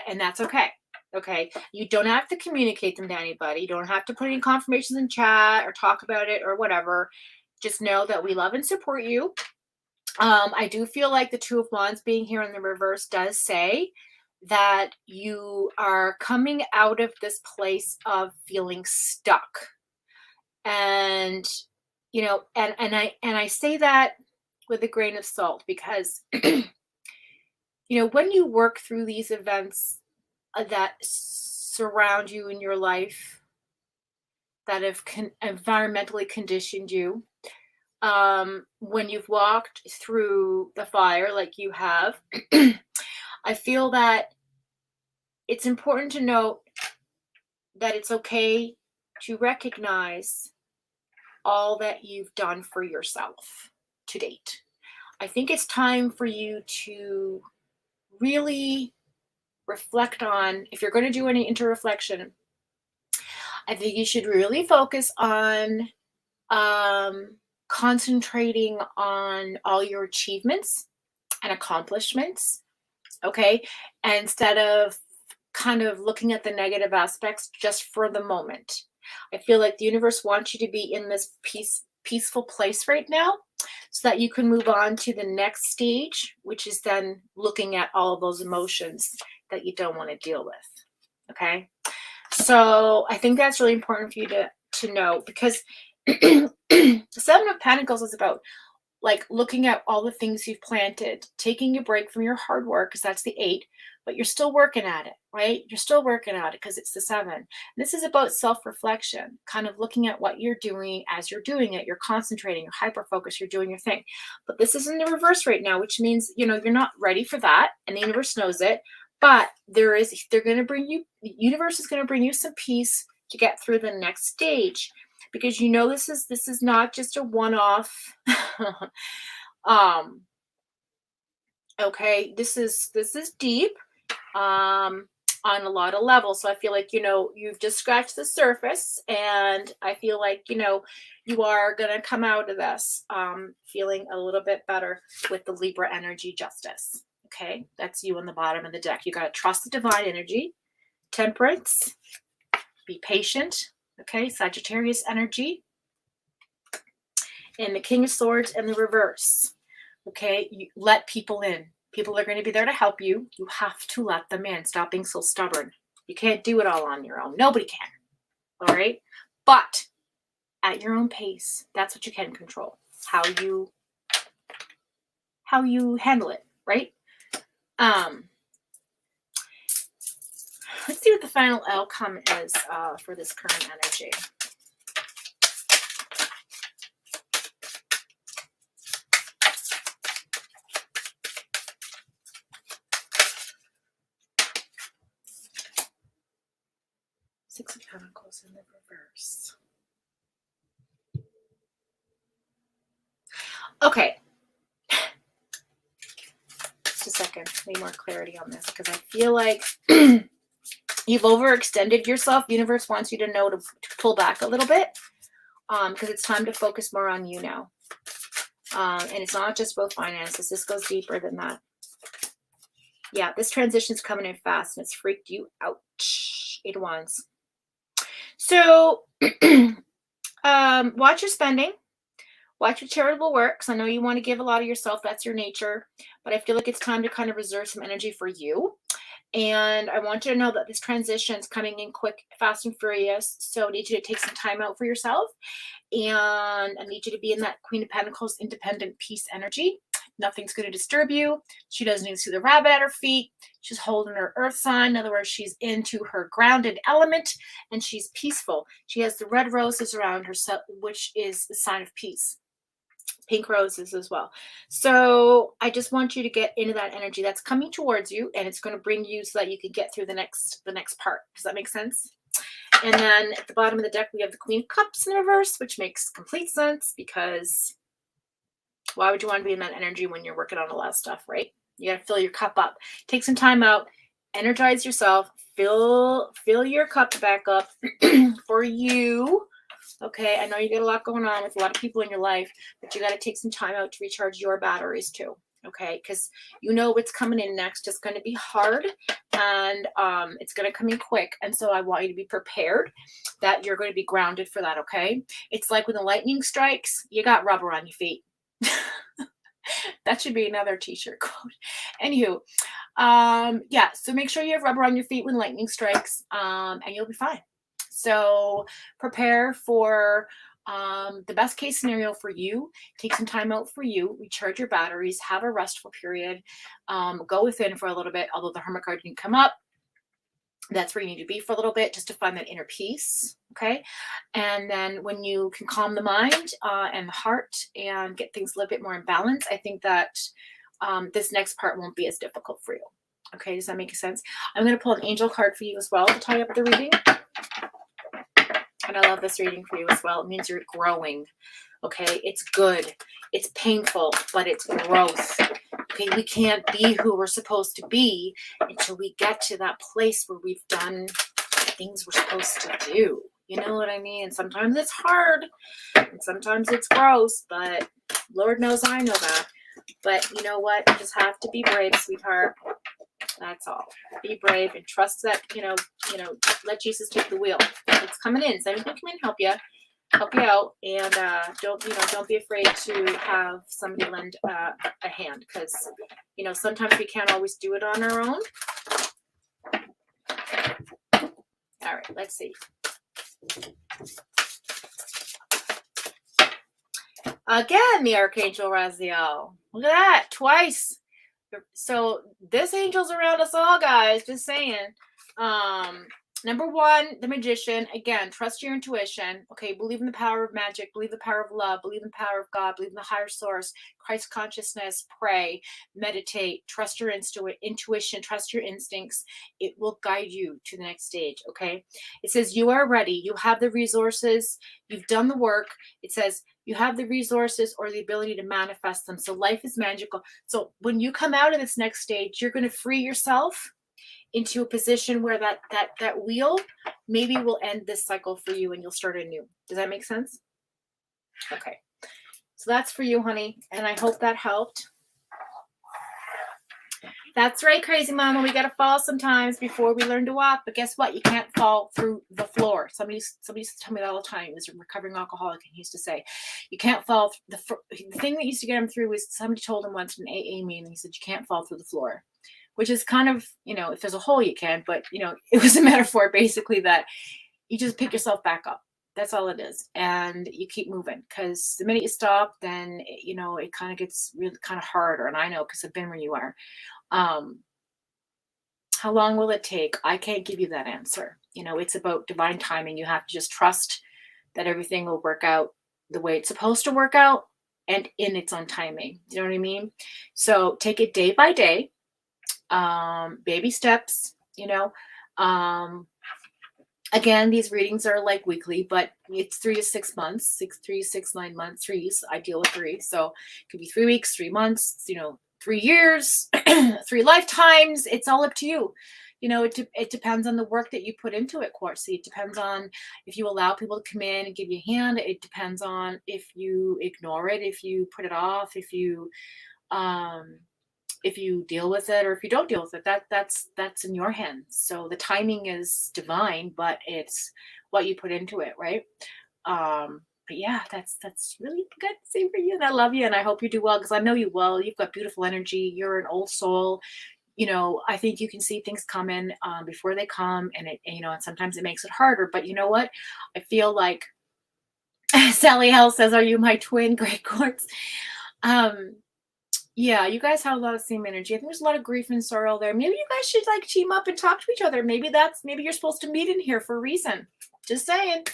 and that's okay. Okay. You don't have to communicate them to anybody. You don't have to put any confirmations in chat or talk about it or whatever. Just know that we love and support you. I do feel like the Two of Wands being here in the reverse does say that you are coming out of this place of feeling stuck. And, and I say that with a grain of salt, because, when you work through these events that surround you in your life, that have environmentally conditioned you, when you've walked through the fire like you have, I feel that it's important to note that it's okay to recognize all that you've done for yourself to date. I think it's time for you to really reflect on, if you're going to do any introreflection, I think you should really focus on concentrating on all your achievements and accomplishments, okay? And instead of kind of looking at the negative aspects just for the moment. I feel like the universe wants you to be in this peaceful place right now, so that you can move on to the next stage, which is then looking at all of those emotions that you don't want to deal with. Okay. So I think that's really important for you to know, because Seven of Pentacles is about like looking at all the things you've planted, taking a break from your hard work, because that's the 8, but you're still working at it, right? You're still working at it because it's the 7. This is about self-reflection, kind of looking at what you're doing as you're doing it. You're concentrating, you're hyper-focused, you're doing your thing. But this is in the reverse right now, which means, you're not ready for that, and the universe knows it. But the universe is going to bring you some peace to get through the next stage, because this is not just a one-off. Okay, this is deep on a lot of levels. So I feel like you've just scratched the surface, and I feel like you are gonna come out of this feeling a little bit better with the Libra energy. Justice. Okay, that's you on the bottom of the deck. You gotta trust the divine energy. Temperance. Be patient. Okay, Sagittarius energy. And the King of Swords in the reverse. Okay, you let people in. People are going to be there to help you. You have to let them in. Stop being so stubborn. You can't do it all on your own. Nobody can. All right? But at your own pace, that's what you can control. How you handle it, right? Let's see what the final outcome is for this current energy. Six of Pentacles in the reverse. Okay. Just a second. Need more clarity on this, because I feel like you've overextended yourself. The universe wants you to know to pull back a little bit, because it's time to focus more on you now. And it's not just about finances. This goes deeper than that. Yeah, this transition's coming in fast, and it's freaked you out. 8 of Wands. So watch your spending. Watch your charitable works. I know you want to give a lot of yourself. That's your nature. But I feel like it's time to kind of reserve some energy for you. And I want you to know that this transition is coming in quick, fast, and furious. So I need you to take some time out for yourself. And I need you to be in that Queen of Pentacles, independent peace energy. Nothing's going to disturb you. She doesn't even see the rabbit at her feet. She's holding her earth sign. In other words, she's into her grounded element and she's peaceful. She has the red roses around her, which is the sign of peace. Pink roses as well. So I just want you to get into that energy that's coming towards you, and it's going to bring you so that you can get through the next part. Does that make sense? And then at the bottom of the deck, we have the Queen of Cups in reverse, which makes complete sense, because why would you want to be in that energy when you're working on a lot of stuff, right? You got to fill your cup up. Take some time out, energize yourself, fill your cup back up for you. Okay, I know you got a lot going on with a lot of people in your life, but you got to take some time out to recharge your batteries too. Okay, because you know what's coming in next is going to be hard, and it's going to come in quick. And so I want you to be prepared that you're going to be grounded for that. Okay, it's like when the lightning strikes, you got rubber on your feet. That should be another t-shirt quote. Anywho, yeah, so make sure you have rubber on your feet when lightning strikes, and you'll be fine. So prepare for the best case scenario for you. Take some time out for you, recharge your batteries, have a restful period, go within for a little bit. Although the Hermit card didn't come up, that's where you need to be for a little bit, just to find that inner peace. Okay, and then when you can calm the mind and the heart and get things a little bit more in balance, I think that this next part won't be as difficult for you. Okay, does that make sense? I'm going to pull an angel card for you as well to tie up the reading. And I love this reading for you as well. It means you're growing. Okay, it's good. It's painful, but it's growth. Okay, we can't be who we're supposed to be until we get to that place where we've done things we're supposed to do. You know what I mean? And sometimes it's hard, and sometimes it's gross, but Lord knows I know that. But you know what? You just have to be brave, sweetheart. That's all. Be brave and trust that, let Jesus take the wheel. It's coming in. So everything come in, help you out, and don't be afraid to have somebody lend a hand, because sometimes we can't always do it on our own. All right, let's see. Again, the Archangel Raziel. Look at that, twice. So this angel's around us all, guys. Just saying. Number one, the Magician. Again, trust your intuition. Okay, believe in the power of magic. Believe in the power of love. Believe in the power of God. Believe in the higher source. Christ consciousness. Pray. Meditate. Trust your intuition. Trust your instincts. It will guide you to the next stage. Okay. It says you are ready. You have the resources. You've done the work. It says you have the resources or the ability to manifest them. So life is magical. So when you come out of this next stage, you're going to free yourself into a position where that wheel maybe will end this cycle for you and you'll start anew. Does that make sense? Okay. So that's for you, honey. And I hope that helped. That's right, crazy mama. We got to fall sometimes before we learn to walk. But guess what? You can't fall through the floor. Somebody used to tell me that all the time. He was a recovering alcoholic, and he used to say, you can't fall. The thing that used to get him through was somebody told him once in an AA meeting, he said, you can't fall through the floor. Which is kind of, if there's a hole, you can. But, it was a metaphor basically that you just pick yourself back up. That's all it is. And you keep moving, because the minute you stop, then, it kind of gets really kind of harder. And I know, because I've been where you are. How long will it take? I can't give you that answer. It's about divine timing. You have to just trust that everything will work out the way it's supposed to work out and in its own timing. You know what I mean? So take it day by day, baby steps, again, these readings are like weekly, but it's 3 to 6 months, 3 to 6, 9 months, threes. I deal with 3. So it could be 3 weeks, 3 months, 3 years, 3 lifetimes. It's all up to you. It depends on the work that you put into it, Quartzy. It depends on if you allow people to come in and give you a hand. It depends on if you ignore it, if you put it off, if you deal with it or if you don't deal with it. That's in your hands. So the timing is divine, but it's what you put into it, right? But yeah, that's really good to see for you. And I love you, and I hope you do well, because I know you will. You've got beautiful energy. You're an old soul. you know, I think you can see things coming before they come, and you know, and sometimes it makes it harder. But you know what? I feel like Sally Hell says, "Are you my twin, Great Quartz?" Um, yeah, you guys have a lot of same energy. I think there's a lot of grief and sorrow there. Maybe you guys should like team up and talk to each other. Maybe you're supposed to meet in here for a reason. Just saying.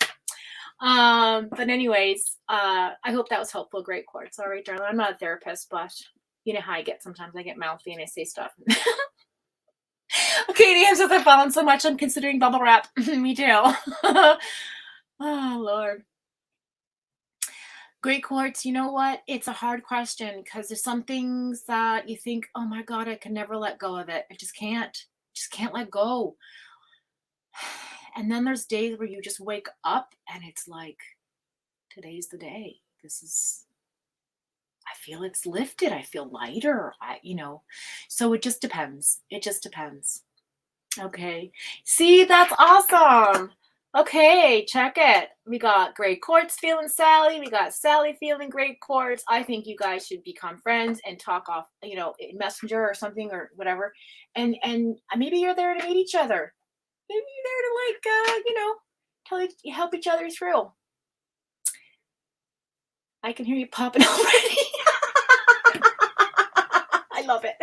But anyways, I hope that was helpful. Great Quartz. All right, darling. I'm not a therapist, but you know how I get sometimes. I get mouthy and I say stuff. Okay, DMs says I've fallen so much I'm considering bubble wrap. Me too. Oh Lord. Great Quartz, you know what? It's a hard question because there's some things that you think, oh my God, I can never let go of it. I just can't. Just can't let go. And then there's days where you just wake up and it's like, today's the day. I feel it's lifted. I feel lighter. You know, so it just depends. It just depends. Okay. See, that's awesome. Okay, check it. We got Great Quartz feeling Sally. We got Sally feeling Great Quartz. I think you guys should become friends and talk off, you know, Messenger or something or whatever. And maybe you're there to meet each other. Maybe you're there to like, you know, help each other through. I can hear you popping already. I love it.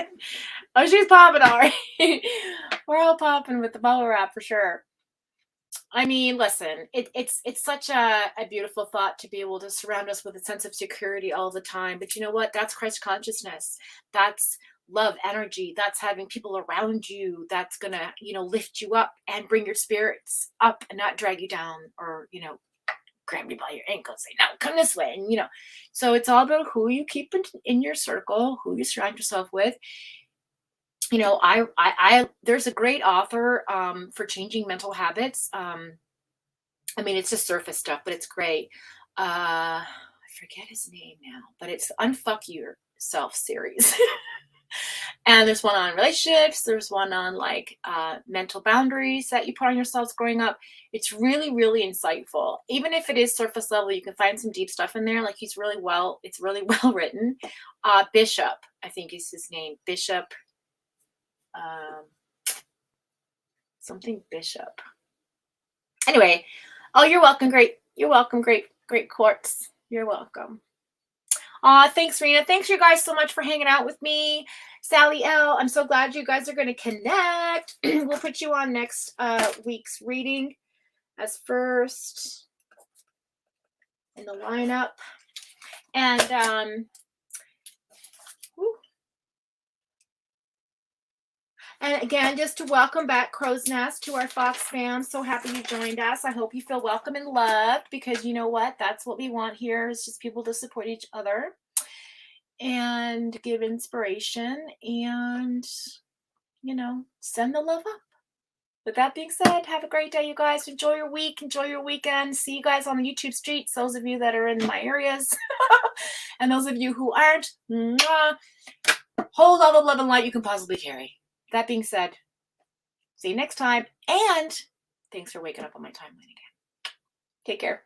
Oh, she's popping already. We're all popping with the bubble wrap for sure. I mean, listen, it's such a beautiful thought to be able to surround us with a sense of security all the time. But you know what? That's Christ consciousness. That's love energy. That's having people around you that's gonna, you know, lift you up and bring your spirits up and not drag you down or, you know, grab you by your ankles, say, no, come this way. And, you know, so it's all about who you keep in your circle, who you surround yourself with. You know, there's a great author for changing mental habits. I mean, it's just surface stuff, but it's great. I forget his name now, but it's Unfuck Yourself series. And there's one on relationships. There's one on like mental boundaries that you put on yourselves growing up. It's really, really insightful. Even if it is surface level, you can find some deep stuff in there. Like it's really well written. Bishop, I think is his name. Bishop. Something Bishop. Anyway, oh, you're welcome. You're welcome. Great Quartz. You're welcome. Thanks, Rena. Thanks, you guys, so much for hanging out with me. Sally L, I'm so glad you guys are going to connect. We'll put you on next week's reading as first in the lineup. And again, just to welcome back Crow's Nest to our Fox fam. So happy you joined us. I hope you feel welcome and loved because you know what? That's what we want here is just people to support each other and give inspiration and, you know, send the love up. With that being said, have a great day, you guys. Enjoy your week. Enjoy your weekend. See you guys on the YouTube streets, those of you that are in my areas. And those of you who aren't, hold all the love and light you can possibly carry. That being said, see you next time. And thanks for waking up on my timeline again. Take care.